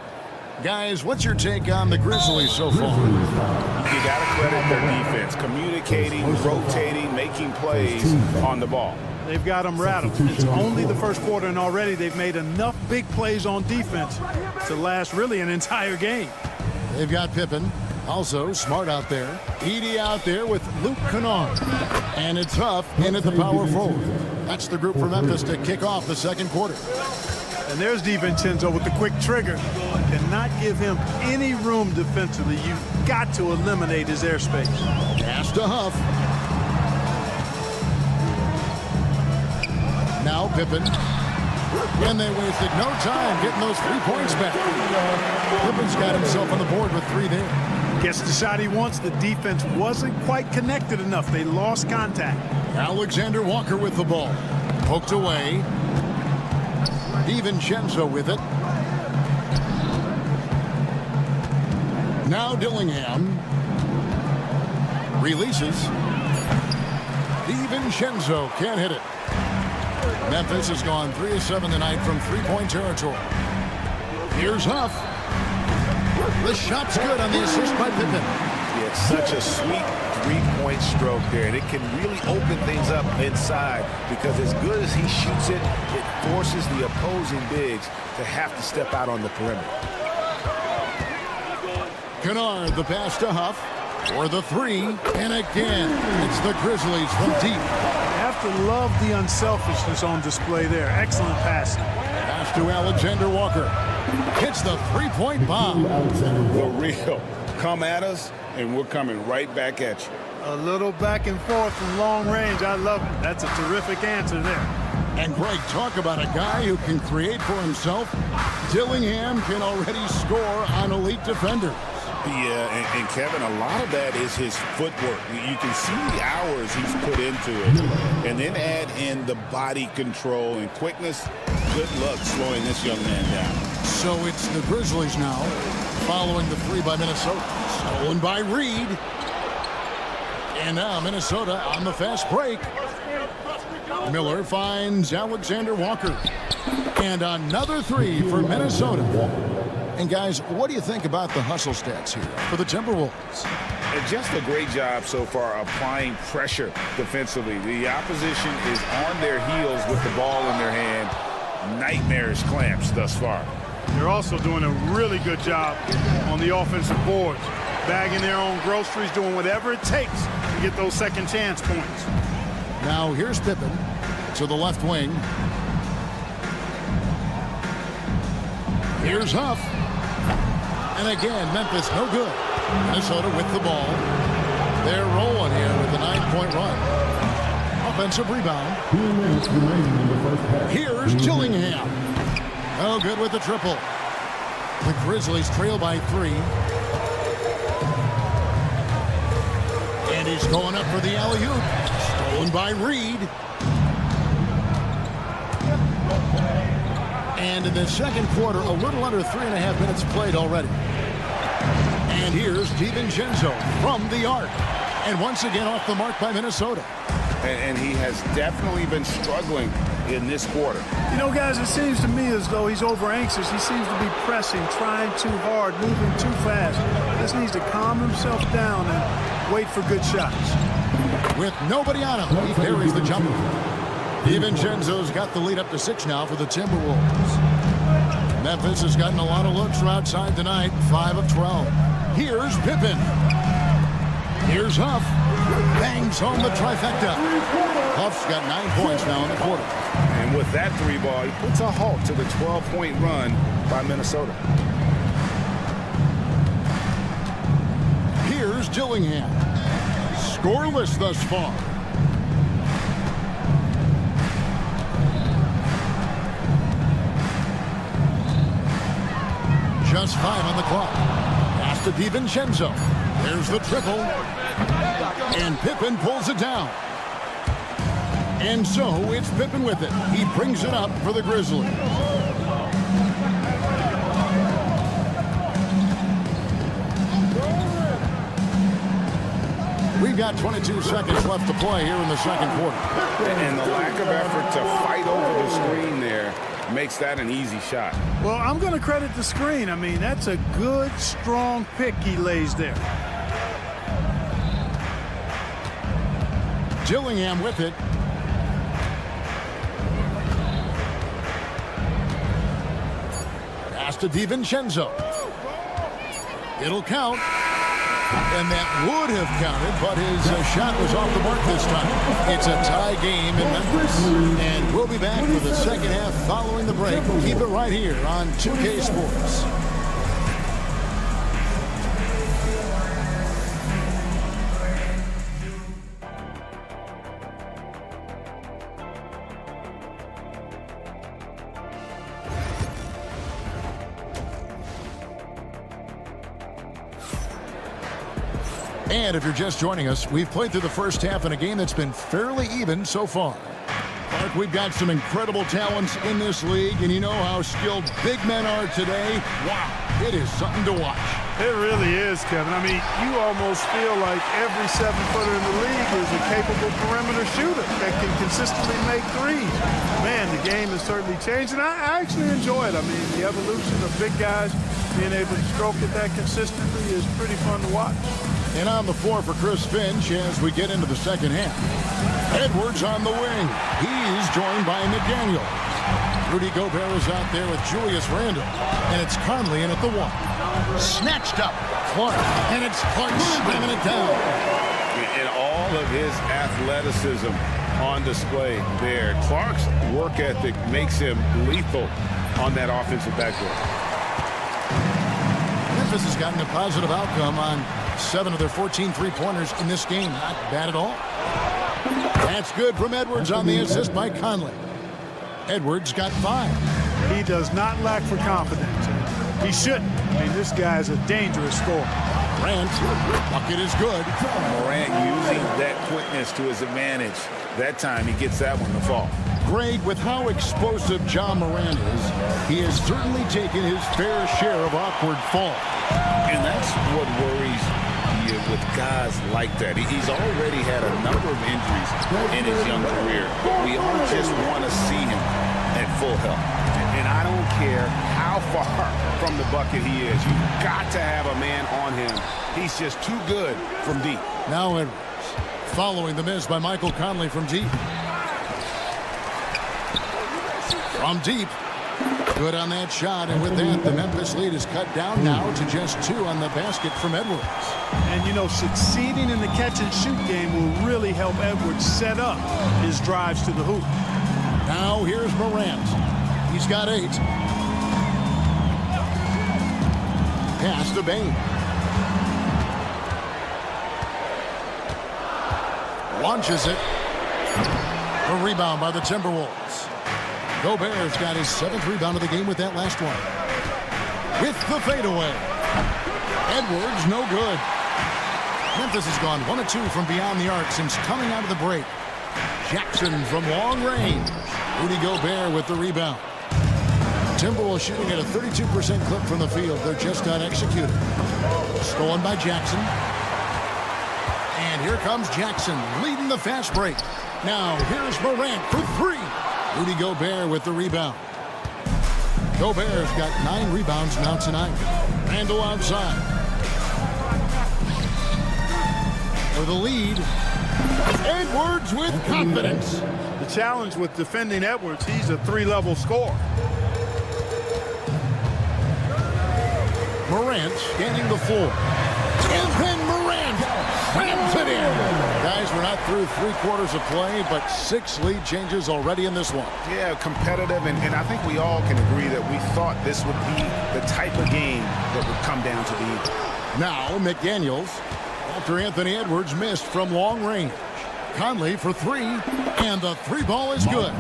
Guys, what's your take on the Grizzlies so far? You got to credit their defense. Communicating, rotating, making plays on the ball. They've got them rattled. It's only the first quarter, and already they've made enough big plays on defense to last really an entire game. They've got Pippen. Also smart out there. Edey out there with Luke Kennard. And it's Huff in at the power forward. That's the group for Memphis to kick off the second quarter. And there's DiVincenzo with the quick trigger. Cannot give him any room defensively. You've got to eliminate his airspace. Pass to Huff. Now Pippen. And they wasted no time getting those 3 points back. Pippen's got himself on the board with 3 there. Gets the shot he wants. The defense wasn't quite connected enough. They lost contact. Alexander Walker with the ball. Poked away. DiVincenzo with it. Now Dillingham. Releases. DiVincenzo can't hit it. Memphis has gone 3 of 7 tonight from 3-point territory. Here's Huff. The shot's good on the assist by Pippen. Yeah, it's such a sweet 3-point stroke there, and it can really open things up inside because as good as he shoots it, it forces the opposing bigs to have to step out on the perimeter. Kennard, the pass to Huff. For the 3, and again, it's the Grizzlies from deep. You have to love the unselfishness on display there. Excellent passing. Pass to Alexander Walker. Hits the 3-point bomb. The real. Come at us, and we're coming right back at you. A little back and forth from long range. I love it. That's a terrific answer there. And Greg, talk about a guy who can create for himself. Dillingham can already score on elite defenders. Yeah, and Kevin, a lot of that is his footwork. You can see the hours he's put into it. And then add in the body control and quickness. Good luck slowing this young man down. So it's the Grizzlies now, following the 3 by Minnesota. Stolen by Reed. And now Minnesota on the fast break. Miller finds Alexander Walker. And another 3 for Minnesota. And guys, what do you think about the hustle stats here for the Timberwolves? And just a great job so far applying pressure defensively. The opposition is on their heels with the ball in their hand. Nightmarish clamps thus far. They're also doing a really good job on the offensive boards. Bagging their own groceries, doing whatever it takes to get those second chance points. Now here's Pippen to the left wing. Here's Huff. And again, Memphis no good. Minnesota with the ball. They're rolling here with a 9-point run. Offensive rebound. Here's Dillingham. No good with the triple. The Grizzlies trail by 3. And he's going up for the alley-oop. Stolen by Reed. And in the second quarter, a little under 3.5 minutes played already. And here's DiVincenzo from the arc. And once again off the mark by Minnesota. And he has definitely been struggling in this quarter. You know, guys, it seems to me as though he's over anxious. He seems to be pressing, trying too hard, moving too fast. He just needs to calm himself down and wait for good shots. With nobody on him, he parries the jumper. DiVincenzo's got the lead up to 6 now for the Timberwolves. Memphis has gotten a lot of looks from outside tonight, 5 of 12. Here's Pippen. Here's Huff. Bangs home the trifecta. Huff's got 9 points now in the quarter. And with that 3 ball, he puts a halt to the 12-point run by Minnesota. Here's Dillingham. Scoreless thus far. Just 5 on the clock. Pass to DiVincenzo. There's the triple. And Pippen pulls it down. And so it's Pippen with it. He brings it up for the Grizzlies. We've got 22 seconds left to play here in the second quarter. And the lack of effort to fight over the screen there makes that an easy shot. Well, I'm going to credit the screen. I mean, that's a good, strong pick he lays there. Dillingham with it. Pass to DiVincenzo. It'll count. And that would have counted, but his shot was off the mark this time. It's a tie game in Memphis. And we'll be back for the second half following the break. Keep it right here on 2K Sports. And if you're just joining us, we've played through the first half in a game that's been fairly even so far. Mark, we've got some incredible talents in this league, and you know how skilled big men are today. Wow, it is something to watch. It really is, Kevin. I mean, you almost feel like every 7-footer in the league is a capable perimeter shooter that can consistently make threes. Man, the game has certainly changed, and I actually enjoy it. I mean, the evolution of big guys being able to stroke it that consistently is pretty fun to watch. And on the floor for Chris Finch as we get into the second half. Edwards on the wing. He's joined by McDaniels. Rudy Gobert is out there with Julius Randle. And it's Conley in at the 1. Snatched up. Clark. And it's Clark slamming it down. And all of his athleticism on display there. Clark's work ethic makes him lethal on that offensive backboard. Memphis has gotten a positive outcome on 7 of their 14 three-pointers in this game. Not bad at all. That's good from Edwards on the assist by Conley. Edwards got 5. He does not lack for confidence. He shouldn't. I mean, this guy is a dangerous scorer. Morant, bucket is good. Morant using that quickness to his advantage. That time he gets that one to fall. Greg, with how explosive John Morant is, he has certainly taken his fair share of awkward falls. And that's what worries you with guys like that. He's already had a number of injuries in his young career. We all just want to see him at full health. And I don't care how far from the bucket he is. You've got to have a man on him. He's just too good from deep. Now Edwards following the miss by Michael Conley from deep. From deep. Good on that shot, and with that, the Memphis lead is cut down now to just 2 on the basket from Edwards. And, you know, succeeding in the catch-and-shoot game will really help Edwards set up his drives to the hoop. Now here's Morant. He's got 8. Pass to Bain. Launches it. A rebound by the Timberwolves. Gobert's got his 7th rebound of the game with that last one. With the fadeaway. Edwards, no good. Memphis has gone 1 of 2 from beyond the arc since coming out of the break. Jackson from long range. Rudy Gobert with the rebound. Timberwolves shooting at a 32% clip from the field. They're just not executed. Stolen by Jackson. And here comes Jackson leading the fast break. Now here's Morant for 3. Rudy Gobert with the rebound. Gobert's got 9 rebounds now tonight. Randle outside. For the lead, Edwards with confidence. The challenge with defending Edwards, he's a 3-level scorer. Morant scanning the floor. And then Morant slams it in. Guys, we're not through 3/4 of play, but 6 lead changes already in this one. Yeah, competitive, and I think we all can agree that we thought this would be the type of game that would come down to the end. Now McDaniels, after Anthony Edwards missed from long range. Conley for 3, and the 3 ball is good.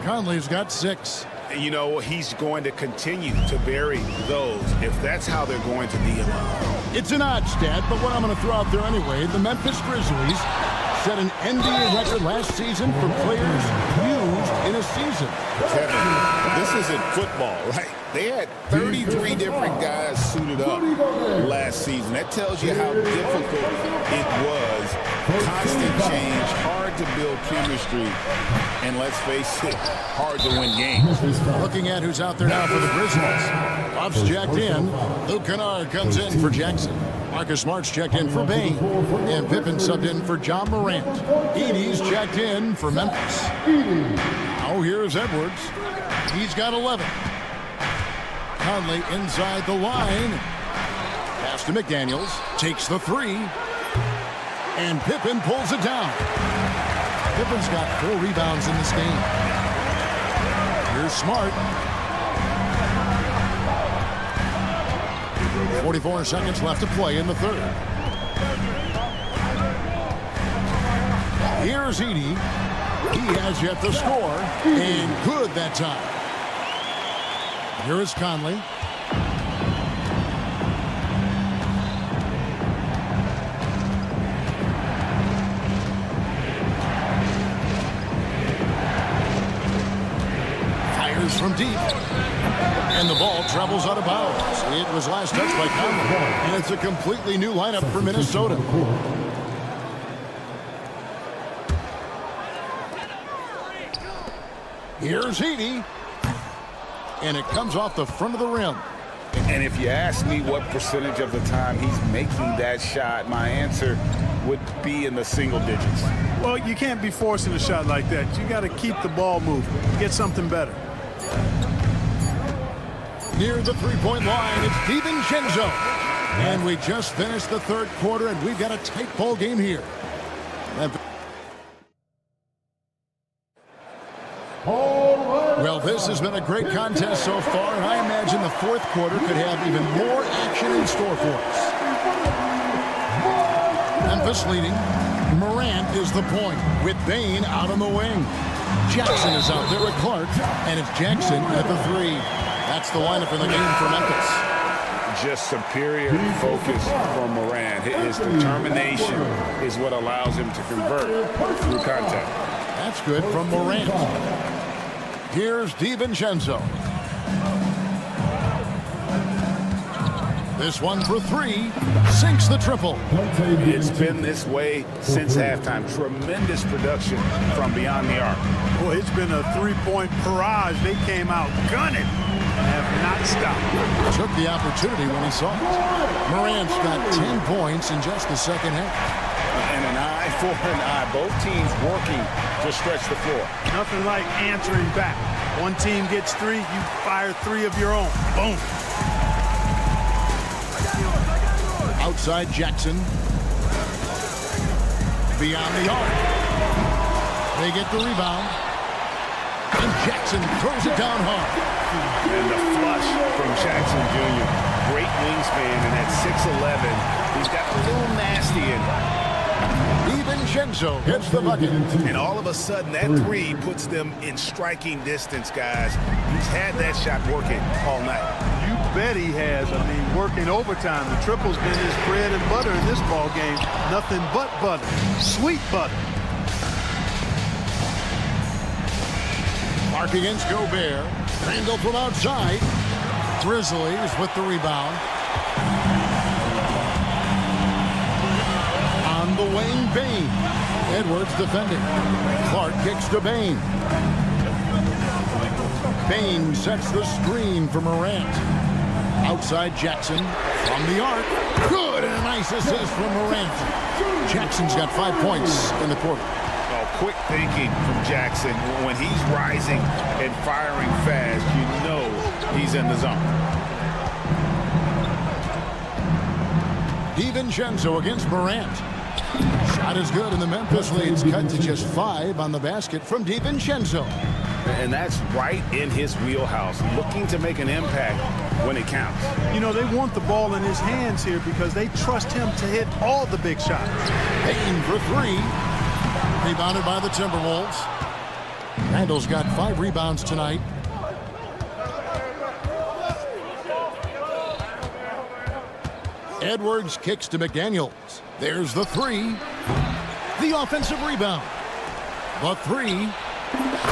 Conley's got 6. you know, he's going to continue to bury those if that's how they're going to DM up. It's an odd stat, but what I'm going to throw out there anyway, the Memphis Grizzlies set an NBA record last season for players used in a season. Kevin, this isn't football, right? They had 33 different guys suited up last season. That tells you how difficult it was. Constant change, hard to build chemistry, and let's face it, hard to win games. Looking at who's out there now for the Grizzlies. Buff's checked in. Luke Kennard comes in for Jackson. Marcus Smart's checked in for Bain. And Pippen subbed in for John Morant. Edey's checked in for Memphis. Now here's Edwards. He's got 11. Conley inside the line. Pass to McDaniels. Takes the three. And Pippen pulls it down. Pippen's got 4 rebounds in this game. Here's Smart. 44 seconds left to play in the third. Here's Edey. He has yet to score. And good that time. Here is Conley. Fires from deep. And the ball travels out of bounds. It was last touched by Conley. And it's a completely new lineup for Minnesota. Here's Edey. And it comes off the front of the rim. And if you ask me what percentage of the time he's making that shot, my answer would be in the single digits. Well, you can't be forcing a shot like that. You got to keep the ball moving. Get something better. Near the three-point line, it's DiVincenzo. And we just finished the third quarter, and we've got a tight ball game here. Well, this has been a great contest so far, and I imagine the fourth quarter could have even more action in store for us. Memphis leading. Morant is the point, with Bain out on the wing. Jackson is out there with Clark, and it's Jackson at the three. That's the lineup in the game for Memphis. Just superior focus from Morant. His determination is what allows him to convert through contact. That's good from Morant. Here's DiVincenzo. This one for three. Sinks the triple. It's been this way since halftime. Tremendous production from beyond the arc. Boy, it's been a three-point barrage. They came out gunning. Have not stopped. Took the opportunity when he saw it. Morant's got 10 points in just the second half. And an eye for an eye. Both teams working to stretch the floor. Nothing like answering back. One team gets 3, you fire 3 of your own. Boom. Outside Jackson. Beyond the arc. They get the rebound. And Jackson throws it down hard. And the flush from Jackson Jr. Great wingspan, and at 6'11", he's got a little nasty in him. DiVincenzo hits the bucket. And all of a sudden, that three puts them in striking distance, guys. He's had that shot working all night. You bet he has. I mean, working overtime. The triple's been his bread and butter in this ball game. Nothing but butter. Sweet butter. Mark against Gobert. Randall from outside. Grizzlies with the rebound. On the wing, Bain. Edwards defending. Clark kicks to Bain. Bain sets the screen for Morant. Outside Jackson from the arc. Good, and a nice assist from Morant. Jackson's got 5 points in the quarter. Quick thinking from Jackson. When he's rising and firing fast, you know he's in the zone. DiVincenzo against Morant. Shot is good, and the Memphis lead's cut to just 5 on the basket from DiVincenzo. And that's right in his wheelhouse, looking to make an impact when it counts. You know, they want the ball in his hands here because they trust him to hit all the big shots. Bain for 3. Rebounded by the Timberwolves. Randall's got 5 rebounds tonight. Edwards kicks to McDaniels. There's the three. The offensive rebound. The three.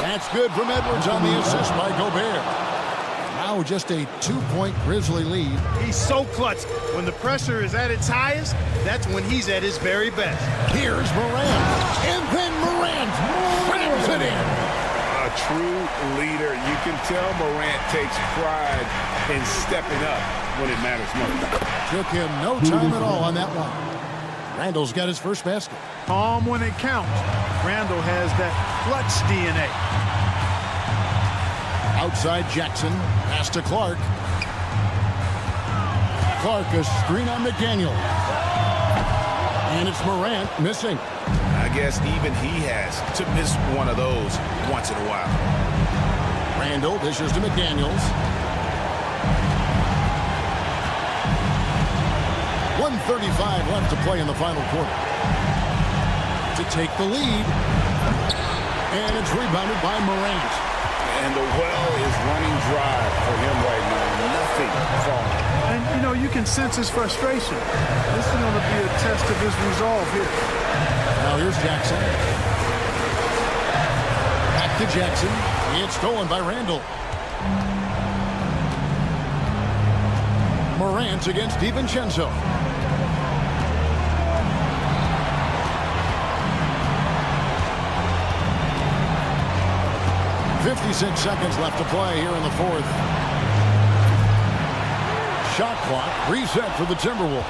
That's good from Edwards on the assist by Gobert. Now just a 2-point Grizzly lead. He's so clutch. When the pressure is at its highest, that's when he's at his very best. Here's Morant. And then Morant rams it in. A true leader. You can tell Morant takes pride in stepping up when it matters most. Took him no time at all on that one. Randall's got his first basket. Calm when it counts. Randall has that clutch DNA. Outside Jackson. Pass to Clark. Clark, a screen on McDaniel. And it's Morant missing. I guess even he has to miss one of those once in a while. Randall dishes to McDaniels. 1:35 left to play in the final quarter. To take the lead. And it's rebounded by Morant. And the well is running dry for him right now. Nothing falling. And, you know, you can sense his frustration. This is going to be a test of his resolve here. Now here's Jackson. Back to Jackson. It's stolen by Randall. Morant against DiVincenzo. .56 seconds left to play here in the fourth. Shot clock reset for the Timberwolves.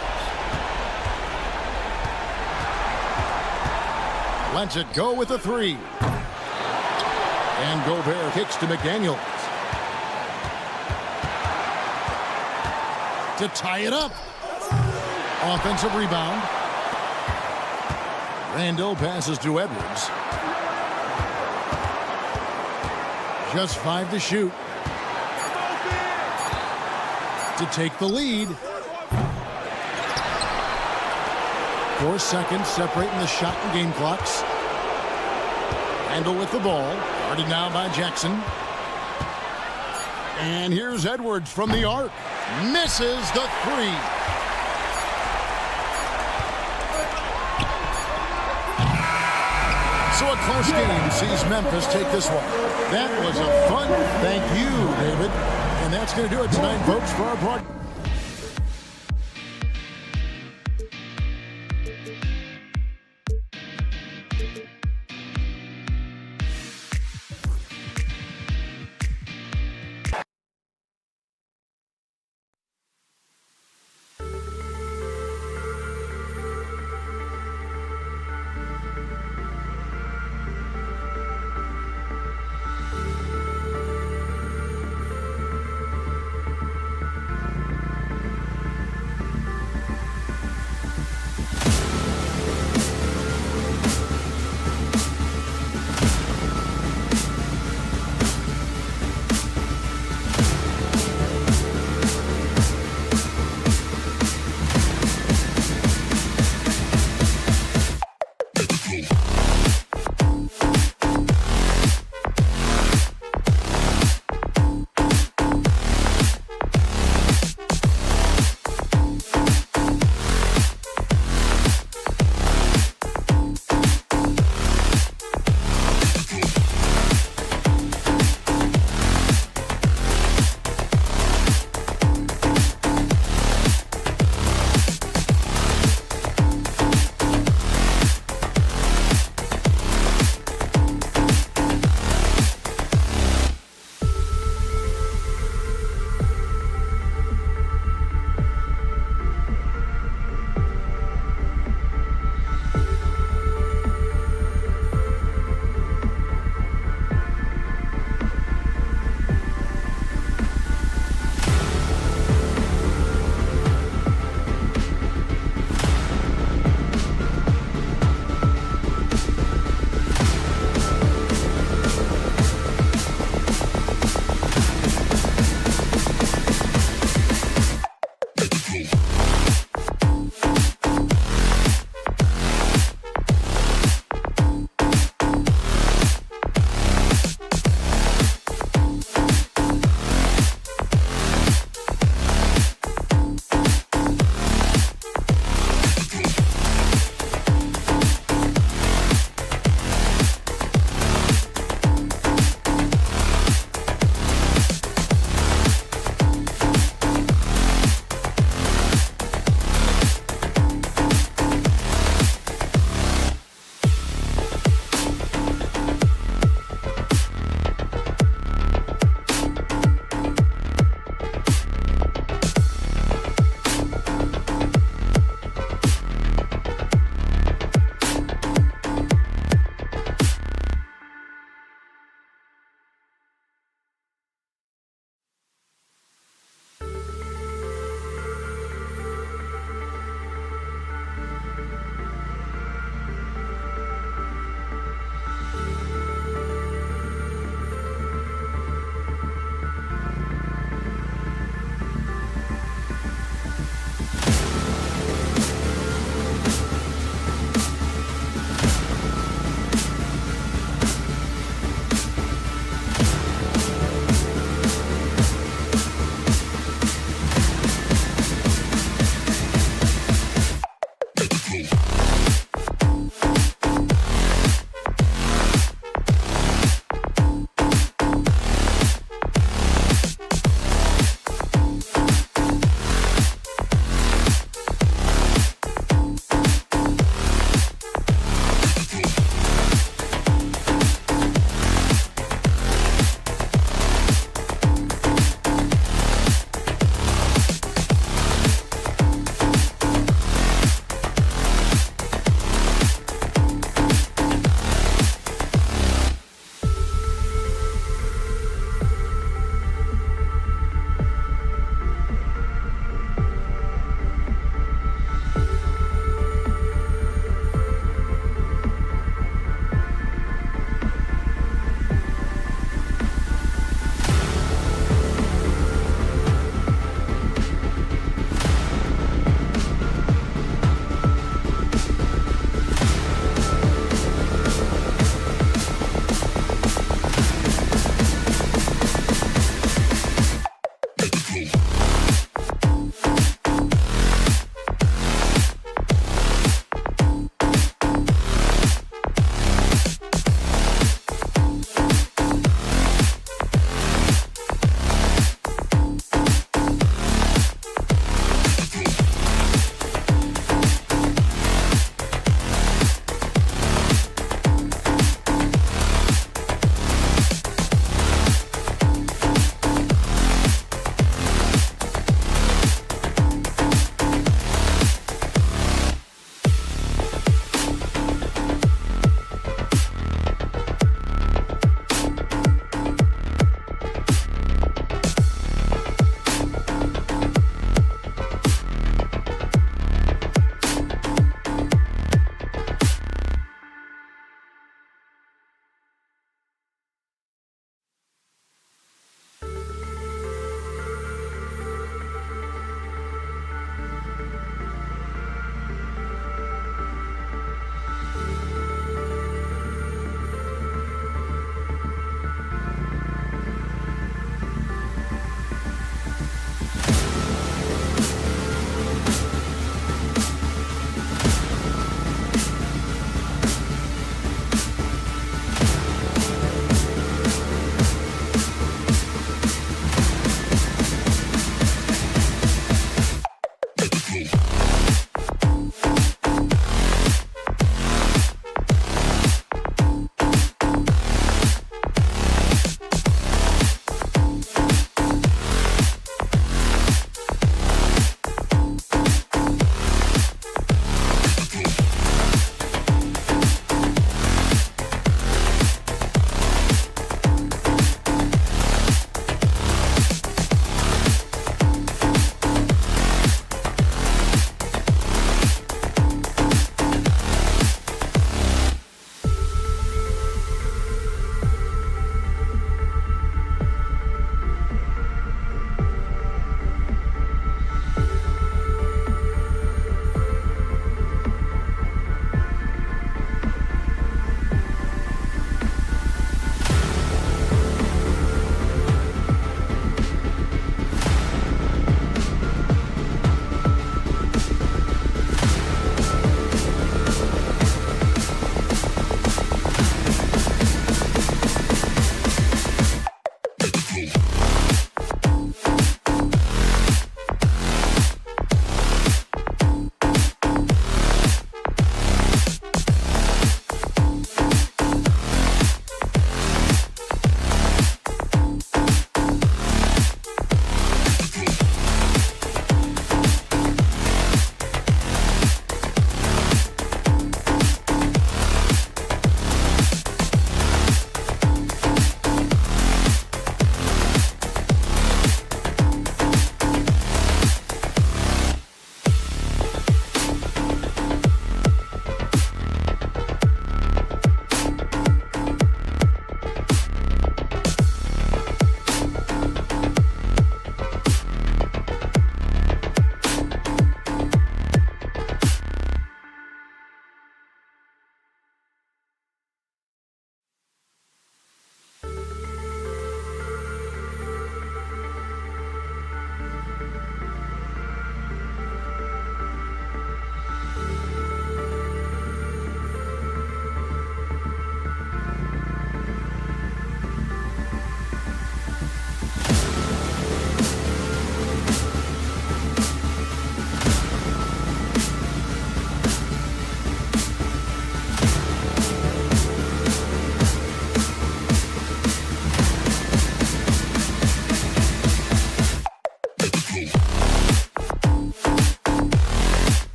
Lets it go with a three. And Gobert kicks to McDaniels. To tie it up. Offensive rebound. Randall passes to Edwards. Just 5 to shoot. To take the lead. 4 seconds separating the shot and game clocks. Randall with the ball. Guarded now by Jackson. And here's Edwards from the arc. Misses the three. So a close game sees Memphis take this one. That was a fun. Thank you, David. And that's going to do it tonight, folks, for our broadcast.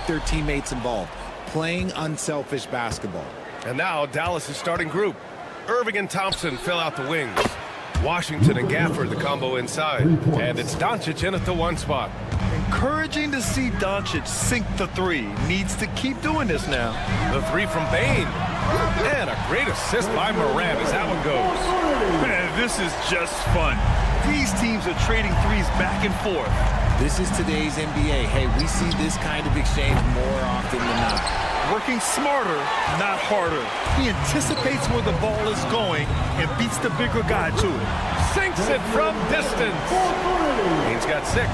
their teammates involved, playing unselfish basketball. And now Dallas' starting group. Irving and Thompson fill out the wings. Washington and Gafford, the combo inside. And it's Doncic in at the 1 spot. Encouraging to see Doncic sink the 3. Needs to keep doing this now. The 3 from Bane. And a great assist by Morant as that one goes. Man, this is just fun. These teams are trading threes back and forth. This is today's NBA. Hey, we see this kind of exchange more often than not. Working smarter, not harder. He anticipates where the ball is going and beats the bigger guy to it. Sinks it from distance. Bane's got 6.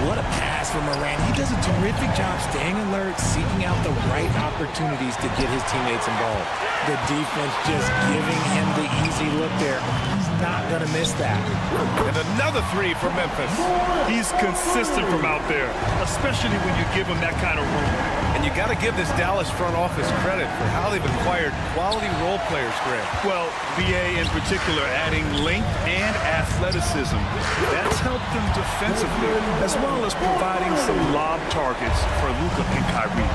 What a pass from Morant. He does a terrific job staying alert, seeking out the right opportunities to get his teammates involved. The defense just giving him the easy look there. He's not going to miss that. And another 3 for Memphis. He's consistent from out there, especially when you give him that kind of room. And you got to give this Dallas front office credit for how they've acquired quality role players, Grant. Well, BA in particular adding length and athleticism. That's helped them defensively, as well as providing some lob targets for Luka and Kyrie.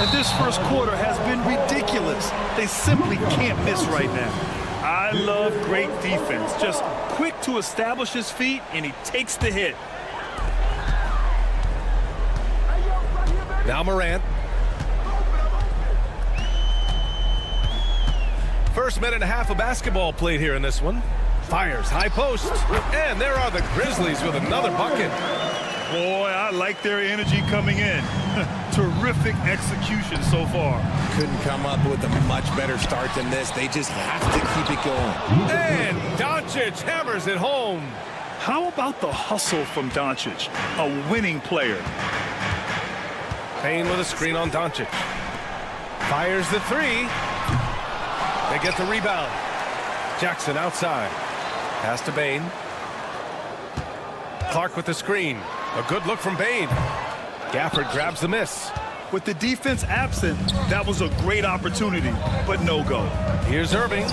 And this first quarter has been ridiculous. They simply can't miss right now. I love great defense. Just quick to establish his feet, and he takes the hit. Now Morant. First minute and a half of basketball played here in this one. Fires high post. And there are the Grizzlies with another bucket. Boy, I like their energy coming in. Terrific execution so far. Couldn't come up with a much better start than this. They just have to keep it going. And Doncic hammers it home. How about the hustle from Doncic? A winning player. Payne with a screen on Doncic. Fires the 3. They get the rebound. Jackson outside. Pass to Bane. Clark with the screen. A good look from Bane. Gafford grabs the miss. With the defense absent, that was a great opportunity, but no go. Here's Irving.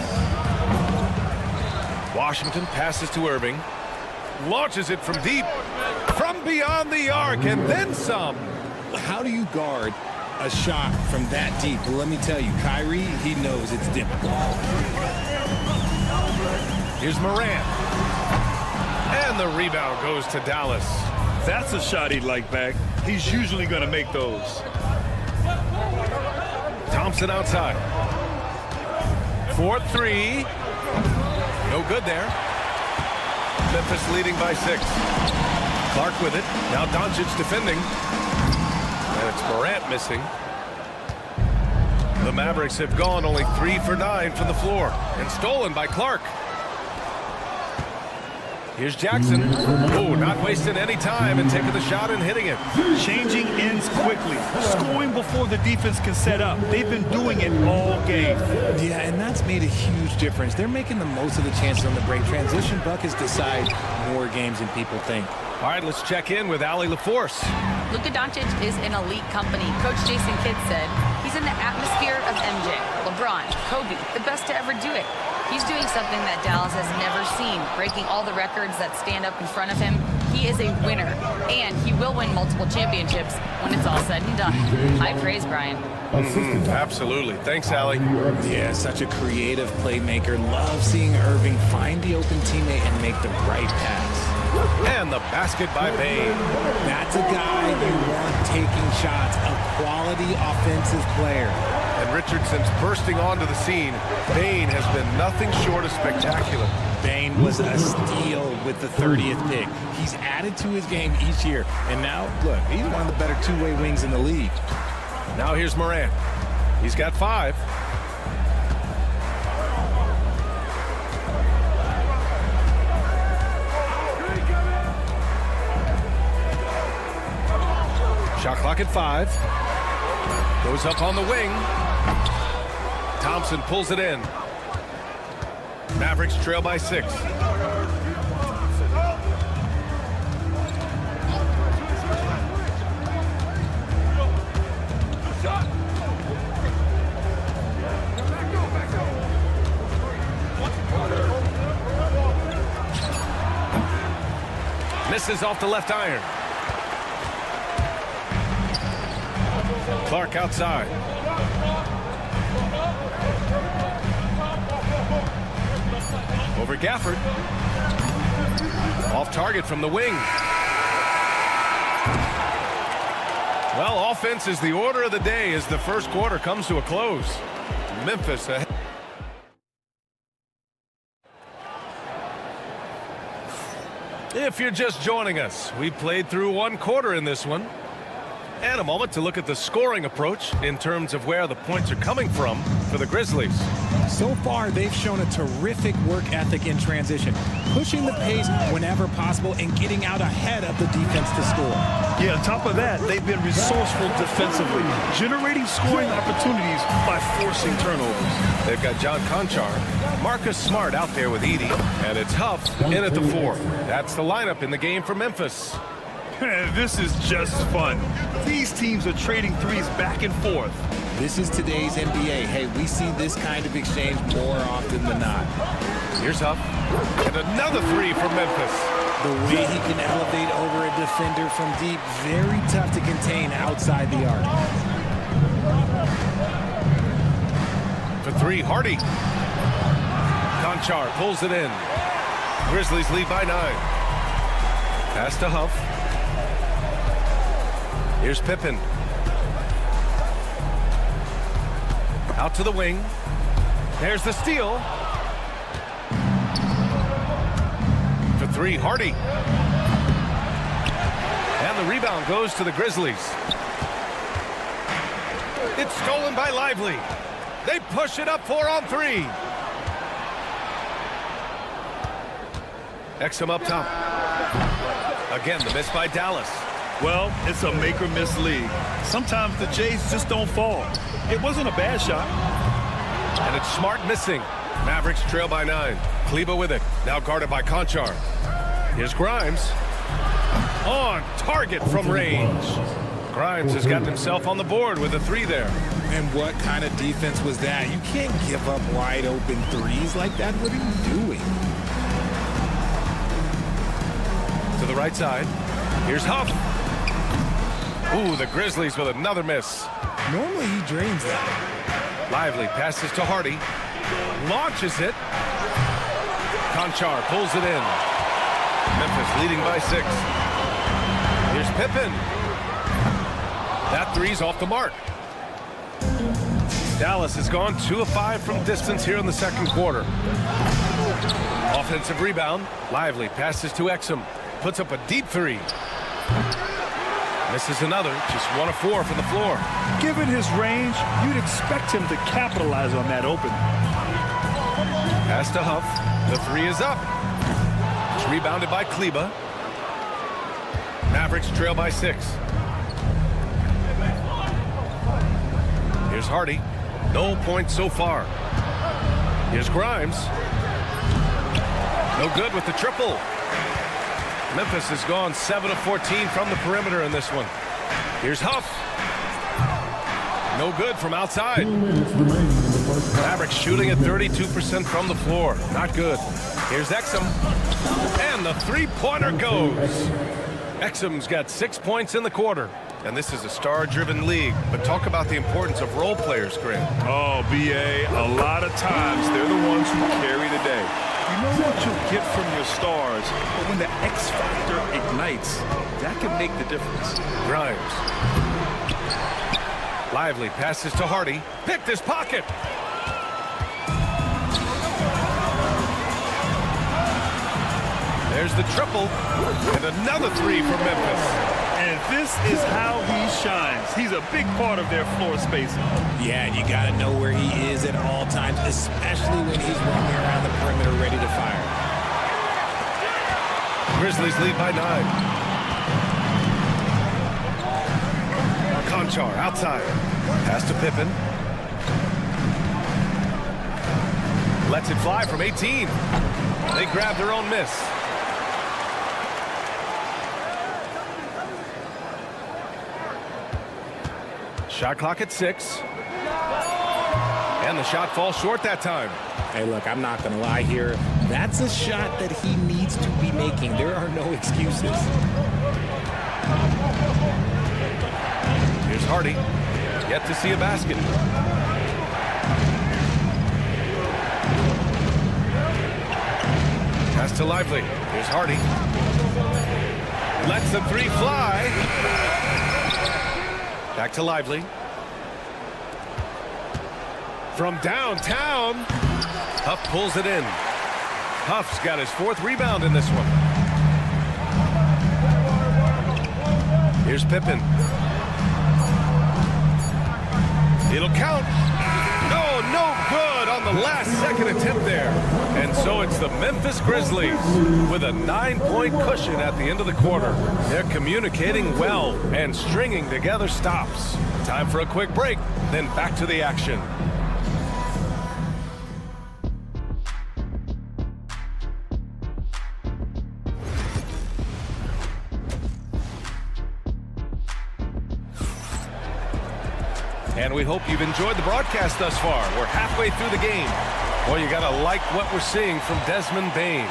Washington passes to Irving. Launches it from deep. From beyond the arc and then some. How do you guard a shot from that deep? Well, let me tell you, Kyrie, he knows it's difficult. Here's Morant. And the rebound goes to Dallas. That's a shot he'd like back. He's usually going to make those. Thompson outside. 4-3. No good there. Memphis leading by 6. Clark with it. Now Doncic defending. And it's Morant missing. The Mavericks have gone only 3 for 9 from the floor. And stolen by Clark. Here's Jackson. Oh, not wasting any time and taking the shot and hitting it. Changing ends quickly. Scoring before the defense can set up. They've been doing it all game. Yeah, and that's made a huge difference. They're making the most of the chances on the break. Transition buckets decide more games than people think. All right, let's check in with Allie LaForce. Luka Doncic is in elite company. Coach Jason Kidd said he's in the atmosphere of MJ, LeBron, Kobe, the best to ever do it. He's doing something that Dallas has never seen, breaking all the records that stand up in front of him. He is a winner, and he will win multiple championships when it's all said and done. High praise, Brian. Absolutely. Thanks, Allie. Yeah, such a creative playmaker. Love seeing Irving find the open teammate and make the right pass. And the basket by Bane. That's a guy you want taking shots, a quality offensive player. And Richardson's bursting onto the scene. Bane has been nothing short of spectacular. Bane was a steal with the 30th pick. He's added to his game each year. And now, look, he's one of the better two-way wings in the league. Now here's Morant. He's got 5. Shot clock at 5. Goes up on the wing. Thompson pulls it in. Mavericks trail by 6. Misses off the left iron. Clark outside. Over Gafford. Off target from the wing. Well, offense is the order of the day as the first quarter comes to a close. Memphis ahead. If you're just joining us, we played through one quarter in this one. And a moment to look at the scoring approach in terms of where the points are coming from for the Grizzlies. So far, they've shown a terrific work ethic in transition, pushing the pace whenever possible and getting out ahead of the defense to score. Yeah, on top of that, they've been resourceful defensively, generating scoring opportunities by forcing turnovers. They've got John Conchar, Marcus Smart out there with Edey, and it's Huff in at the 4. That's the lineup in the game for Memphis. This is just fun. These teams are trading threes back and forth. This is today's NBA. Hey, we see this kind of exchange more often than not. Here's Huff. And another 3 for Memphis. The way he can elevate over a defender from deep, very tough to contain outside the arc. For 3, Hardy. Conchar pulls it in. Grizzlies lead by 9. Pass to Huff. Here's Pippen. Out to the wing. There's the steal. For 3, Hardy. And the rebound goes to the Grizzlies. It's stolen by Lively. They push it up 4 on 3. Exum up top. Again, the miss by Dallas. Well, it's a make-or-miss league. Sometimes the Jays just don't fall. It wasn't a bad shot. And it's Smart missing. Mavericks trail by 9. Kleber with it. Now guarded by Conchar. Here's Grimes. On target from range. Grimes has gotten himself on the board with a 3 there. And what kind of defense was that? You can't give up wide open threes like that. What are you doing? To the right side. Here's Huff. Ooh, the Grizzlies with another miss. Normally he drains that. Lively passes to Hardy. Launches it. Conchar pulls it in. Memphis leading by 6. Here's Pippen. That 3's off the mark. Dallas has gone 2 of 5 from distance here in the second quarter. Offensive rebound. Lively passes to Exum. Puts up a deep 3. Misses another, just 1 of 4 from the floor. Given his range, you'd expect him to capitalize on that opening. Pass to Huff. The 3 is up. It's rebounded by Kleber. Mavericks trail by 6. Here's Hardy. No points so far. Here's Grimes. No good with the triple. Memphis has gone 7 of 14 from the perimeter in this one. Here's Huff. No good from outside. Mavericks shooting at 32% from the floor. Not good. Here's Exum. And the 3-pointer goes. Exum's got 6 points in the quarter. And this is a star-driven league. But talk about the importance of role players, Grant. Oh, B.A., a lot of times they're the ones who carry the day. You know what you'll get from your stars, but when the X factor ignites, that can make the difference. Grimes. Lively passes to Hardy. Picked his pocket. There's the triple. And another 3 for Memphis. And this is how he shines. He's a big part of their floor spacing. Yeah, and you got to know where he is at all times, especially when he's roaming around the perimeter ready to fire. Grizzlies lead by 9. Conchar outside. Pass to Pippen. Lets it fly from 18. They grab their own miss. Shot clock at 6. And the shot falls short that time. Hey, look, I'm not going to lie here. That's a shot that he needs to be making. There are no excuses. Here's Hardy. Yet to see a basket. Pass to Lively. Here's Hardy. Lets the three fly. Back to Lively. From downtown, Huff pulls it in. Huff's got his 4th rebound in this one. Here's Pippen. It'll count. No good on the last second attempt there. And so it's the Memphis Grizzlies with a 9-point cushion at the end of the quarter. They're communicating well and stringing together stops. Time for a quick break, then back to the action. And we hope you've enjoyed the broadcast thus far. We're halfway through the game. Well, you got to like what we're seeing from Desmond Bane.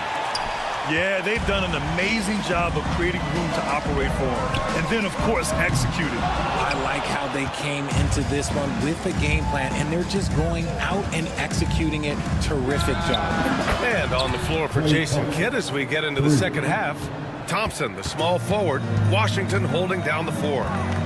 Yeah, they've done an amazing job of creating room to operate for him. And then, of course, executing. I like how they came into this one with a game plan, and they're just going out and executing it. Terrific job. And on the floor for Jason Kidd as we get into the second half. Thompson, the small forward. Washington holding down the 4.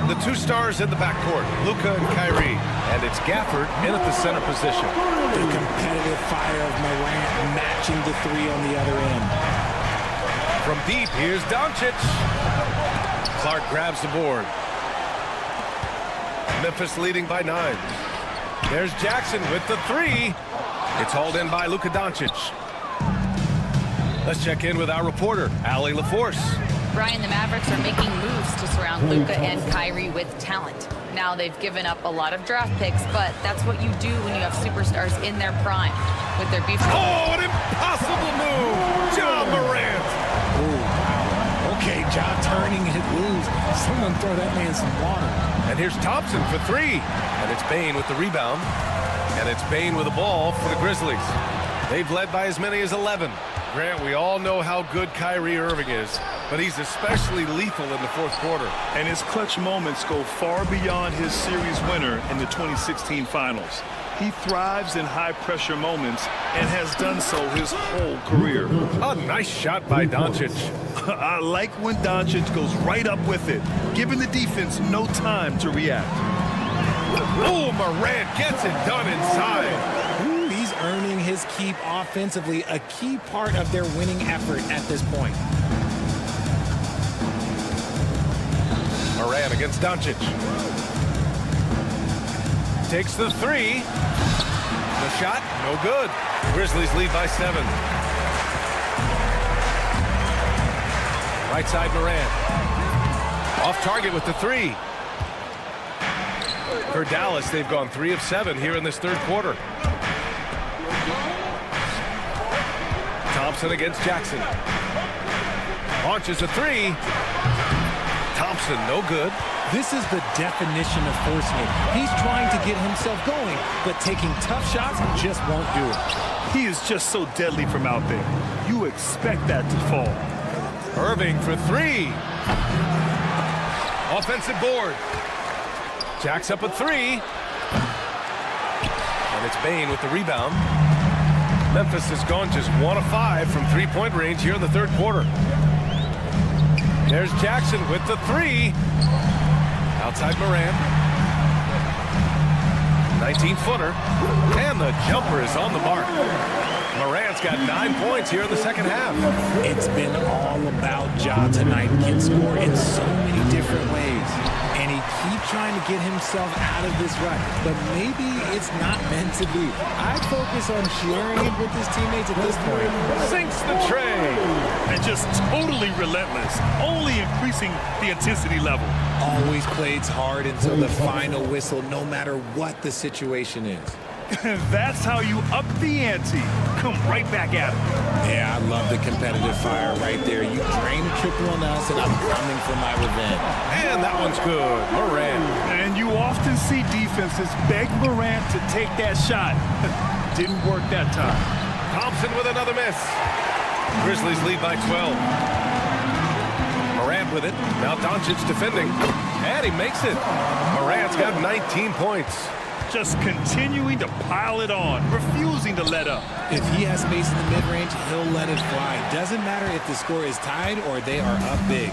The 2 stars in the backcourt, Luka and Kyrie. And it's Gafford in at the center position. The competitive fire of Morant matching the 3 on the other end. From deep, here's Doncic. Clark grabs the board. Memphis leading by 9. There's Jackson with the 3. It's hauled in by Luka Doncic. Let's check in with our reporter, Allie LaForce. Brian, the Mavericks are making moves to surround Luka and Kyrie with talent. Now they've given up a lot of draft picks, but that's what you do when you have superstars in their prime with their beef. Oh, an impossible move! John Morant! Ooh. Okay, John turning it loose. Someone throw that man some water. And here's Thompson for 3. And it's Bane with the rebound. And it's Bane with the ball for the Grizzlies. They've led by as many as 11. Grant, we all know how good Kyrie Irving is, but he's especially lethal in the 4th quarter. And his clutch moments go far beyond his series winner in the 2016 finals. He thrives in high-pressure moments and has done so his whole career. A nice shot by Doncic. I like when Doncic goes right up with it, giving the defense no time to react. Oh, Morant gets it done inside. He's earning his keep offensively, a key part of their winning effort at this point. Morant against Doncic. Takes the 3. The shot, no good. Grizzlies lead by 7. Right side, Morant. Off target with the 3. For Dallas, they've gone 3 of 7 here in this 3rd quarter. Thompson against Jackson. Launches a 3. Thompson, no good. This is the definition of forcing it. He's trying to get himself going, but taking tough shots just won't do it. He is just so deadly from out there. You expect that to fall. Irving for 3. Offensive board. Jacks up a 3. And it's Bane with the rebound. Memphis has gone just 1 of 5 from 3-point range here in the 3rd quarter. There's Jackson with the 3. Outside Morant. 19-footer. And the jumper is on the mark. Morant's got 9 points here in the 2nd half. It's been all about Ja tonight. Can score in so many different ways. And he keeps trying to get himself out of this rut. But maybe it's not meant to be. I'd focus on sharing it with his teammates at this point. Sinks the tray. And just totally relentless, only increasing the intensity level. Always plays hard until the final whistle, no matter what the situation is. That's how you up the ante. Come right back at him. Yeah, I love the competitive fire right there. You drain a triple on us, and I'm coming for my revenge. And that one's good. Morant. And you often see defenses beg Morant to take that shot. Didn't work that time. Thompson with another miss. Grizzlies lead by 12. Morant with it. Now Doncic defending. And he makes it. Morant's got 19 points. Just continuing to pile it on, refusing to let up. If he has space in the mid-range, he'll let it fly. Doesn't matter if the score is tied or they are up big.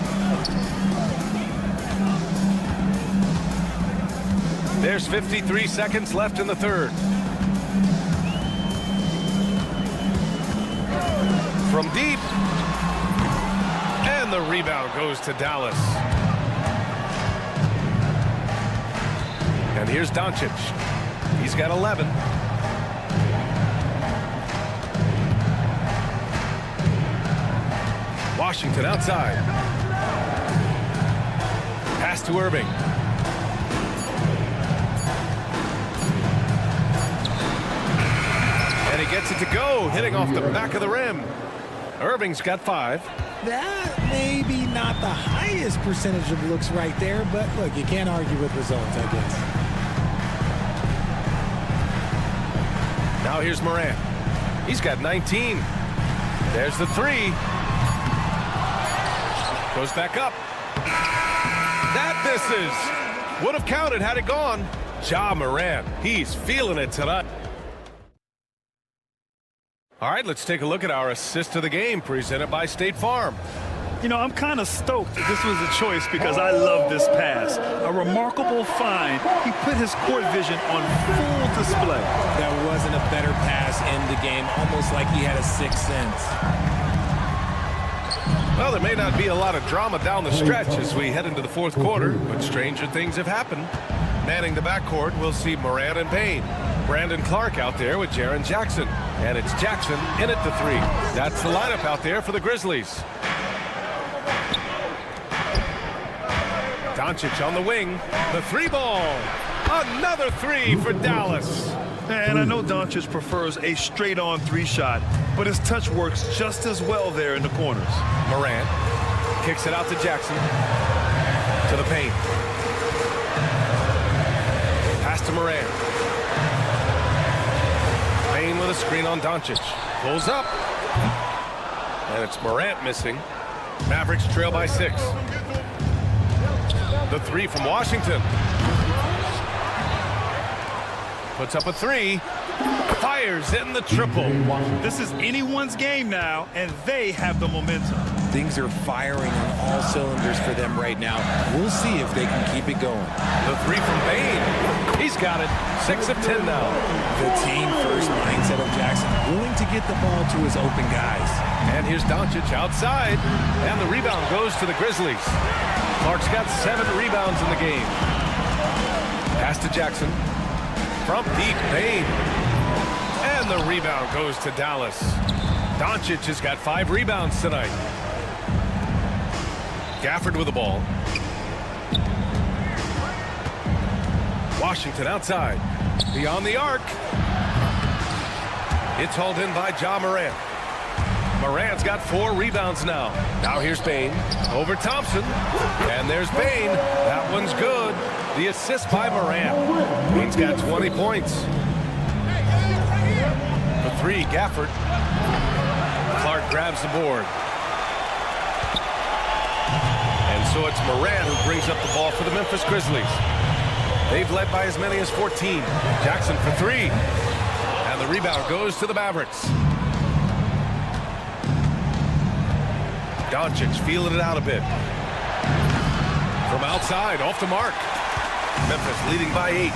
There's 53 seconds left in the third. From deep. And the rebound goes to Dallas. And here's Doncic. He's got 11. Washington outside. Pass to Irving. And he gets it to go, hitting off the back of the rim. Irving's got 5. That may be not the highest percentage of looks right there, but look, you can't argue with results, I guess. Now here's Morant. He's got 19. There's the 3. Goes back up. That misses. Would have counted had it gone. Ja Morant, he's feeling it tonight. All right, let's take a look at our assist of the game presented by State Farm. You know, I'm kind of stoked that this was a choice because I love this pass. A remarkable find. He put his court vision on full display. That wasn't a better pass in the game, almost like he had a sixth sense. Well, there may not be a lot of drama down the stretch as we head into the fourth quarter, but stranger things have happened. Manning the backcourt, we'll see Morant and Payne. Brandon Clark out there with Jaren Jackson. And it's Jackson in at the 3. That's the lineup out there for the Grizzlies. Doncic on the wing. The 3 ball. Another 3 for Dallas. And I know Doncic prefers a straight-on 3 shot, but his touch works just as well there in the corners. Morant kicks it out to Jackson. To the paint. Pass to Morant. Payne with a screen on Doncic. Pulls up. And it's Morant missing. Mavericks trail by 6. The 3 from Washington. Puts up a 3. Fires in the triple. This is anyone's game now, and they have the momentum. Things are firing on all cylinders for them right now. We'll see if they can keep it going. The 3 from Payne. He's got it. 6 of 10 now. The team-first mindset of Jackson, willing to get the ball to his open guys. And here's Doncic outside. And the rebound goes to the Grizzlies. Clark's got 7 rebounds in the game. Pass to Jackson. From deep, Payne. And the rebound goes to Dallas. Doncic has got 5 rebounds tonight. Gafford with the ball. Washington outside. Beyond the arc. It's hauled in by Ja Morant. Morant's got 4 rebounds now. Now here's Payne. Over Thompson. And there's Payne. That one's good. The assist by Morant. Payne's got 20 points. The 3, Gafford. Clark grabs the board. And so it's Morant who brings up the ball for the Memphis Grizzlies. They've led by as many as 14. Jackson for 3. And the rebound goes to the Mavericks. Doncic feeling it out a bit. From outside, off the mark. Memphis leading by 8.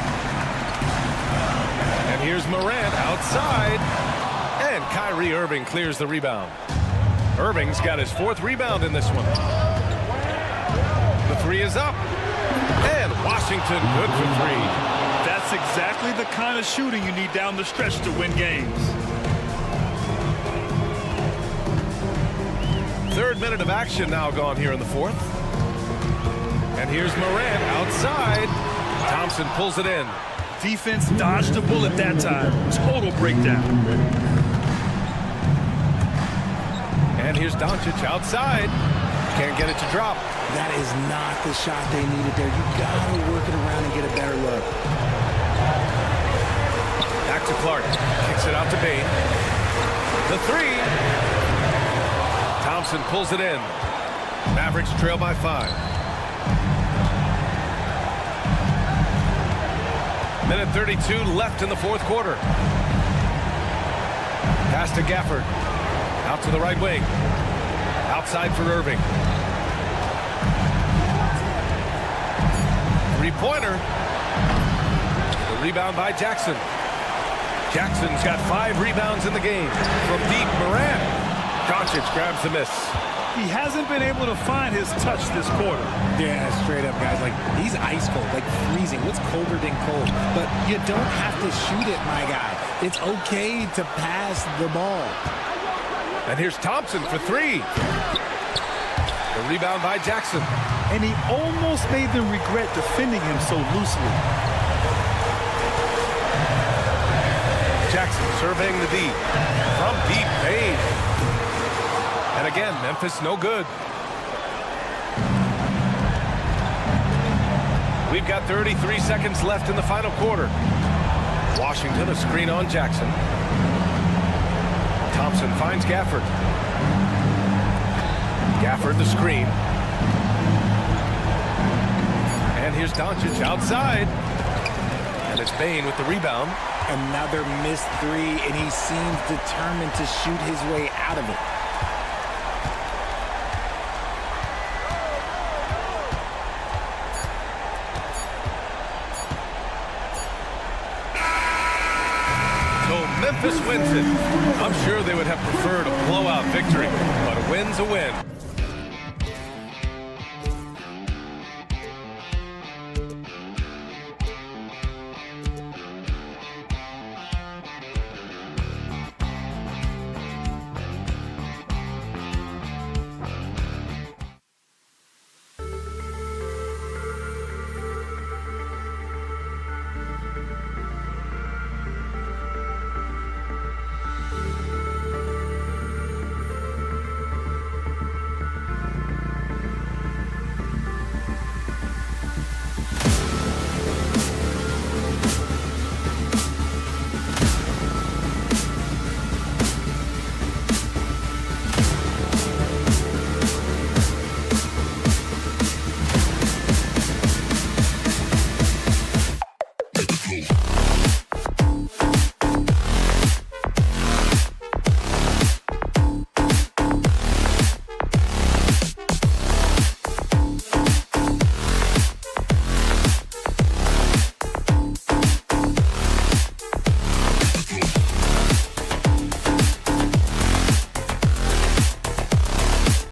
And here's Morant outside. And Kyrie Irving clears the rebound. Irving's got his 4th rebound in this one. The 3 is up. And Washington good for 3. That's exactly the kind of shooting you need down the stretch to win games. 3rd minute of action now gone here in the 4th. And here's Morant outside. Thompson pulls it in. Defense dodged a bullet that time. Total breakdown. And here's Doncic outside. Can't get it to drop. That is not the shot they needed there. You gotta work it around and get a better look. Back to Clark. Kicks it out to Payne. The 3. Thompson pulls it in. Mavericks trail by 5. Minute 32 left in the fourth quarter. Pass to Gafford. Out to the right wing. Outside for Irving. Three-pointer. The rebound by Jackson. Jackson's got 5 rebounds in the game. From deep, Morant. Doncic grabs the miss. He hasn't been able to find his touch this quarter. Yeah, straight up, guys. Like, he's ice cold, like freezing. What's colder than cold? But you don't have to shoot it, my guy. It's okay to pass the ball. And here's Thompson for 3. The rebound by Jackson. And he almost made them regret defending him so loosely. Jackson surveying the D. From deep, Payne. And again, Memphis no good. We've got 33 seconds left in the final quarter. Washington a screen on Jackson. Thompson finds Gafford. Gafford the screen. And here's Doncic outside. And it's Payne with the rebound. Another missed 3, and he seems determined to shoot his way out of it. Memphis wins it. I'm sure they would have preferred a blowout victory, but a win's a win.